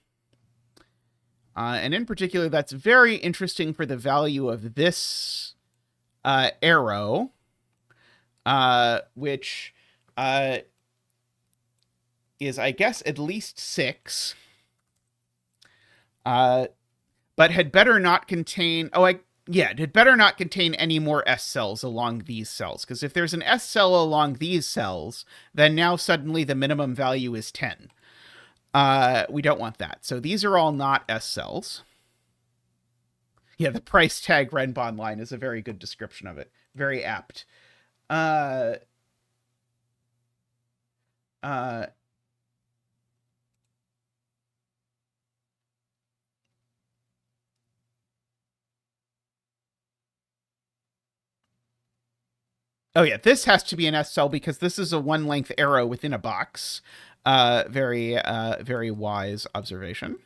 And in particular, that's very interesting for the value of this arrow, which is, I guess, at least 6. But had better not contain... it had better not contain any more S cells along these cells, because if there's an S cell along these cells, then now suddenly the minimum value is 10. We don't want that. So these are all not S cells. Yeah, the price tag Renbon line is a very good description of it. Very apt. Oh yeah, this has to be an S cell because this is a 1-length arrow within a box. Very wise observation.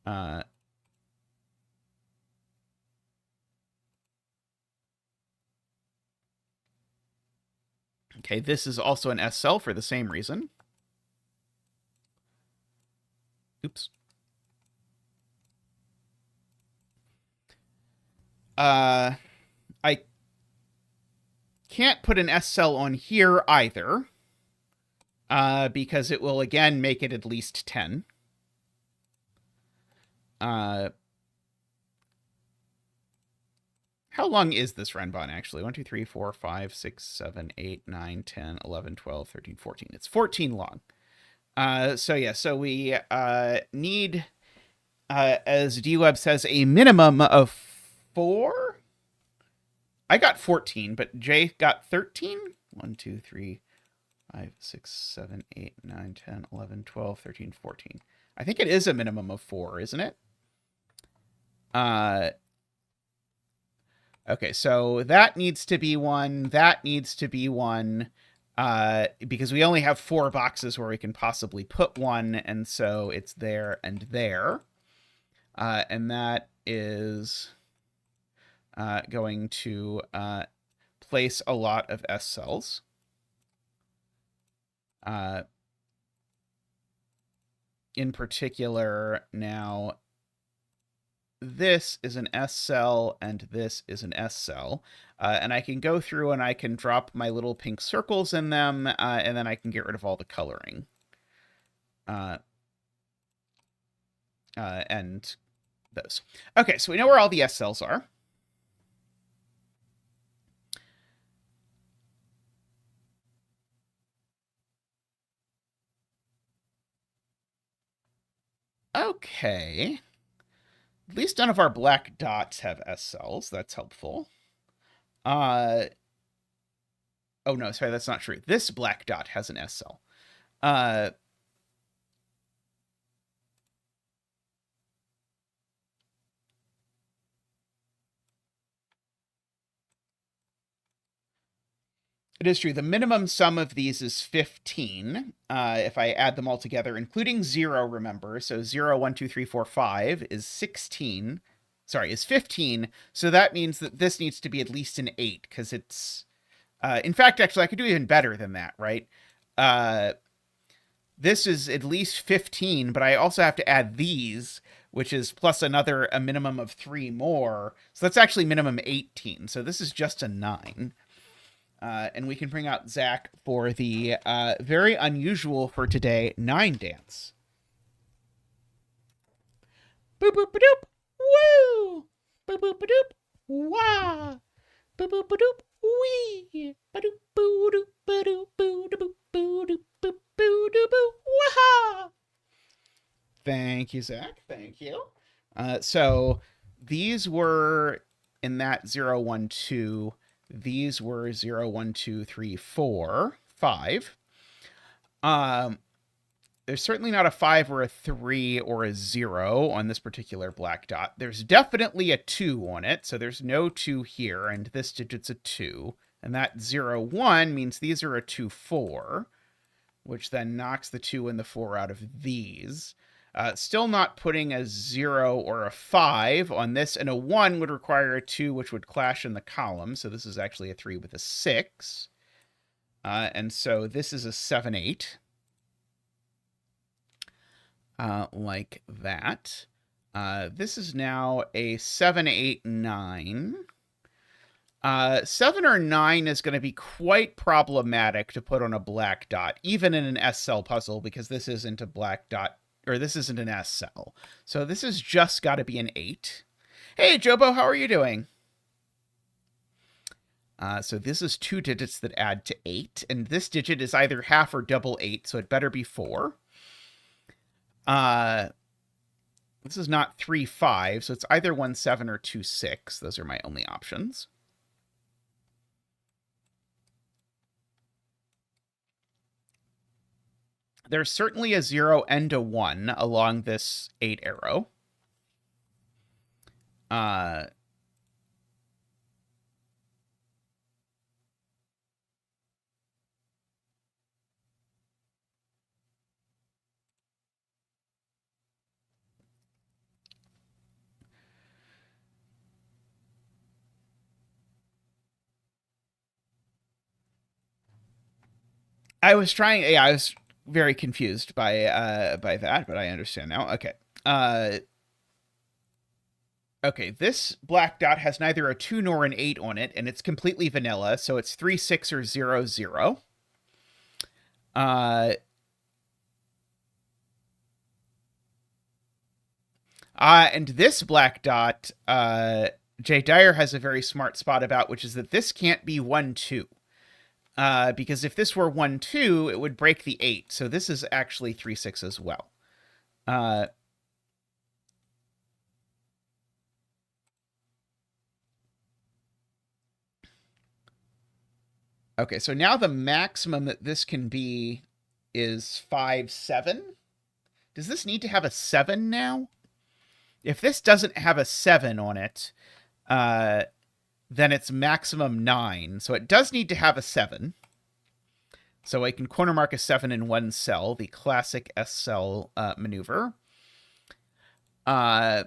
Okay, this is also an S cell for the same reason. Oops. I can't put an S cell on here either, because it will again make it at least 10. How long is this Renbon, actually? 1, 2, 3, 4, 5, 6, 7, 8, 9, 10, 11, 12, 13, 14. It's 14 long. So we need, as DWeb says, a minimum of 4? I got 14, but Jay got 13? 1, 2, 3, 5, 6, 7, 8, 9, 10, 11, 12, 13, 14. I think it is a minimum of 4, isn't it? Okay, so that needs to be 1. That needs to be 1. Because we only have 4 boxes where we can possibly put 1, and so it's there and there. And that is going to place a lot of S cells. In particular, now, this is an S cell, and this is an S cell. And I can go through and I can drop my little pink circles in them, and then I can get rid of all the coloring. And those. Okay, so we know where all the S cells are. Okay. At least none of our black dots have S cells. That's helpful. Oh, no, sorry, that's not true. This black dot has an S cell. It is true. The minimum sum of these is 15, if I add them all together, including 0, remember. So 0, 1, 2, 3, 4, 5 is 16 is 15. So that means that this needs to be at least an 8, because it's... in fact, actually, I could do even better than that, right? This is at least 15, but I also have to add these, which is plus a minimum of 3 more. So that's actually minimum 18. So this is just a 9. And we can bring out Zach for the very unusual for today 9 dance. Boop boop ba doop. Woo! Boop boop ba doop. Wah! Boop boop ba doop. Wee! Ba doop boo doop ba doop boo doop boo doop boo boo doop boo. Wah! Thank you, Zach. Thank you. So these were in that 0, 1, 2. These were 0, 1, 2, 3, 4, 5. There's certainly not a 5 or a 3 or a 0 on this particular black dot. There's definitely a 2 on it, so there's no 2 here, and this digit's a 2. And that 0, 1 means these are a 2, 4, which then knocks the 2 and the 4 out of these. Still not putting a 0 or a 5 on this, and a 1 would require a 2, which would clash in the column, so this is actually a 3 with a 6. And so this is a 7, 8. Like that. This is now a 7, 8, 9. 7 or 9 is going to be quite problematic to put on a black dot, even in an S cell puzzle, because this isn't a black dot, or this isn't an S cell. So this has just got to be an 8. Hey, Jobo, how are you doing? So this is 2 digits that add to 8, and this digit is either half or double 8, so it better be 4. This is not 3, 5, so it's either 1, 7 or 2, 6. Those are my only options. There's certainly a 0 and a 1 along this 8 arrow. I was very confused by that, but I understand now. Okay. Okay, this black dot has neither a 2 nor an 8 on it, and it's completely vanilla, so it's 3, 6, or 0, 0. And this black dot, Jay Dyer has a very smart spot about, which is that this can't be 1, 2. Because if this were 1, 2, it would break the 8. So this is actually 3, 6 as well. Okay, so now the maximum that this can be is 5, 7. Does this need to have a 7 now? If this doesn't have a 7 on it, then it's maximum 9. So it does need to have a 7. So I can corner mark a 7 in one cell, the classic S cell maneuver. Oh,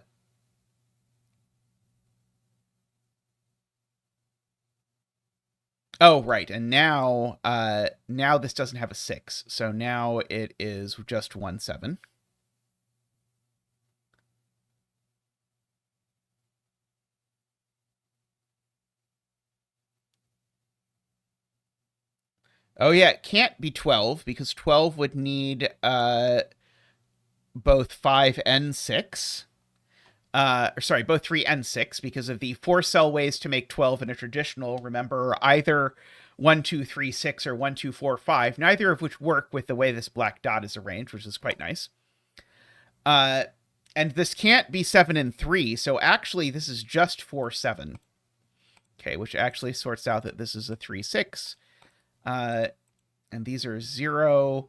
right. And now this doesn't have a 6. So now it is just 1, 7. Oh, yeah, it can't be 12, because 12 would need both 5 and 6. Sorry, both 3 and 6, because of the 4-cell ways to make 12 in a traditional, remember, either 1, 2, 3, 6, or 1, 2, 4, 5, neither of which work with the way this black dot is arranged, which is quite nice. And this can't be 7 and 3, so actually this is just 4, 7. Okay, which actually sorts out that this is a 3, 6. And these are 0,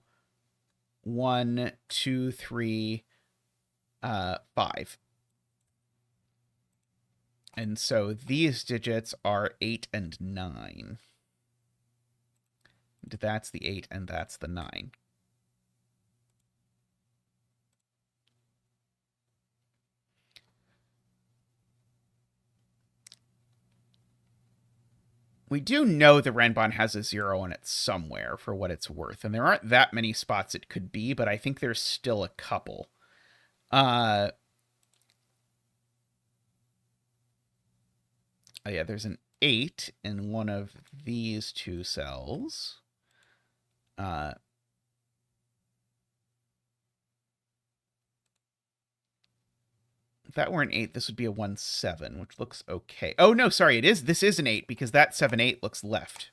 1, 2, 3, 5. And so these digits are 8 and 9. And that's the 8 and that's the 9. We do know the Renbon has a 0 on it somewhere for what it's worth, and there aren't that many spots it could be, but I think there's still a couple. Oh yeah, there's an 8 in one of these two cells. If that were an 8, this would be a 1-7, which looks okay. Oh, no, sorry, it is. This is an 8 because that 7-8 looks left.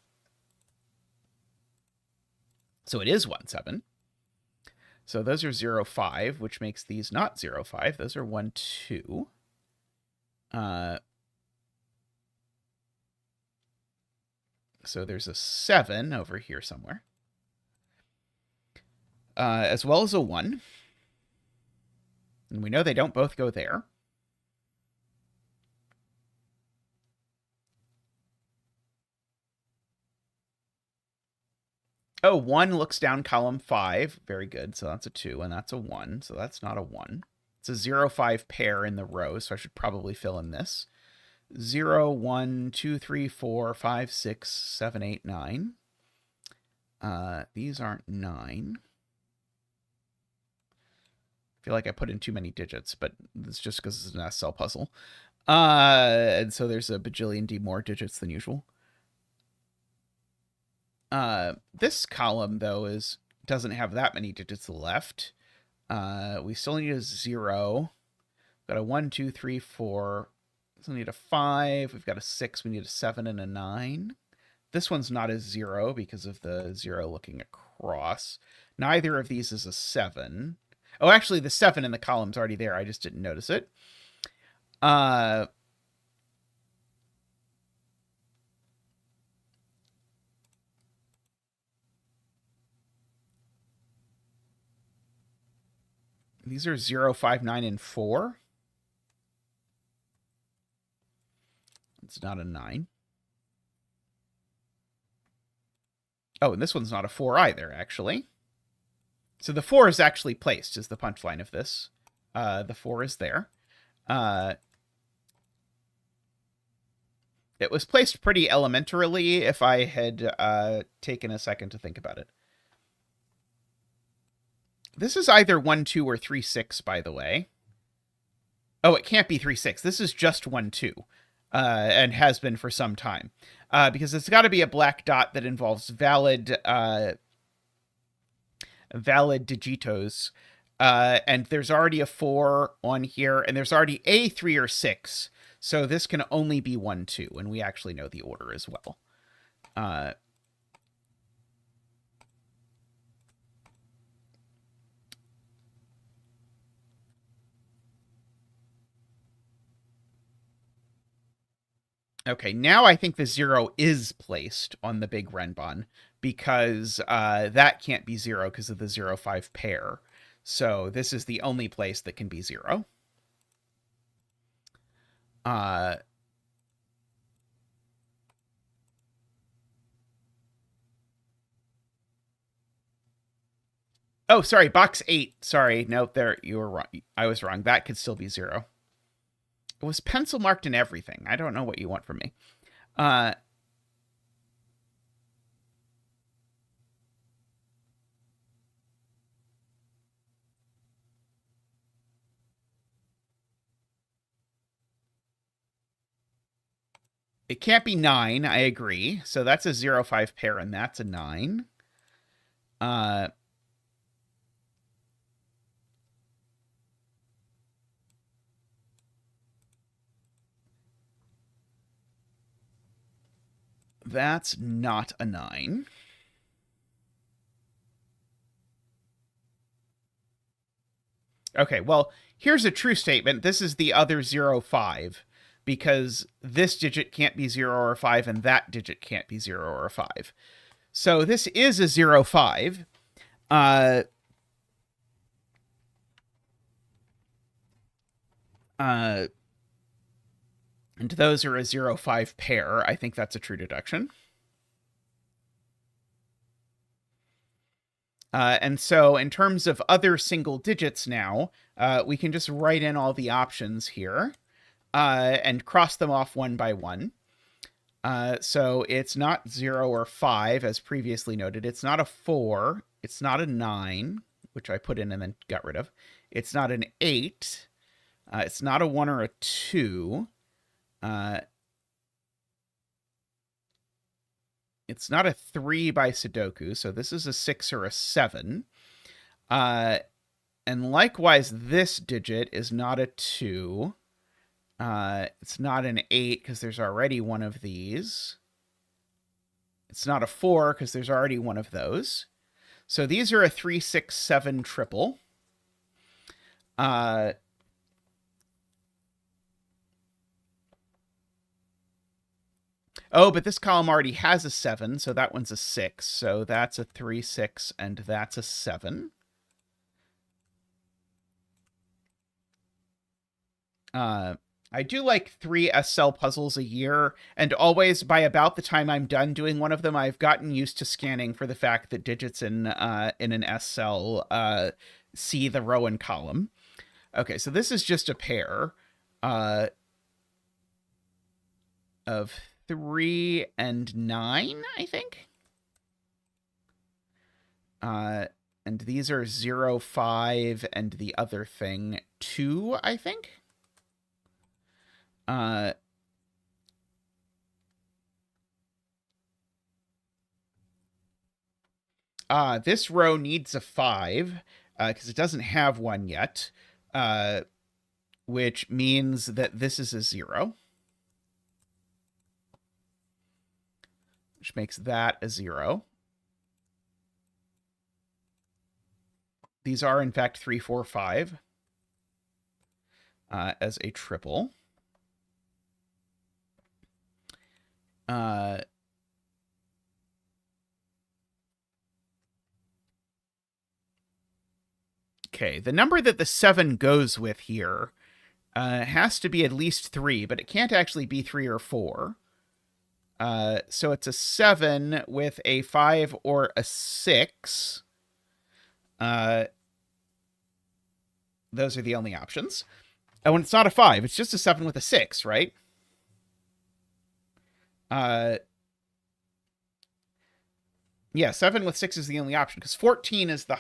So it is 1-7. So those are 0-5, which makes these not 0-5. Those are 1-2. So there's a 7 over here somewhere. As well as a 1. And we know they don't both go there. Oh, 1 looks down column 5. Very good. So that's a 2, and that's a 1. So that's not a 1. It's a 0-5 pair in the row, so I should probably fill in this. 0, 1, 2, 3, 4, 5, 6, 7, 8, 9. These aren't 9. I feel like I put in too many digits, but it's just because it's an S cell puzzle. And so there's a bajillion D more digits than usual. This column, though, doesn't have that many digits left. We still need a 0. We've got a 1, 2, 3, 4. We still need a 5. We've got a 6. We need a 7 and a 9. This one's not a 0 because of the 0 looking across. Neither of these is a 7. Oh, actually, the 7 in the column's already there. I just didn't notice it. These are 0, 5, 9, and 4. It's not a 9. Oh, and this one's not a 4 either, actually. So the 4 is actually placed, is the punchline of this. The 4 is there. It was placed pretty elementarily if I had taken a second to think about it. This is either 1-2 or 3-6, by the way. Oh, it can't be 3-6. This is just 1-2, and has been for some time. Because it's got to be a black dot that involves valid digitos. And there's already a 4 on here, and there's already a 3 or 6. So this can only be 1-2, and we actually know the order as well. Okay, now I think the 0 is placed on the big Renbon, because that can't be 0 because of the 0-5 pair. So this is the only place that can be 0. Oh, sorry, box 8. Sorry, no, there, you were wrong. I was wrong. That could still be 0. It was pencil marked and everything. I don't know what you want from me. It can't be 9, I agree. So that's a 0-5 pair, and that's a 9. That's not a 9. Okay, well, here's a true statement. This is the other 0-5, because this digit can't be 0 or 5, and that digit can't be 0 or 5. So this is a 0-5. And those are a 0-5 pair. I think that's a true deduction. And so in terms of other single digits now, we can just write in all the options here and cross them off one by one. So it's not 0 or 5, as previously noted. It's not a 4. It's not a 9, which I put in and then got rid of. It's not an 8. It's not a 1 or a 2. It's not a 3 by Sudoku, so this is a 6 or a 7. And likewise, this digit is not a 2. It's not an 8 because there's already one of these. It's not a 4 because there's already one of those. So these are a 3, 6, 7 triple. Oh, but this column already has a 7, so that one's a 6. So that's a 3, 6, and that's a 7. I do like 3 S-cell puzzles a year, and always by about the time I'm done doing one of them, I've gotten used to scanning for the fact that digits in an S-cell see the row and column. Okay, so this is just a pair of 3 and 9, I think. And these are 0, 5, and the other thing 2, I think. This row needs a 5 because it doesn't have one yet, which means that this is a 0, which makes that a 0. These are, in fact, 3, 4, 5 as a triple. Okay, the number that the 7 goes with here has to be at least 3, but it can't actually be 3 or 4. So it's a 7 with a 5 or a 6. Those are the only options. And when it's not a 5, it's just a 7 with a 6, right? Yeah, 7 with 6 is the only option, because 13 is the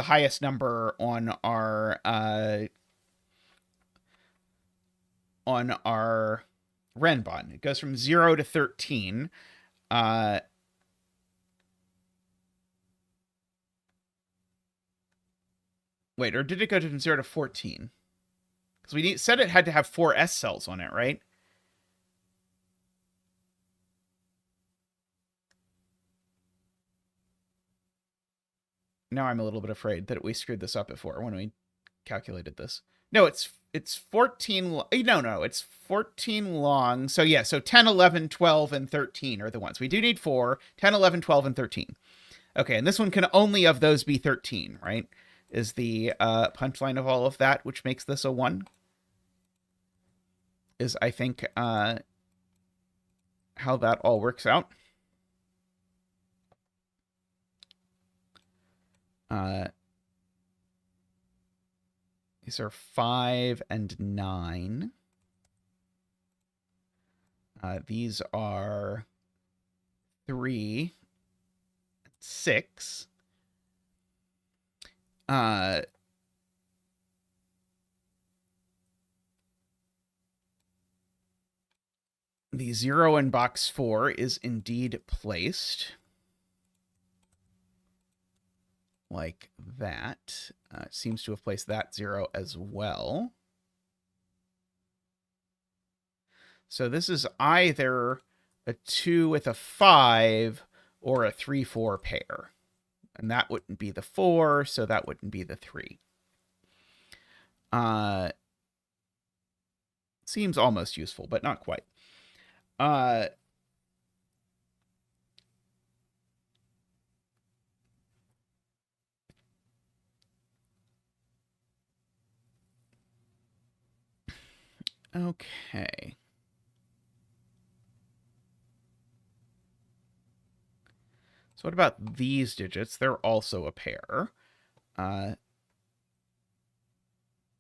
highest number on our Renbon. It goes from 0 to 13. Wait, or did it go from 0 to 14? Because we said it had to have 4 S cells on it, right? Now I'm a little bit afraid that we screwed this up before when we calculated this. No, it's 14. No, it's 14 long. So yeah, so 10, 11, 12, and 13 are the ones. We do need 4, 10, 11, 12, and 13. Okay, and this one can only of those be 13, right? Is the punchline of all of that, which makes this a 1. Is, I think, how that all works out. These are 5 and 9. These are 3, 6. The 0 in box 4 is indeed placed. Like that. Seems to have placed that 0 as well. So this is either a 2 with a 5 or a 3, 4 pair. And that wouldn't be the 4, so that wouldn't be the 3. Seems almost useful, but not quite. Okay. So what about these digits? They're also a pair.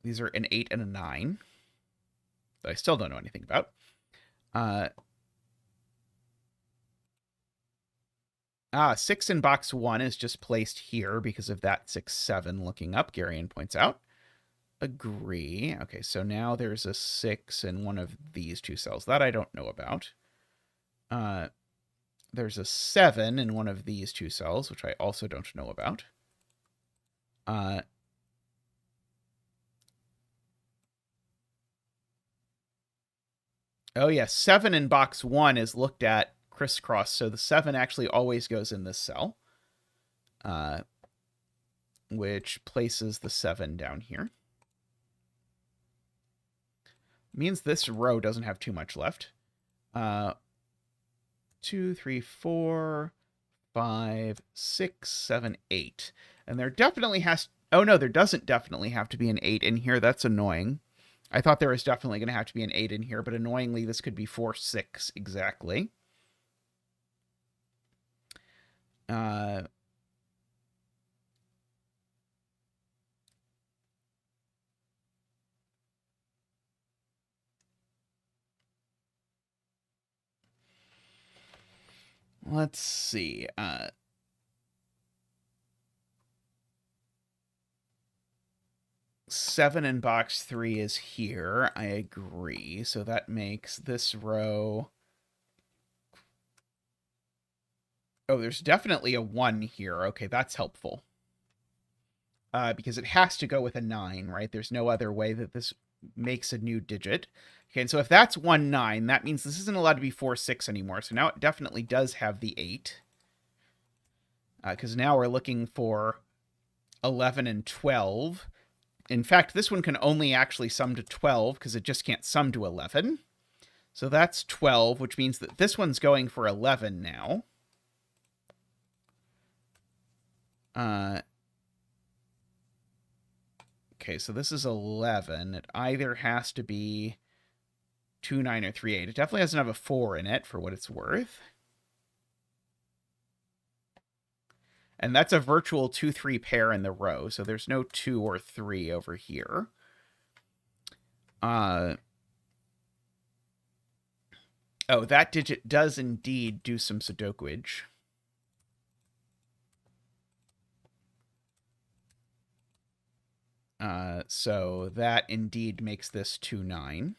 These are an 8 and a 9. That I still don't know anything about. 6 in box 1 is just placed here because of that 6, 7 looking up, Garion points out. Agree. Okay, so now there's a 6 in one of these two cells. That I don't know about. There's a 7 in one of these two cells, which I also don't know about. Oh, yeah, 7 in box 1 is looked at crisscross, so the 7 actually always goes in this cell, which places the 7 down here. Means this row doesn't have too much left. 2, 3, 4, 5, 6, 7, 8. And there definitely has... Oh, no, there doesn't definitely have to be an 8 in here. That's annoying. I thought there was definitely going to have to be an 8 in here, but annoyingly, this could be 4, 6 exactly. Let's see. 7 in box 3 is here. I agree. So that makes this row... Oh, there's definitely a 1 here. Okay, that's helpful. Because it has to go with a 9, right? There's no other way that this makes a new digit. Okay, and so if that's 1, 9, that means this isn't allowed to be 4, 6 anymore. So now it definitely does have the 8. Because now we're looking for 11 and 12. In fact, this one can only actually sum to 12 because it just can't sum to 11. So that's 12, which means that this one's going for 11 now. Okay, so this is 11. It either has to be 2, 9, or 3, 8. It definitely doesn't have a 4 in it, for what it's worth. And that's a virtual 2, 3 pair in the row, so there's no 2 or 3 over here. Oh, that digit does indeed do some Sudokuage. So that indeed makes this 2, 9.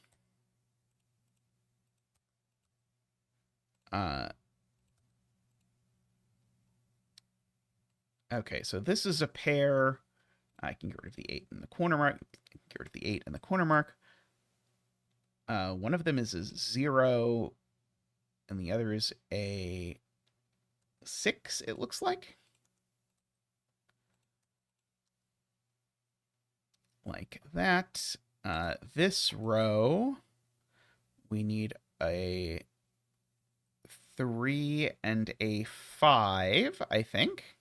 Okay, so this is a pair. I can get rid of the 8 in the corner mark. Get rid of the 8 in the corner mark. One of them is a 0, and the other is a 6, it looks like. Like that. This row, we need a 3 and a 5, I think.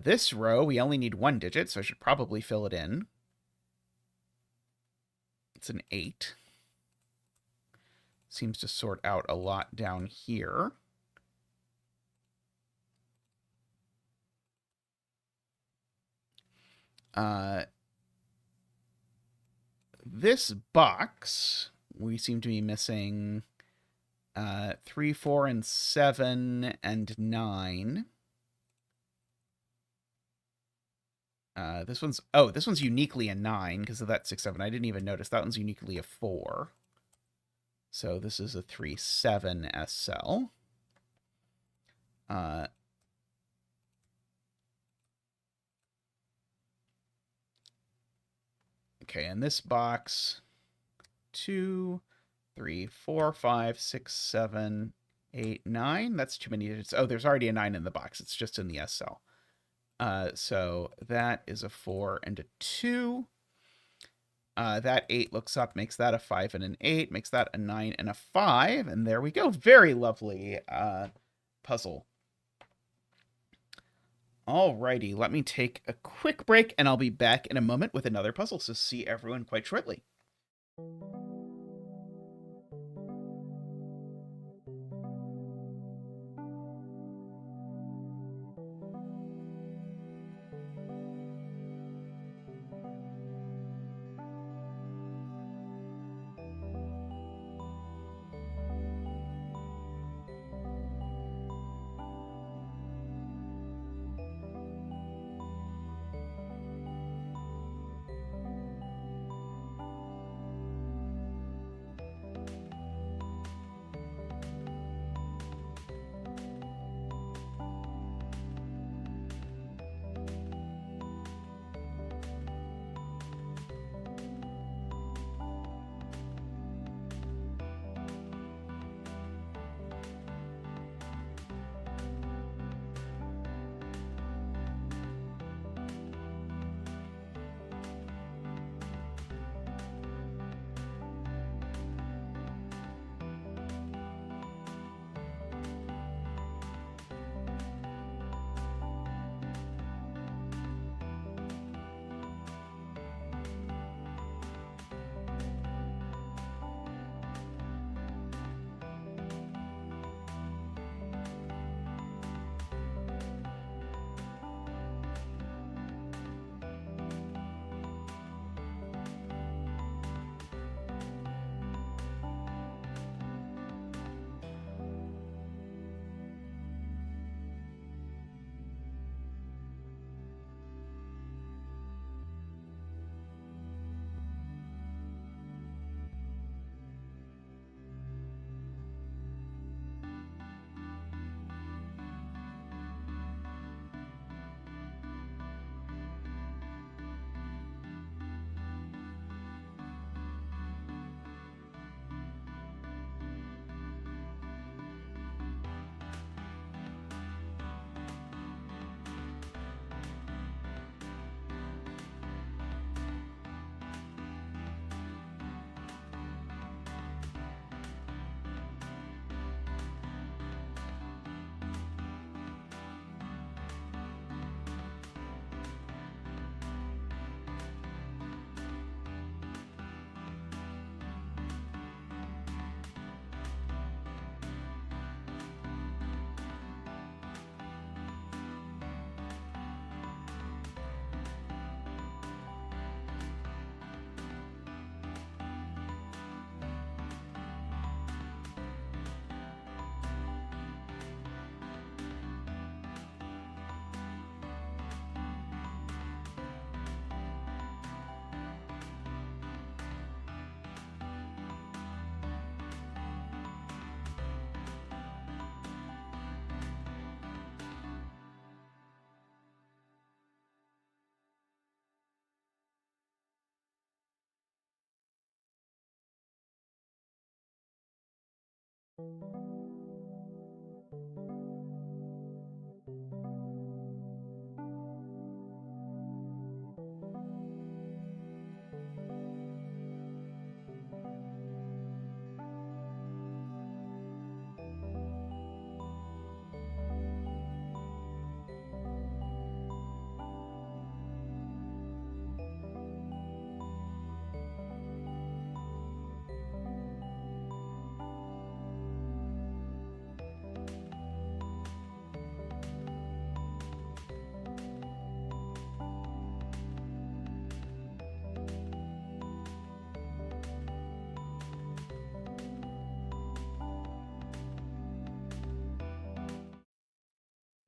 This row, we only need 1 digit, so I should probably fill it in. It's an 8. Seems to sort out a lot down here. This box, we seem to be missing 3, 4, and 7, and 9. This one's uniquely a 9 because of that 6, 7. I didn't even notice. That one's uniquely a 4. So this is a 3, 7 SL. Okay, in this box, 2, 3, 4, 5, 6, 7, 8, 9. That's too many digits. Oh, there's already a 9 in the box. It's just in the SL. So that is a 4 and a 2. That 8 looks up, makes that a 5 and an 8, makes that a 9 and a 5, and there we go. Very lovely puzzle. Alrighty, let me take a quick break, and I'll be back in a moment with another puzzle, so see everyone quite shortly.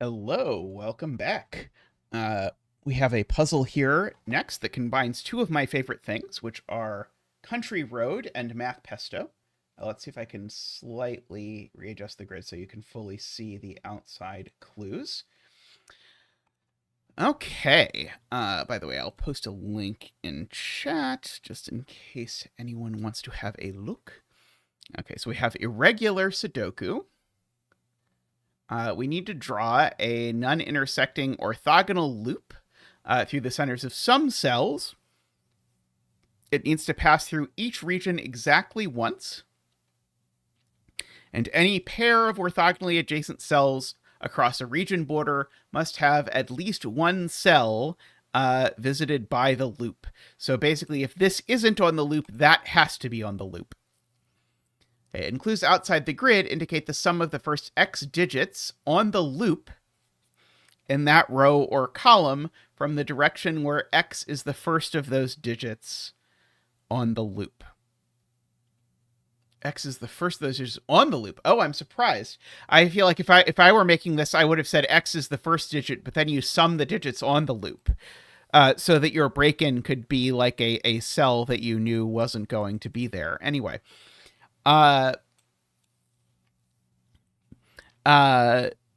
Hello, welcome back. We have a puzzle here next that combines two of my favorite things, which are Country Road and Math Pesto. Let's see if I can slightly readjust the grid so you can fully see the outside clues. Okay. By the way, I'll post a link in chat just in case anyone wants to have a look. Okay, so we have irregular Sudoku. We need to draw a non-intersecting orthogonal loop through the centers of some cells. It needs to pass through each region exactly once. And any pair of orthogonally adjacent cells across a region border must have at least one cell visited by the loop. So basically, if this isn't on the loop, that has to be on the loop. Okay, clues outside the grid indicate the sum of the first x digits on the loop in that row or column from the direction where x is the first of those digits on the loop. X is the first of those digits on the loop. Oh, I'm surprised. I feel like if I were making this, I would have said x is the first digit, but then you sum the digits on the loop. So that your break-in could be like a cell that you knew wasn't going to be there. Anyway. But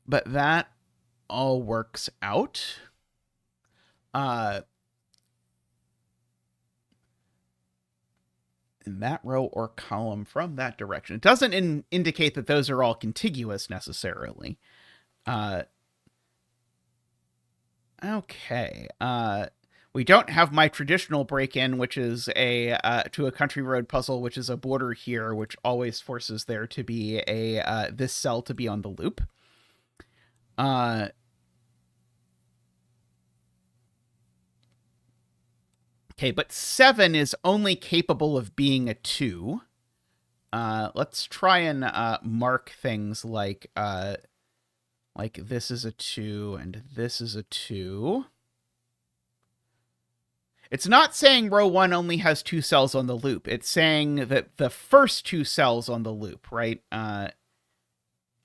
that all works out. In that row or column from that direction. It doesn't indicate that those are all contiguous necessarily. Okay. We don't have my traditional break-in, which is to a country road puzzle, which is a border here, which always forces there to be this cell to be on the loop. Okay, but 7 is only capable of being a 2. Let's try and mark things like this is a 2 and this is a 2. It's not saying row 1 only has 2 cells on the loop. It's saying that the first 2 cells on the loop, right?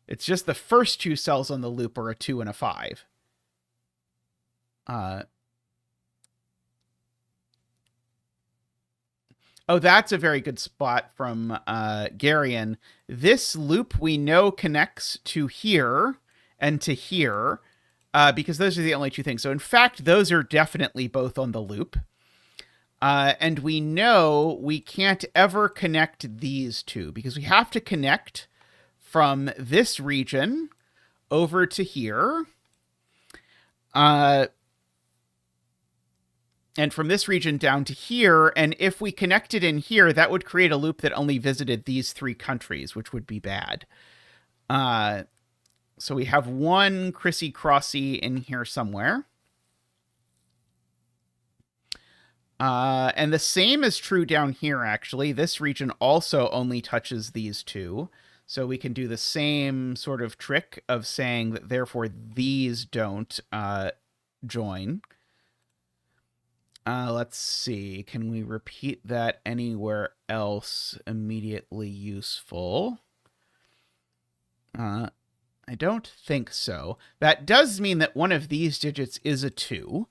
It's just the first 2 cells on the loop are a 2 and a 5. Oh, that's a very good spot from Garion. This loop we know connects to here and to here because those are the only 2 things. So in fact, those are definitely both on the loop. And we know we can't ever connect these 2 because we have to connect from this region over to here. And from this region down to here. And if we connected in here, that would create a loop that only visited these 3 countries, which would be bad. So we have one Crissy-Crossy in here somewhere. And the same is true down here, actually. This region also only touches these 2. So we can do the same sort of trick of saying that therefore these don't join. Let's see. Can we repeat that anywhere else immediately useful? I don't think so. That does mean that one of these digits is a 2.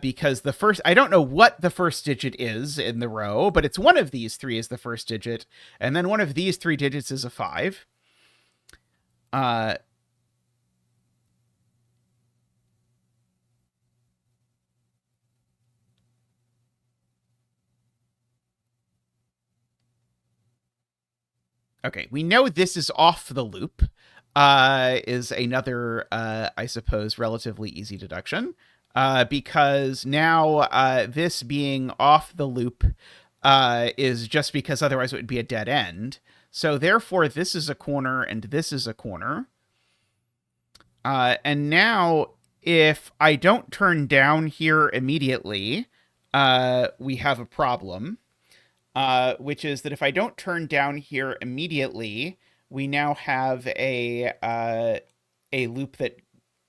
Because the first, I don't know what the first digit is in the row, but it's one of these 3 is the first digit, and then one of these 3 digits is a 5. Okay, we know this is off the loop, is another, I suppose, relatively easy deduction, because now this being off the loop is just because otherwise it would be a dead end. So therefore, this is a corner and this is a corner. And now, if I don't turn down here immediately, we have a problem. Which is that if I don't turn down here immediately, we now have a loop that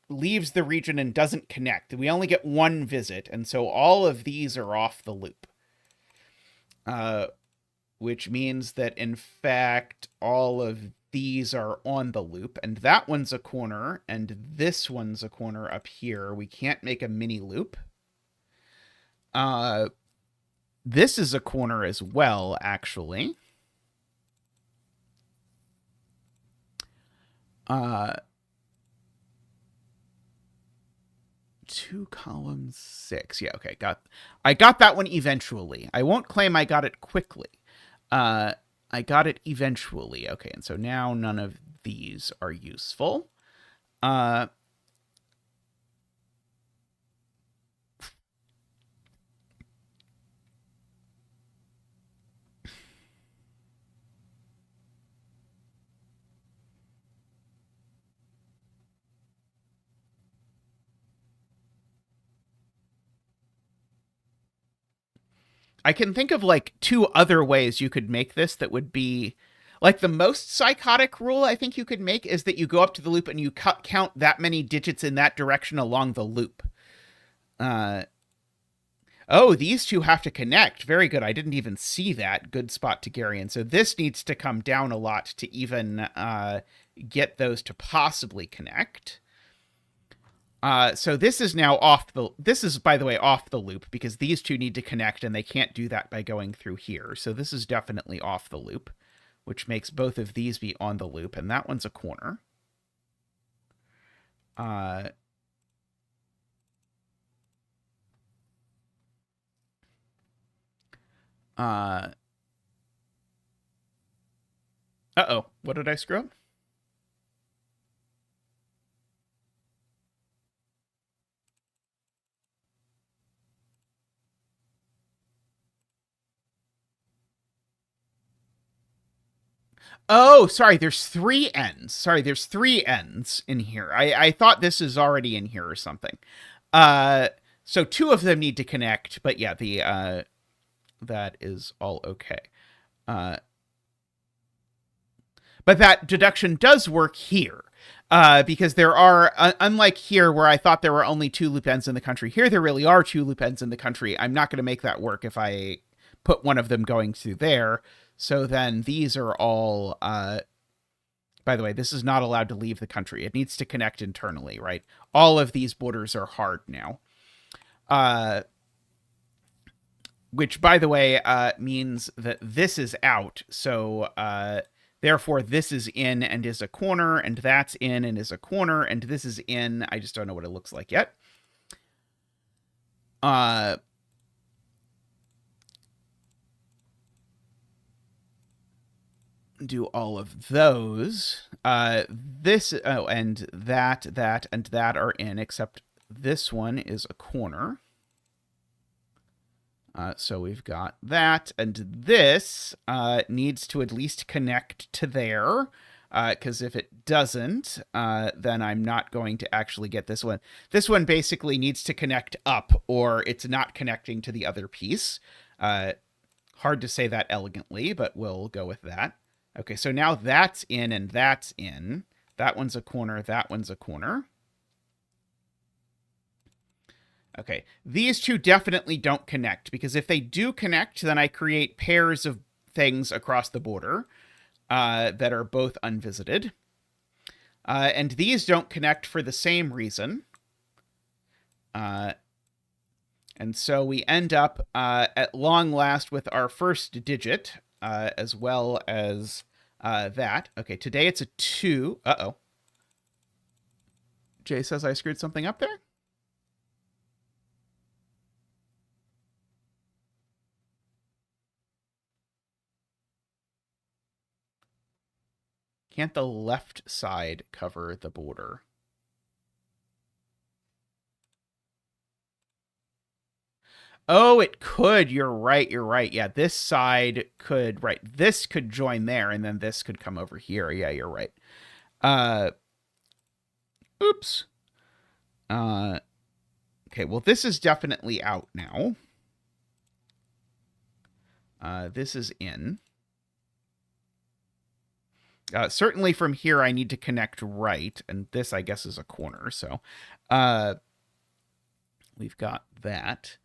leaves the region and doesn't connect. We only get one visit, and so all of these are off the loop. Which means that, in fact, all of these are on the loop, and that one's a corner, and this one's a corner up here. We can't make a mini loop. This is a corner as well, actually. 2 columns 6. Yeah, okay. I got that one eventually. I won't claim I got it quickly. I got it eventually. Okay, and so now none of these are useful. I can think of like 2 other ways you could make this that would be like the most psychotic rule I think you could make is that you go up to the loop and you count that many digits in that direction along the loop. Oh, these 2 have to connect. Very good. I didn't even see that. Good spot to Gary. And so this needs to come down a lot to even get those to possibly connect. So this is now this is, by the way, off the loop because these 2 need to connect and they can't do that by going through here. So this is definitely off the loop, which makes both of these be on the loop. And that one's a corner. Uh-oh. What did I screw up? Oh, sorry, there's 3 ends. Sorry, there's 3 ends in here. I thought this is already in here or something. So 2 of them need to connect, but yeah, that is all okay. But that deduction does work here. Because there are, unlike here where I thought there were only 2 loop ends in the country, here there really are 2 loop ends in the country. I'm not going to make that work if I put one of them going through there. So then these are all, by the way, this is not allowed to leave the country. It needs to connect internally, right? All of these borders are hard now. Which, by the way, means that this is out. So, therefore, this is in and is a corner, and that's in and is a corner, and this is in. I just don't know what it looks like yet. Do all of those. This, oh, and that, and that are in, except this one is a corner. So we've got that, and this needs to at least connect to there, because if it doesn't, then I'm not going to actually get this one. This one basically needs to connect up, or it's not connecting to the other piece. Hard to say that elegantly, but we'll go with that. Okay, so now that's in and that's in. That one's a corner, that one's a corner. Okay, these 2 definitely don't connect, because if they do connect, then I create pairs of things across the border that are both unvisited. And these don't connect for the same reason. And so we end up at long last with our first digit, as well as that. Okay, today it's a 2. Uh-oh. Jay says I screwed something up there? Can't the left side cover the border? Oh, it could. You're right. Yeah, this side could, right. This could join there, and then this could come over here. Yeah, you're right. Oops. Okay, well, this is definitely out now. This is in. Certainly from here, I need to connect right, and this, I guess, is a corner. So we've got that.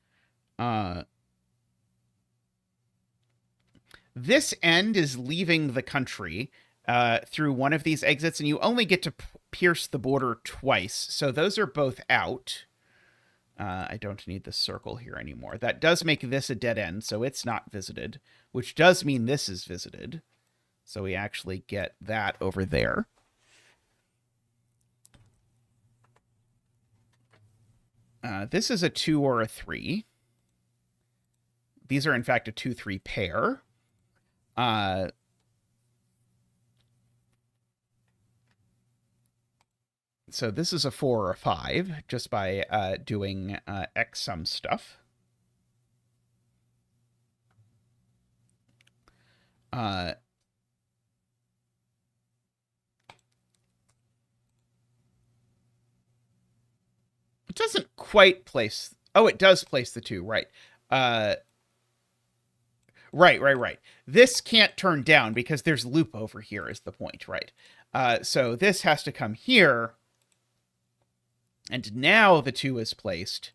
This end is leaving the country through one of these exits, and you only get to pierce the border twice. So those are both out. I don't need this circle here anymore. That does make this a dead end, so it's not visited, which does mean this is visited. So we actually get that over there. This is a 2 or a 3. These are, in fact, a 2-3 pair. So this is a 4 or a 5, just by doing X sum stuff. It doesn't quite place... Oh, it does place the 2, right. Right. This can't turn down because there's loop over here is the point, right? So this has to come here. And now the 2 is placed.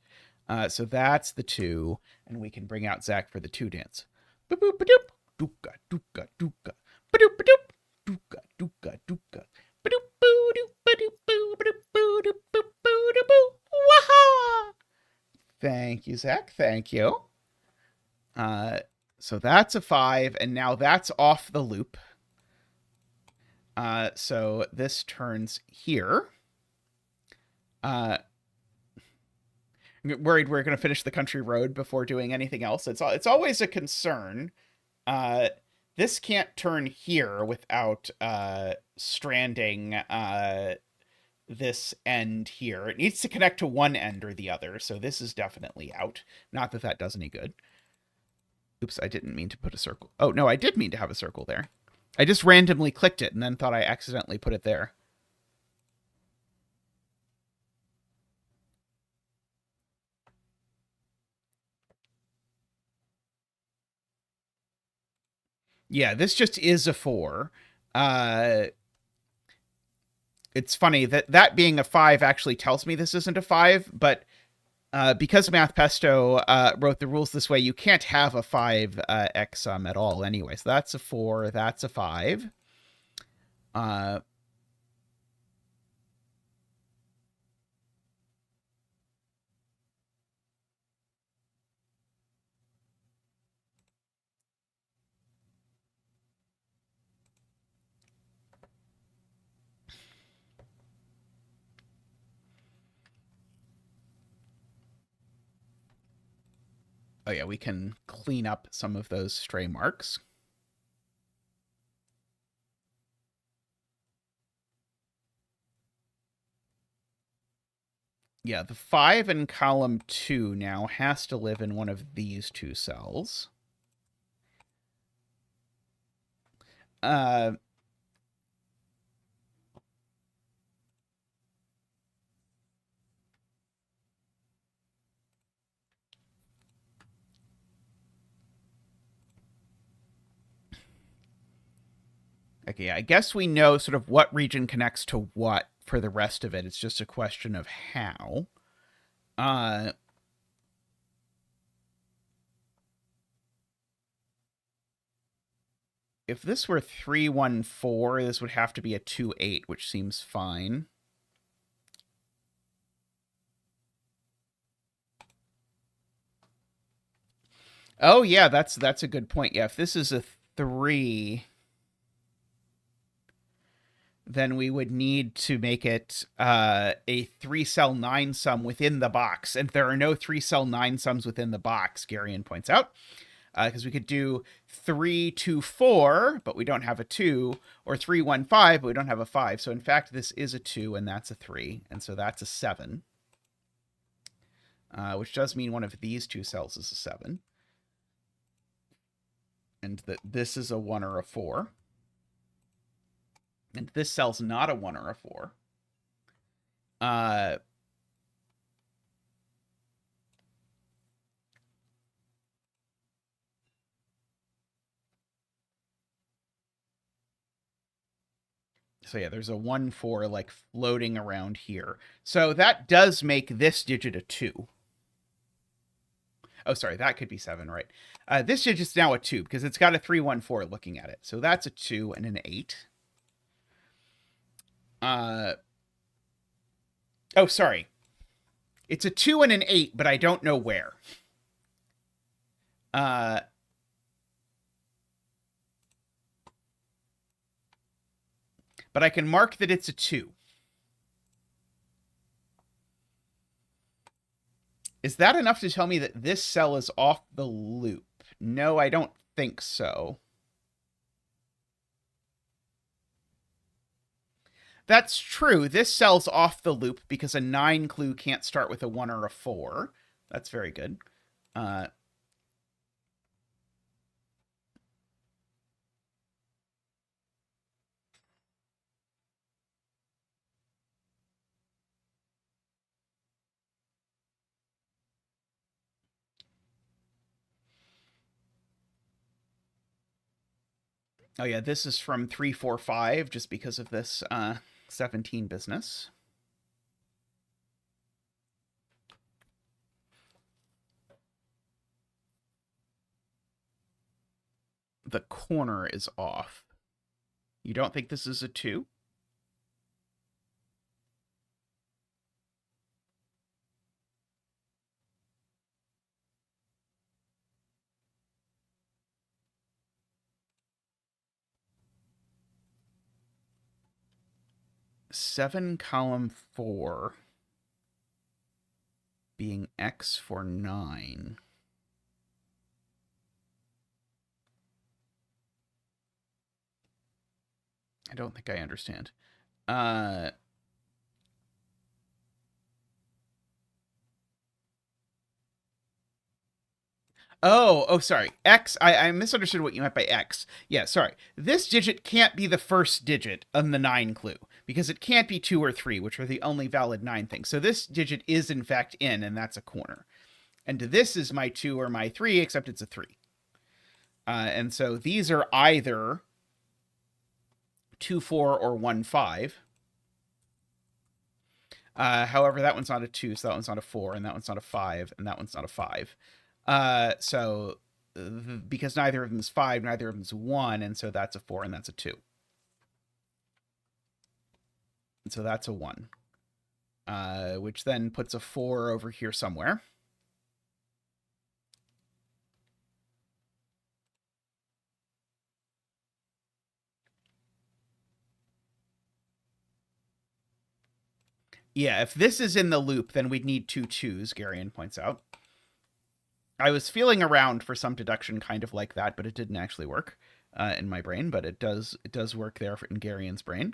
So that's the 2. And we can bring out Zach for the 2 dance. Ba-boop-ba-doop. Dooka, dooka, dooka. Ba-doop-ba-doop. Dooka, dooka, dooka. Ba-doop-boo-doop-ba-doop-boo-doop-boo-doop-boo-doop-boo. Waha! Thank you, Zach. Thank you. So that's a 5, and now that's off the loop. So this turns here. I'm worried we're going to finish the country road before doing anything else. It's always a concern. This can't turn here without stranding this end here. It needs to connect to one end or the other, so this is definitely out. Not that that does any good. Oops, I didn't mean to put a circle. Oh, no, I did mean to have a circle there. I just randomly clicked it and then thought I accidentally put it there. Yeah, this just is a 4. It's funny that being a 5 actually tells me this isn't a 5, but because MathPesto wrote the rules this way, you can't have a 5 X sum at all anyway. So that's a 4, that's a 5. Oh yeah, we can clean up some of those stray marks. Yeah, the 5 in column 2 now has to live in one of these 2 cells. Okay, I guess we know sort of what region connects to what for the rest of it. It's just a question of how. If this were 314, this would have to be a 28, which seems fine. Oh, yeah, that's a good point. Yeah, if this is a 3, then we would need to make it a 3-cell 9-sum within the box. And there are no 3-cell 9-sums within the box, Garion points out. because we could do 3, 2, 4, but we don't have a 2, or 3, 1, 5, but we don't have a 5. So in fact, this is a 2, and that's a 3, and so that's a 7, which does mean one of these two cells is a 7, and that this is a 1 or a 4, and this cell's not a 1 or a 4. So yeah, there's a 1, 4 like floating around here. So that does make this digit a 2. Oh, sorry, that could be 7, right? This digit's now a 2 because it's got a 3, 1, 4 looking at it. So that's a 2 and an 8. Oh, sorry. It's a 2 and an 8, but I don't know where. But I can mark that it's a 2. Is that enough to tell me that this cell is off the loop? No, I don't think so. That's true. This cell's off the loop because a 9 clue can't start with a 1 or a 4. That's very good. Oh yeah, this is from 3, 4, 5, just because of this 17 business. The corner is off. You don't think this is a 2? Seven column 4 being X for 9. I don't think I understand. Oh, sorry. X, I misunderstood what you meant by X. Yeah, sorry. This digit can't be the first digit on the 9 clue, because it can't be 2 or 3, which are the only valid 9 things. So this digit is, in fact, in, and that's a corner. And this is my 2 or my 3, except it's a 3. And so these are either 2, 4, or 1, 5. However, that one's not a 2, so that one's not a 4, and that one's not a 5, and that one's not a 5. So because neither of them is 5, neither of them is 1, and so that's a 4 and that's a 2. And so that's a 1. Which then puts a 4 over here somewhere. Yeah, if this is in the loop, then we'd need 2 2s, Garion points out. I was feeling around for some deduction kind of like that, but it didn't actually work in my brain, but it does work there in Garion's brain.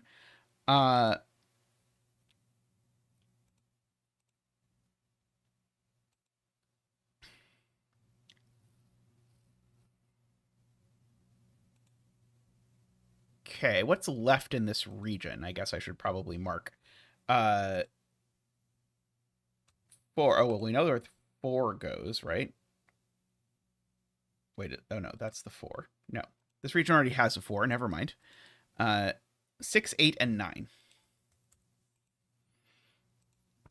Okay, what's left in this region? I guess I should probably mark 4. Oh, well, we know where 4 goes, right? Wait, oh no, that's the 4. No, this region already has a 4. Never mind. 6, 8, and 9.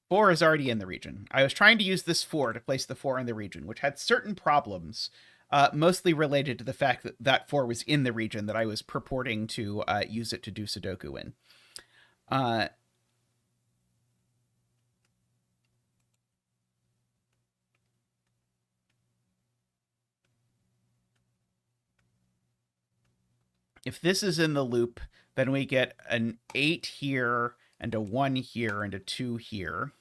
4 is already in the region. I was trying to use this 4 to place the 4 in the region, which had certain problems, mostly related to the fact that that 4 was in the region that I was purporting to use it to do Sudoku in. If this is in the loop, then we get an 8 here, and a 1 here, and a 2 here.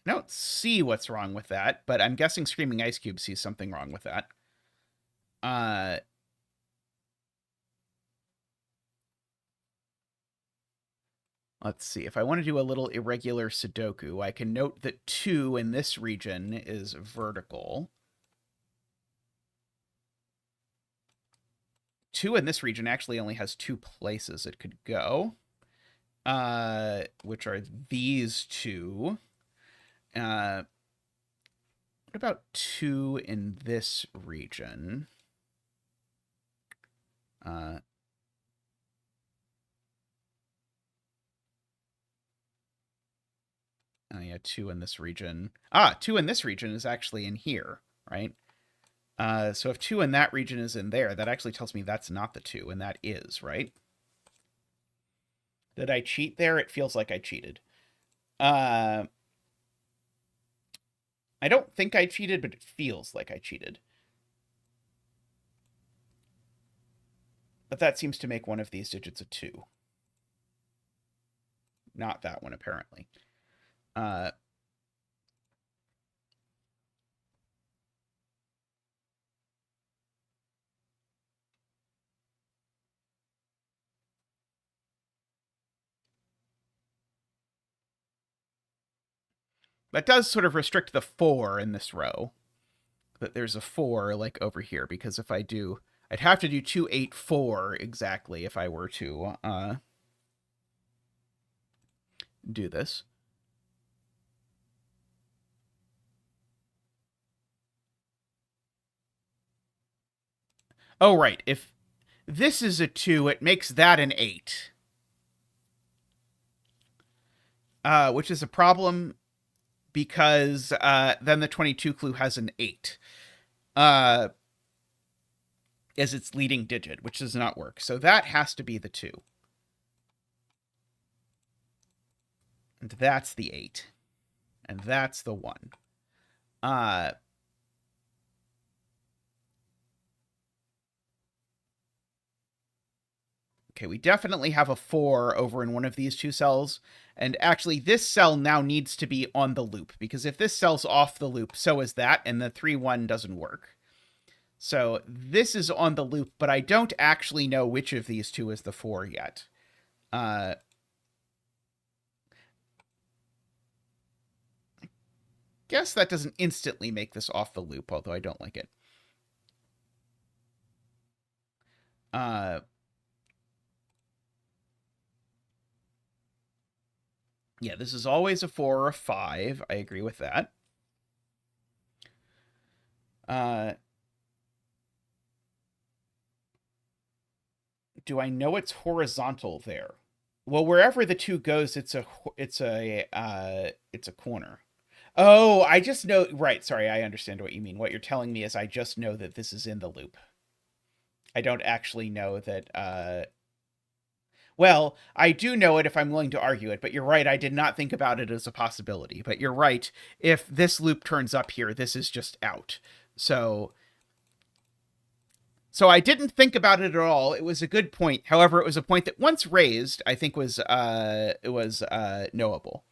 I don't see what's wrong with that, but I'm guessing Screaming Ice Cube sees something wrong with that. Let's see. If I want to do a little irregular Sudoku, I can note that 2 in this region is vertical. 2 in this region actually only has 2 places it could go, which are these 2. What about 2 in this region? Oh, yeah, 2 in this region. 2 in this region is actually in here, right? So if 2 in that region is in there, that actually tells me that's not the 2, and that is, right? Did I cheat there? It feels like I cheated. I don't think I cheated, but it feels like I cheated. But that seems to make one of these digits a 2. Not that one, apparently. That does sort of restrict the 4 in this row. That there's a 4 like over here, because if I do, I'd have to do 2, 8, 4 exactly if I were to do this. Oh, right. If this is a 2, it makes that an 8. Which is a problem because then the 22 clue has an 8 as its leading digit, which does not work. So that has to be the 2. And that's the 8. And that's the 1. Okay, we definitely have a 4 over in one of these 2 cells. And actually, this cell now needs to be on the loop, because if this cell's off the loop, so is that, and the 3, 1 doesn't work. So this is on the loop, but I don't actually know which of these 2 is the 4 yet. I guess that doesn't instantly make this off the loop, although I don't like it. Yeah, this is always a 4 or a 5. I agree with that. Do I know it's horizontal there? Well, wherever the 2 goes, it's a corner. Oh, I just know, right, sorry, I understand what you mean. What you're telling me is I just know that this is in the loop. I don't actually know that, well, I do know it if I'm willing to argue it, but you're right, I did not think about it as a possibility. But you're right, if this loop turns up here, this is just out. So I didn't think about it at all. It was a good point. However, it was a point that once raised, I think was knowable.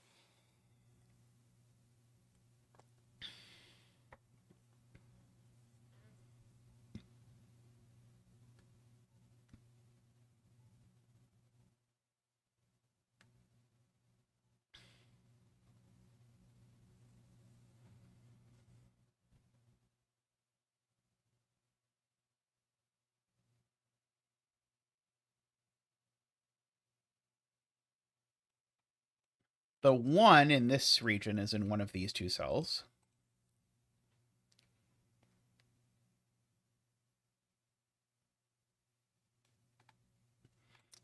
The 1 in this region is in one of these 2 cells.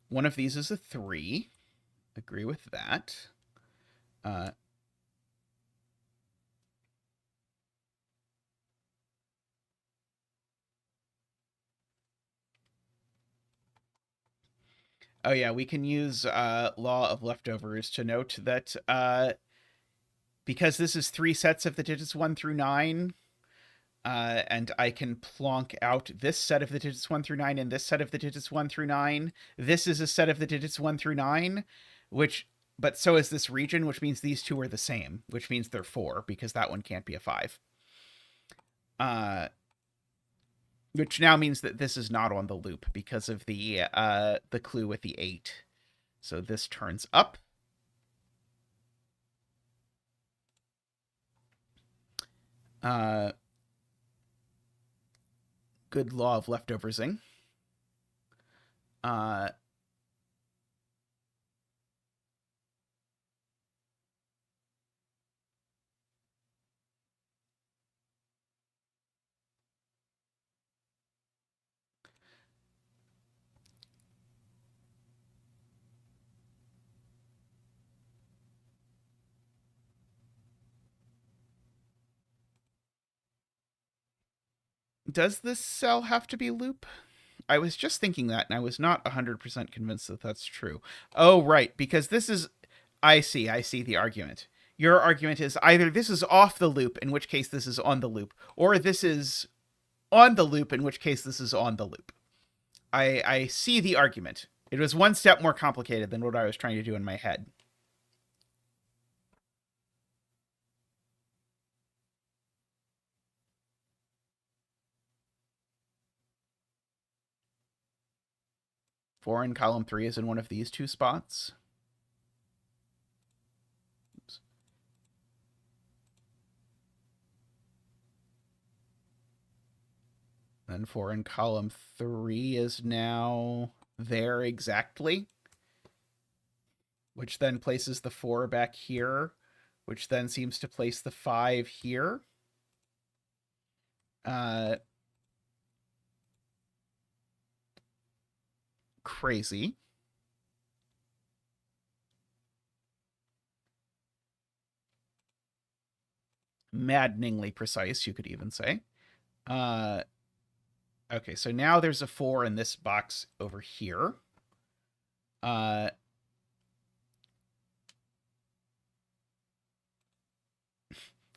One of these is a 3. Agree with that. Oh yeah, we can use law of leftovers to note that because this is 3 sets of the digits 1 through 9, and I can plonk out this set of the digits 1 through 9 and this set of the digits 1 through 9. This is a set of the digits 1 through 9, which but so is this region, which means these two are the same, which means they're 4, because that one can't be a 5. Which now means that this is not on the loop because of the clue with the 8. So this turns up. Good law of leftoversing. Does this cell have to be loop? I was just thinking that, and I was not 100% convinced that that's true. Oh, right, because this is... I see the argument. Your argument is either this is off the loop, in which case this is on the loop, or this is on the loop, in which case this is on the loop. I see the argument. It was one step more complicated than what I was trying to do in my head. Four in column 3 is in one of these two spots. Oops. Then 4 in column 3 is now there exactly, which then places the 4 back here, which then seems to place the 5 here. Crazy. Maddeningly precise, you could even say. Okay, so now there's a 4 in this box over here.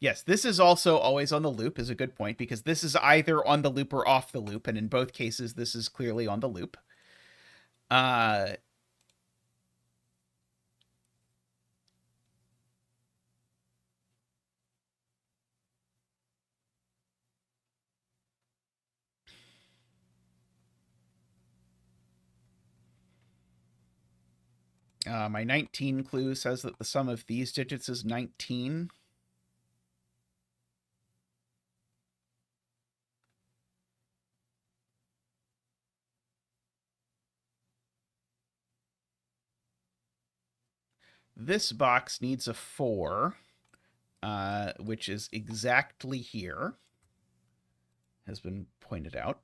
Yes, this is also always on the loop is a good point, because this is either on the loop or off the loop, and in both cases, this is clearly on the loop. My 19 clue says that the sum of these digits is 19. This box needs a 4, which is exactly here, has been pointed out.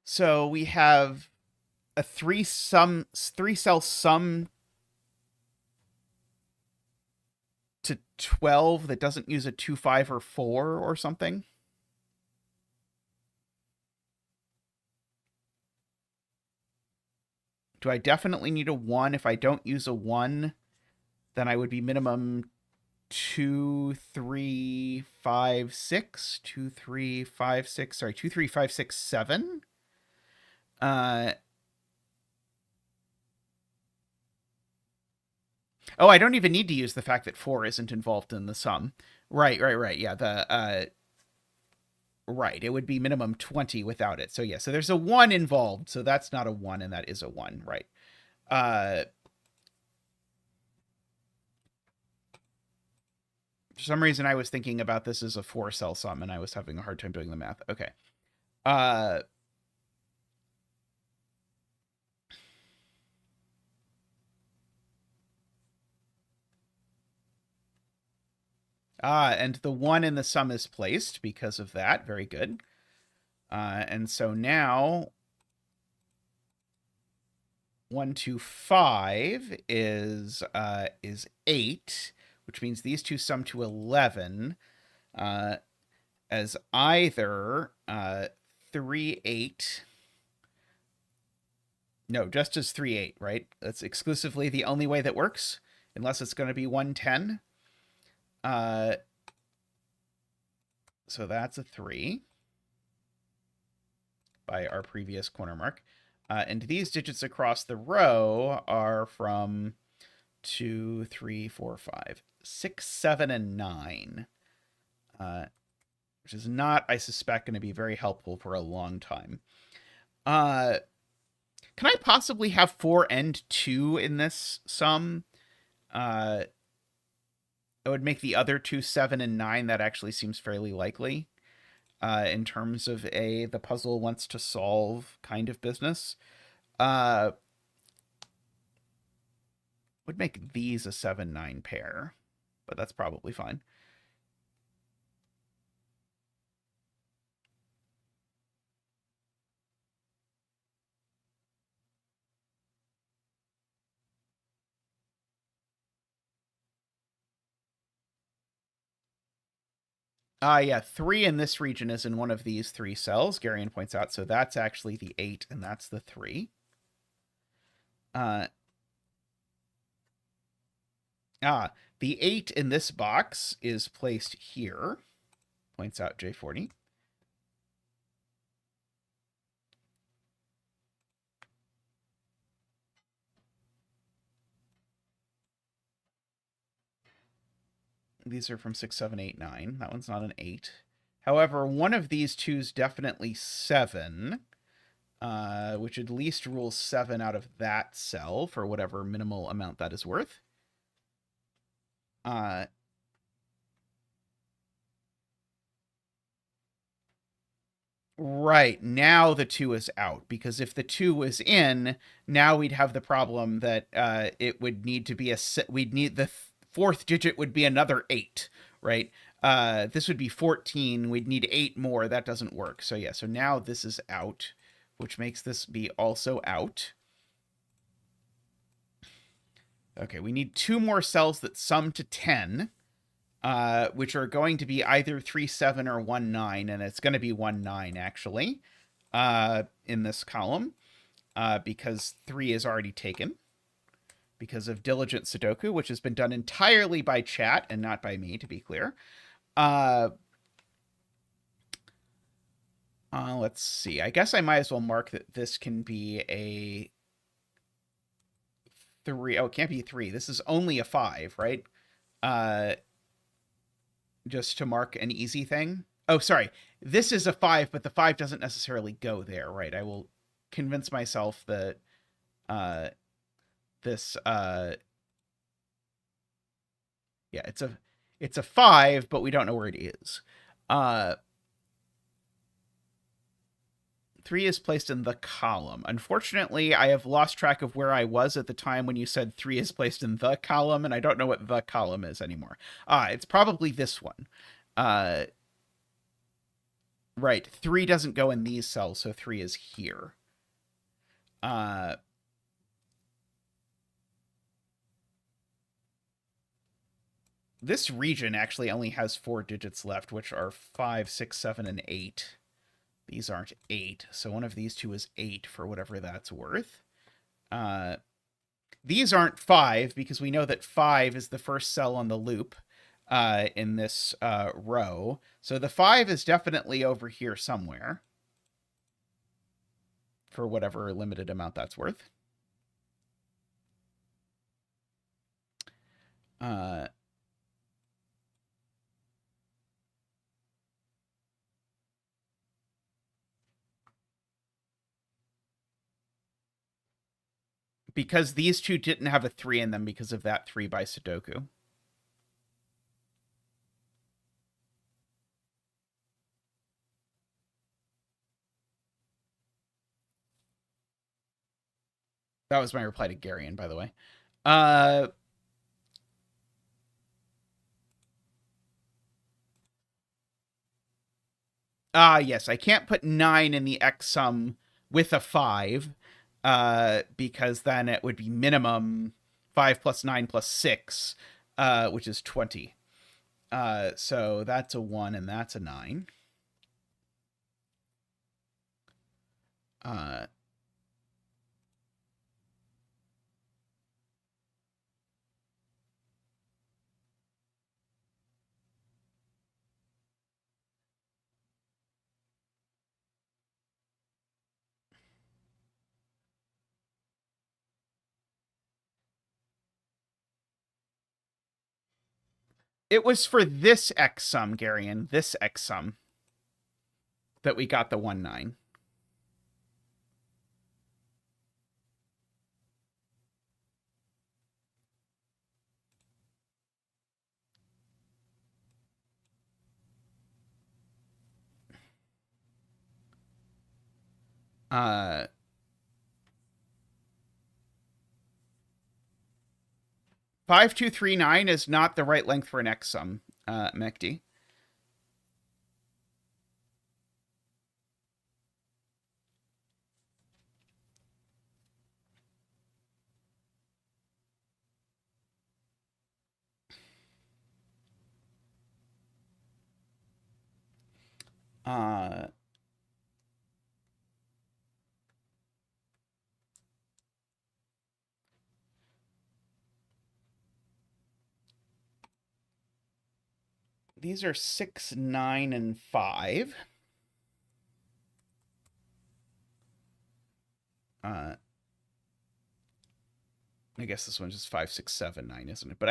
So we have a 3-cell sum to 12 that doesn't use a 2, 5, or 4 or something. Do I definitely need a 1? If I don't use a 1, then I would be minimum 2, 3, 5, 6. 2, 3, 5, 6. Sorry, 2, 3, 5, 6, 7. Oh, I don't even need to use the fact that 4 isn't involved in the sum. Right. Yeah, right, it would be minimum 20 without it. So yeah, so there's a 1 involved, so that's not a 1, and that is a 1, right. For some reason, I was thinking about this as a 4-cell sum, and I was having a hard time doing the math. Okay. And the 1 in the sum is placed because of that. Very good. And so now 1, 2, 5 is 8, which means these two sum to 11, as either 3, 8. No, just as 3, 8, right? That's exclusively the only way that works. unless it's going to be 110. So that's a 3 by our previous corner mark. And these digits across the row are from 2, 3, 4, 5, 6, 7, and 9. Which is not, I suspect, going to be very helpful for a long time. Can I possibly have 4 and 2 in this sum? It would make the other two 7 and 9. That actually seems fairly likely in terms of the puzzle wants to solve kind of business. Would make these a 7-9 pair, but that's probably fine. Yeah, 3 in this region is in one of these 3 cells, Garion points out, so that's actually the 8, and that's the 3. The 8 in this box is placed here, points out J40. These are from 6, 7, 8, 9. That one's not an 8. However, one of these two is definitely 7, which at least rules 7 out of that cell for whatever minimal amount that is worth. Right, now the 2 is out, because if the 2 was in, now we'd have the problem that it would need to be we'd need the fourth digit would be another 8, right? This would be 14, we'd need 8 more, that doesn't work. So yeah, so now this is out, which makes this be also out. Okay, we need 2 more cells that sum to 10. Which are going to be either 3, 7 or 1, 9, and it's going to be 1, 9 actually, in this column, because 3 is already taken because of diligent Sudoku, which has been done entirely by chat and not by me, to be clear. Let's see. I guess I might as well mark that this can be a 3. Oh, it can't be 3. This is only a 5, right? Just to mark an easy thing. Oh, sorry. This is a 5, but the 5 doesn't necessarily go there, right? I will convince myself that this yeah, it's a 5, but we don't know where it is. 3 is placed in the column. Unfortunately, I have lost track of where I was at the time when you said 3 is placed in the column, and I don't know what the column is anymore. It's probably this one. Right, 3 doesn't go in these cells, so 3 is here. This region actually only has 4 digits left, which are 5, 6, 7, and 8. These aren't 8, so one of these two is 8 for whatever that's worth. These aren't 5, because we know that 5 is the first cell on the loop in this row. So the 5 is definitely over here somewhere for whatever limited amount that's worth. Because these two didn't have a 3 in them because of that 3 by Sudoku. That was my reply to Garion, by the way. Yes, I can't put 9 in the X sum with a 5, because then it would be minimum 5 plus 9 plus 6, which is 20. So that's a 1 and that's a 9. It was for this x sum, Garion, this x sum, that we got the 1, 9. Uh, 5239 is not the right length for an x sum, Mekdi. These are 6, 9, and 5. I guess this one's just 5, 6, 7, 9, isn't it? But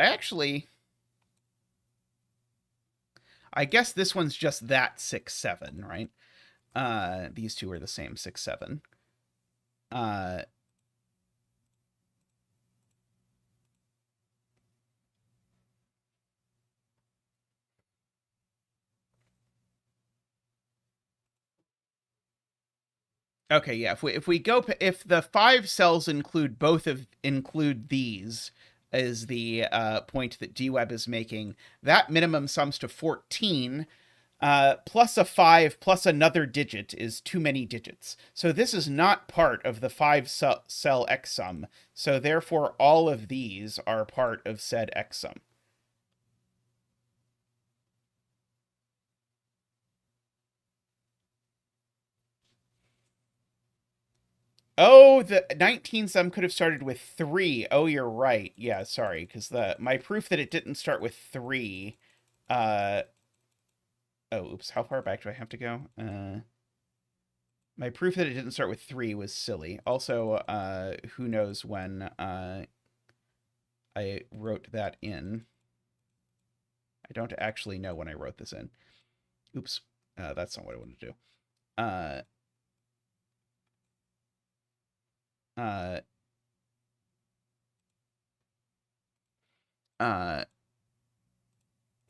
I guess this one's just that 6, 7, right? These two are the same 6, 7. Okay, yeah. If the 5 cells include these, is the point that DWeb is making, that minimum sums to 14. Plus a 5 plus another digit is too many digits. So this is not part of the 5-cell x sum. So therefore, all of these are part of said x sum. Oh, the 19 sum could have started with 3. Oh, you're right. Yeah, sorry, because my proof that it didn't start with 3. Oh, oops. How far back do I have to go? My proof that it didn't start with 3 was silly. Also, who knows when I wrote that in. I don't actually know when I wrote this in. Oops. That's not what I wanted to do.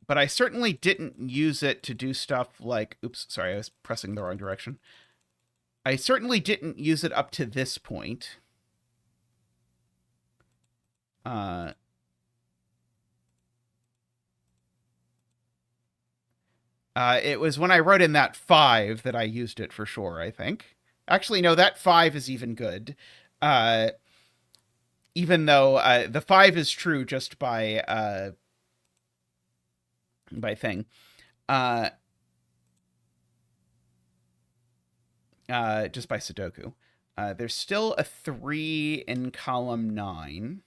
But I certainly didn't use it to do stuff like, oops, sorry, I was pressing the wrong direction. I certainly didn't use it up to this point. It was when I wrote in that 5 that I used it for sure, I think. Actually, no, that 5 is even good. Even though the 5 is true just by thing. Just by Sudoku. There's still a 3 in column 9.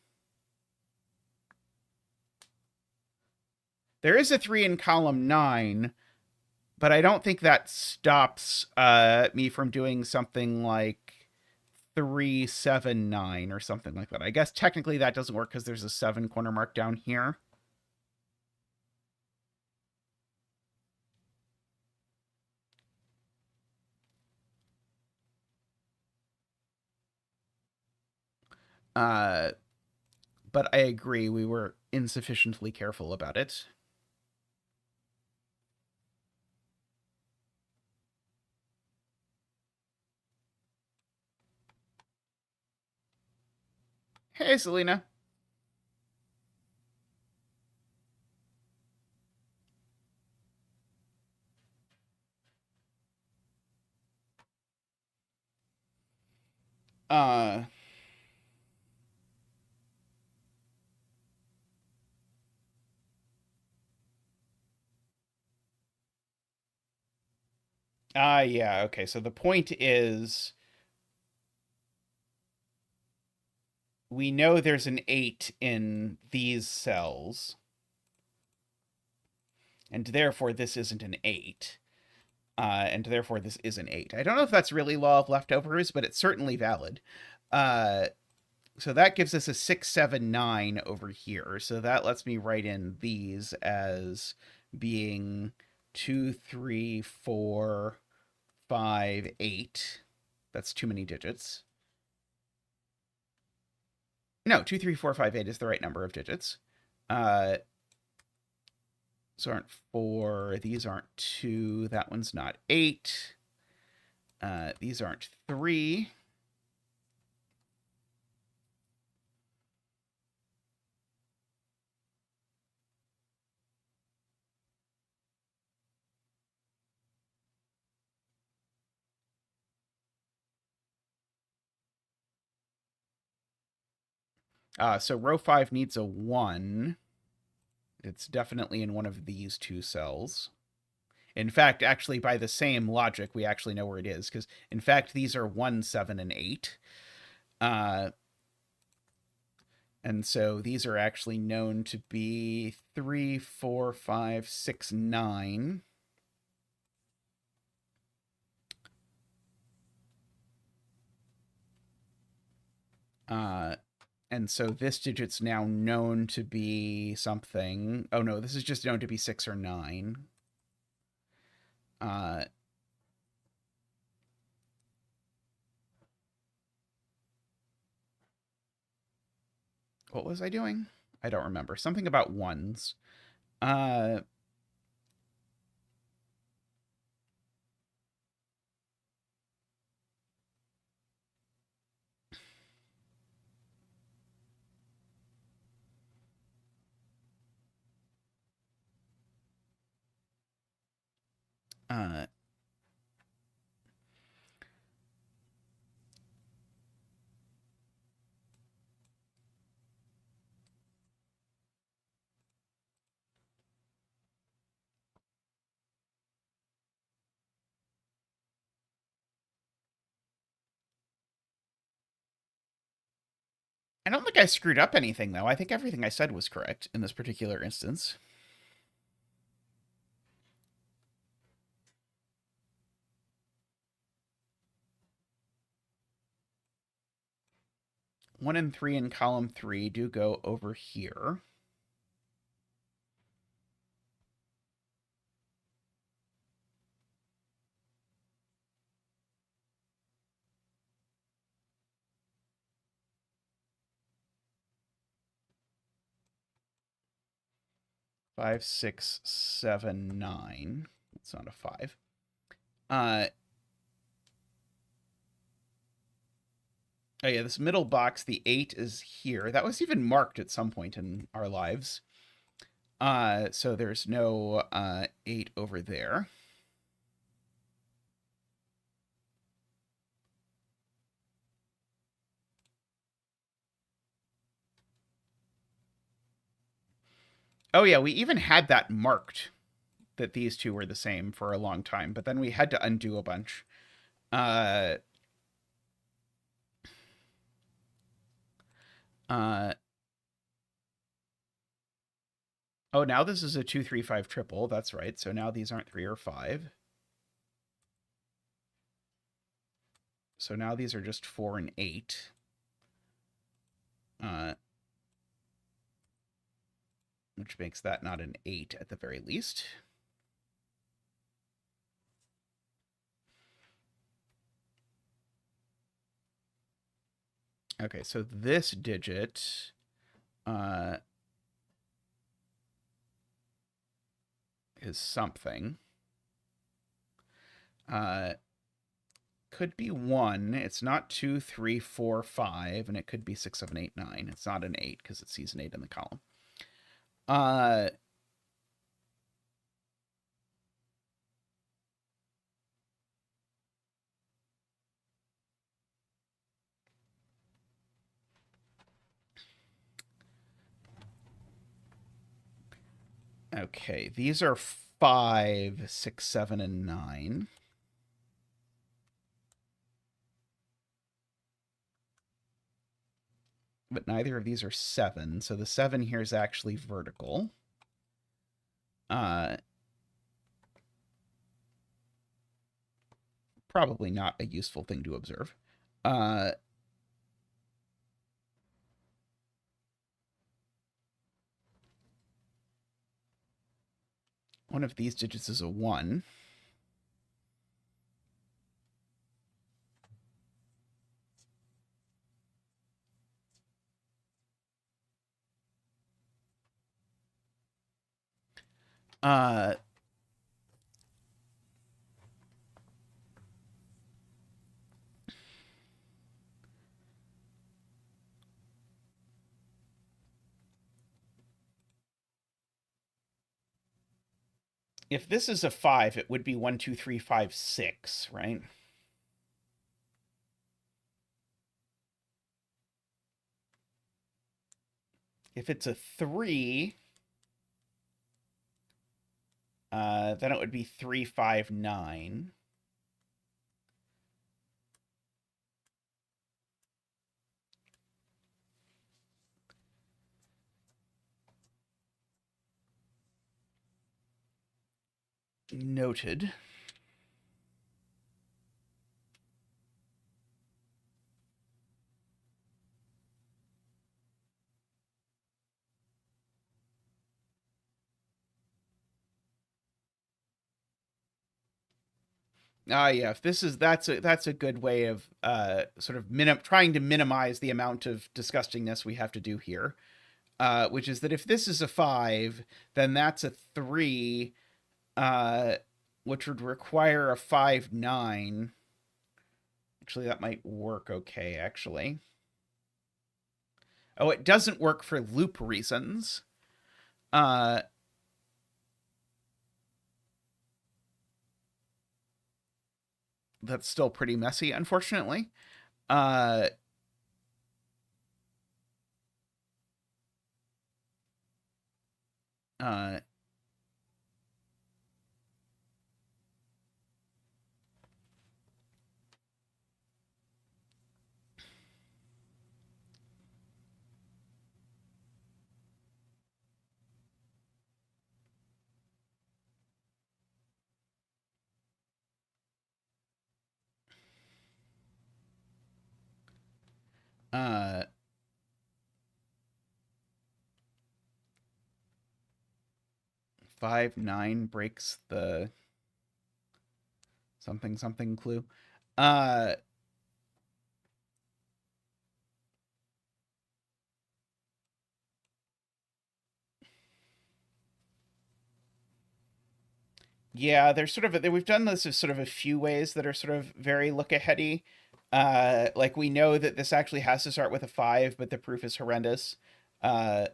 There is a 3 in column 9, but I don't think that stops me from doing something like 3, 7, 9 or something like that. I guess technically that doesn't work because there's a 7 corner mark down here. But I agree, we were insufficiently careful about it. Hey, Selena. Yeah, okay. So the point is, we know there's an 8 in these cells, and therefore this isn't an 8. And therefore this is an 8. I don't know if that's really law of leftovers, but it's certainly valid. So that gives us a 6, 7, 9 over here. So that lets me write in these as being 2, 3, 4, 5, 8. That's too many digits. No, 2, 3, 4, 5, 8 is the right number of digits. So aren't 4. These aren't 2. That one's not 8. These aren't 3. So row 5 needs a 1. It's definitely in one of these two cells. In fact, actually, by the same logic, we actually know where it is, because, in fact, these are 1, 7, and 8. And so these are actually known to be 3, 4, 5, 6, 9. And so this digit's now known to be something. Oh, no, this is just known to be 6 or 9. What was I doing? I don't remember. Something about ones. I don't think I screwed up anything, though. I think everything I said was correct in this particular instance. One and 3 in column 3 do go over here. Five, 6, 7, 9. It's not a 5. Oh yeah, this middle box, the 8 is here. That was even marked at some point in our lives. So there's no 8 over there. Oh yeah, we even had that marked, that these two were the same, for a long time, but then we had to undo a bunch. Oh, now this is a 2, 3, 5 triple. That's right. So now these aren't 3 or 5. So now these are just 4 and 8. Which makes that not an 8 at the very least. Okay, so this digit is something. Could be 1. It's not 2, 3, 4, 5, and it could be 6, 7, 8, 9. It's not an 8 because it sees an 8 in the column. Okay, these are 5, 6, 7, and 9. But neither of these are 7, so the 7 here is actually vertical. Probably not a useful thing to observe. One of these digits is a 1. If this is a 5, it would be 1, 2, 3, 5, 6, right? If it's a 3, then it would be 3, 5, 9. Noted. Yeah. If this is that's a good way of sort of trying to minimize the amount of disgustingness we have to do here, which is that if this is a 5, then that's a 3, which would require a 5, 9. Actually, that might work okay. Actually, oh, it doesn't work for loop reasons. That's still pretty messy, unfortunately. Uh, 5, 9 breaks the something something clue. Yeah, there's sort of we've done this as sort of a few ways that are sort of very look aheady. Like we know that this actually has to start with a 5, but the proof is horrendous. Uh,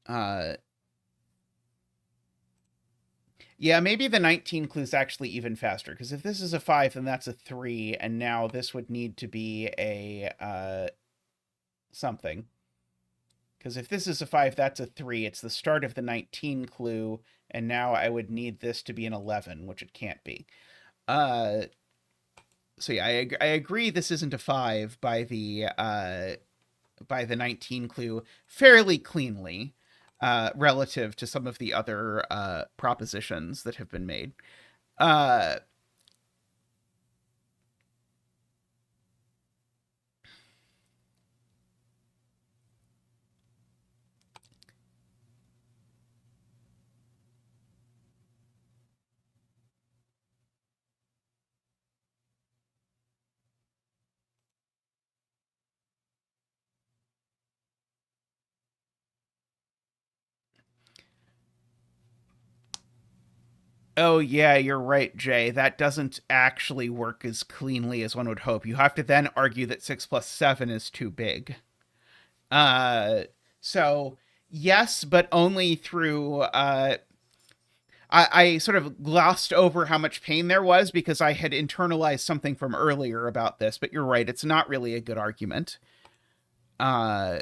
uh, yeah, maybe the 19 clue is actually even faster, because if this is a 5, then that's a 3, and now this would need to be a something. Because if this is a 5, that's a 3. It's the start of the 19 clue, and now I would need this to be an 11, which it can't be. So yeah, I agree this isn't a 5 by the 19 clue fairly cleanly, relative to some of the other propositions that have been made. Oh yeah, you're right, Jay. That doesn't actually work as cleanly as one would hope. You have to then argue that 6 plus 7 is too big. Uh, so yes, but only through. I sort of glossed over how much pain there was because I had internalized something from earlier about this. But you're right; it's not really a good argument. Uh,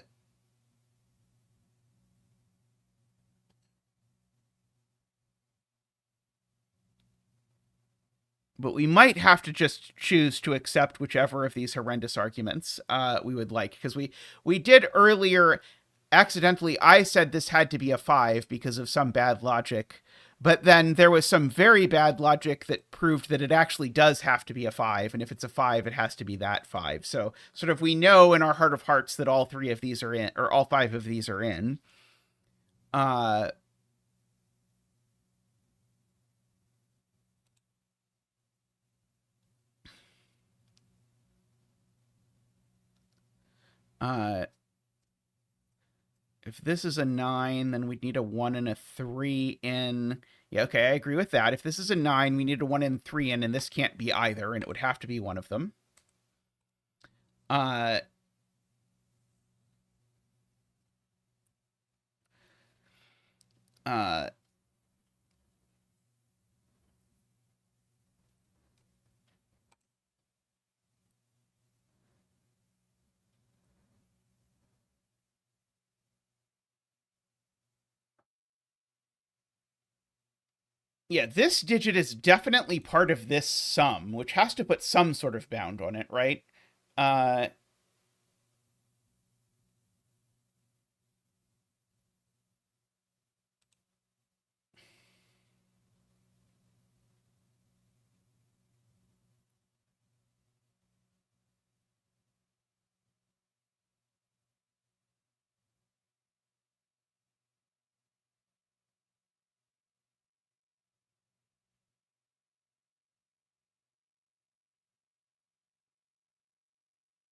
but we might have to just choose to accept whichever of these horrendous arguments we would like, because we did earlier accidentally, I said this had to be a 5 because of some bad logic. But then there was some very bad logic that proved that it actually does have to be a 5. And if it's a 5, it has to be that 5. So sort of we know in our heart of hearts that all 3 of these are in, or all 5 of these are in. If this is a 9, then we'd need a 1 and a 3 in. Yeah, okay, I agree with that. If this is a 9, we need a 1 and 3 in, and this can't be either, and it would have to be one of them. Yeah, this digit is definitely part of this sum, which has to put some sort of bound on it, right?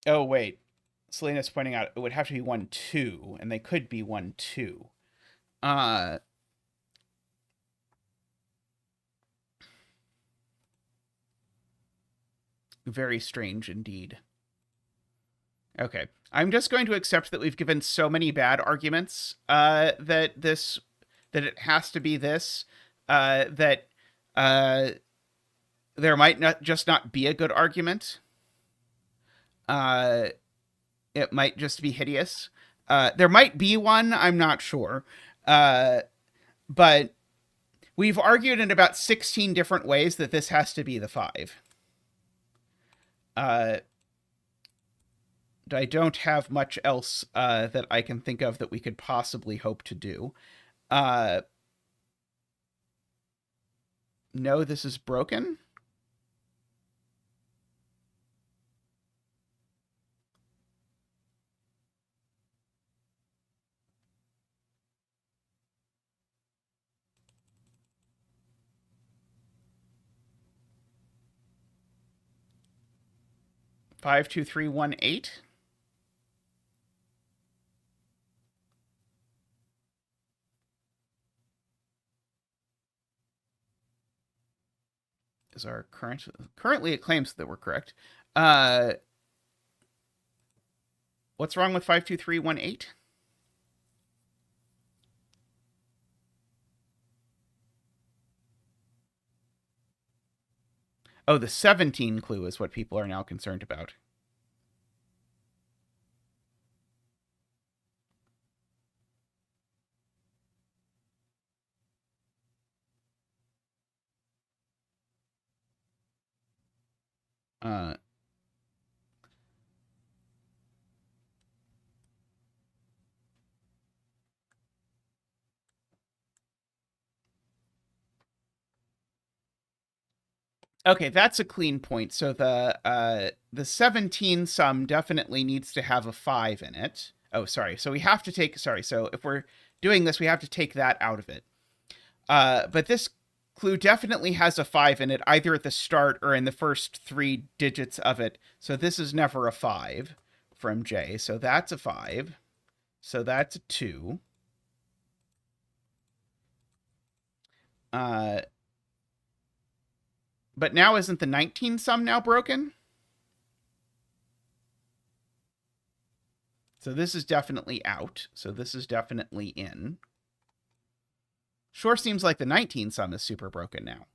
Oh, wait. Selena's pointing out it would have to be 1, 2, and they could be 1, 2. Very strange indeed. Okay. I'm just going to accept that we've given so many bad arguments that it has to be this, that there might not be a good argument. It might just be hideous. There might be one, I'm not sure. But we've argued in about 16 different ways that this has to be the 5. I don't have much else that I can think of that we could possibly hope to do. No, this is broken. Five, 2, 3, 1, 8. Is our currently it claims that we're correct. What's wrong with 5, 2, 3, 1, 8? Oh, the 17 clue is what people are now concerned about. Okay, that's a clean point. So the 17 sum definitely needs to have a 5 in it. Oh, sorry. So we have to take, sorry. So if we're doing this, we have to take that out of it. But this clue definitely has a 5 in it, either at the start or in the first 3 digits of it. So this is never a 5 from J. So that's a 5. So that's a 2. But now isn't the 19 sum now broken? So this is definitely out. So this is definitely in. Sure seems like the 19 sum is super broken now.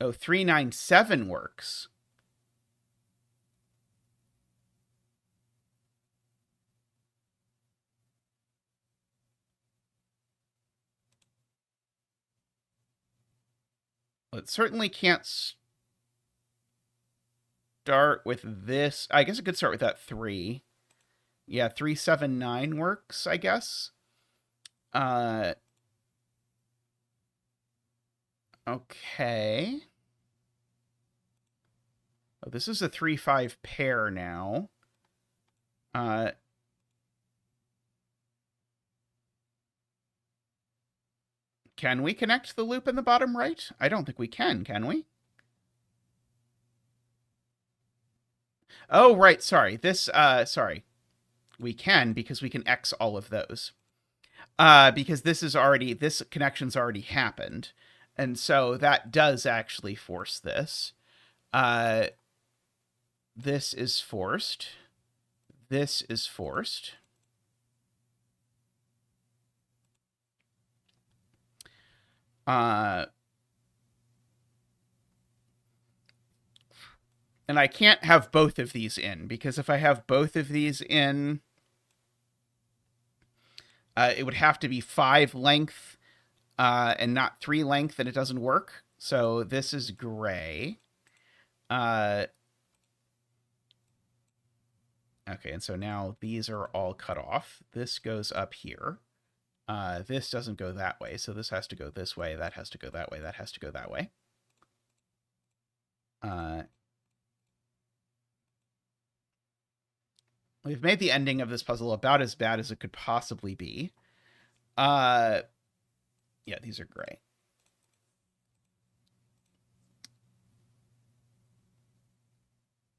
397 works. Well, it certainly can't start with this. I guess it could start with that 3. Yeah, 3, 7, 9 works, I guess. Okay. Oh, this is a 3, 5 pair now. Can we connect the loop in the bottom right? I don't think we can we? Oh, right, sorry. Sorry. We can, because we can X all of those. Because this connection's already happened. And so that does actually force this. This is forced. This is forced. And I can't have both of these in, because if I have both of these in, it would have to be 5 length and not 3 length, and it doesn't work. So this is gray. Okay, and so now these are all cut off. This goes up here. This doesn't go that way, so this has to go this way. That has to go that way. That has to go that way. We've made the ending of this puzzle about as bad as it could possibly be. Yeah, these are gray.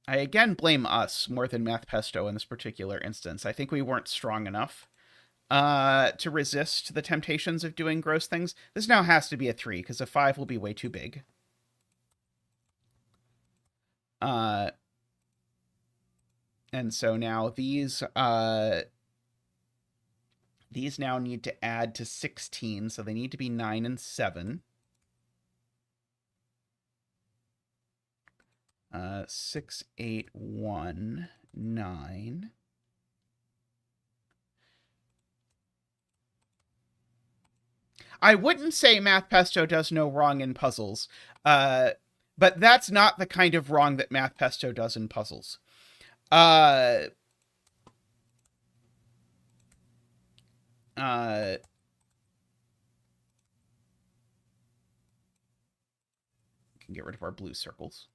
I again blame us more than MathPesto in this particular instance. I think we weren't strong enough to resist the temptations of doing gross things. This now has to be a 3, because a 5 will be way too big. And so now these now need to add to 16, so they need to be 9 and 7. 6, 8, 1, 9. I wouldn't say MathPesto does no wrong in puzzles, but that's not the kind of wrong that MathPesto does in puzzles. Can get rid of our blue circles.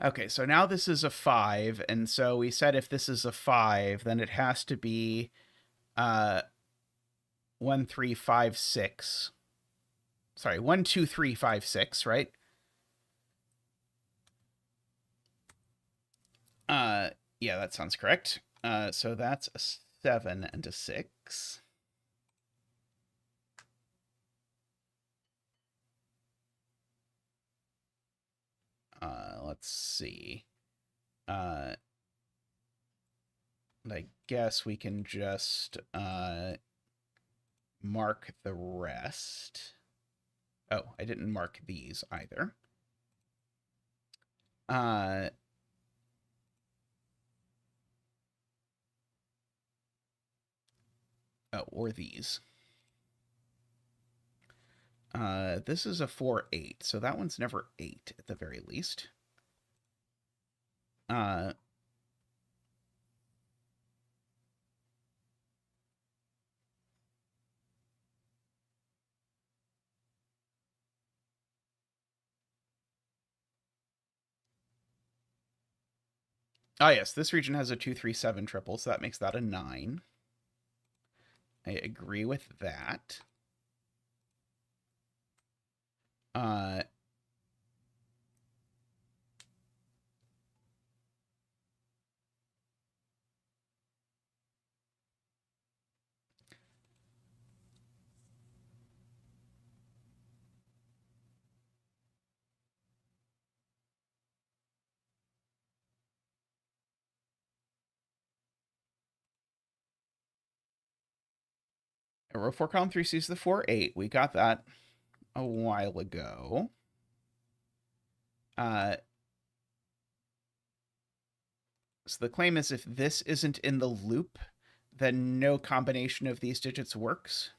Okay, so now this is a 5, and so we said if this is a 5, then it has to be 1, 3, 5, 6. Sorry, 1, 2, 3, 5, 6, right? Yeah, that sounds correct. So that's a 7 and a 6. Let's see. I guess we can just mark the rest. Oh, I didn't mark these either. Oh, or these. This is a 4, 8, so that one's never 8 at the very least. Oh, yes, this region has a 2, 3, 7 triple, so that makes that a 9. I agree with that. Row 4, column 3 sees the 4, 8. We got that a while ago. So the claim is if this isn't in the loop, then no combination of these digits works.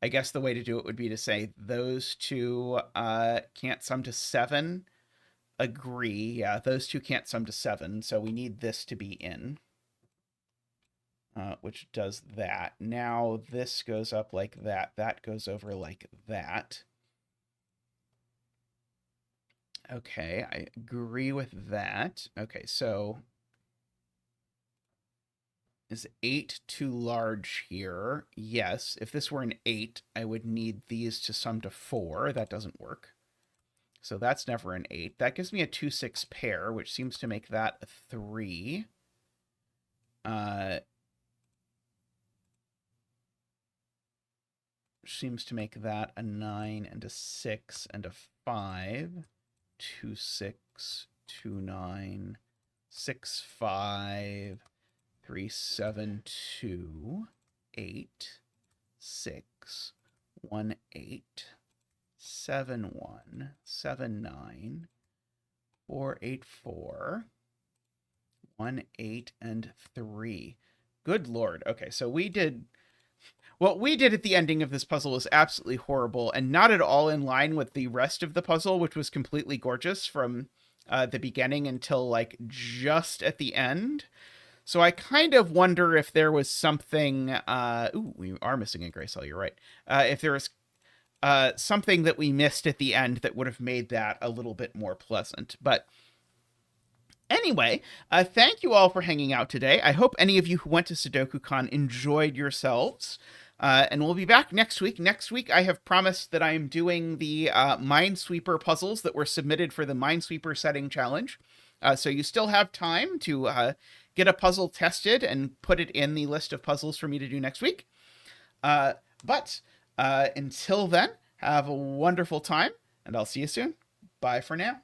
I guess the way to do it would be to say those two can't sum to 7. Agree. Yeah, those two can't sum to 7, so we need this to be in. Which does that. Now this goes up like that. That goes over like that. Okay, I agree with that. Okay, so is 8 too large here? Yes. If this were an 8, I would need these to sum to 4. That doesn't work. So that's never an 8. That gives me a 2-6 pair, which seems to make that a 3. Seems to make that a 9 and a 6 and a 5. 2, 6, 2, 9, 6, 5, 3, 7, 2, 8, 6, 1, 8, 7, 1, 7, 9, 4, 8, 4, 1, 8, and 3. Good Lord. Okay, so we did... What we did at the ending of this puzzle was absolutely horrible and not at all in line with the rest of the puzzle, which was completely gorgeous from the beginning until, like, just at the end. So I kind of wonder if there was something... ooh, we are missing a gray cell, you're right. If there was something that we missed at the end that would have made that a little bit more pleasant. But anyway, thank you all for hanging out today. I hope any of you who went to SudokuCon enjoyed yourselves. And we'll be back next week. Next week, I have promised that I am doing the Minesweeper puzzles that were submitted for the Minesweeper setting challenge. So you still have time to get a puzzle tested and put it in the list of puzzles for me to do next week. But until then, have a wonderful time, and I'll see you soon. Bye for now.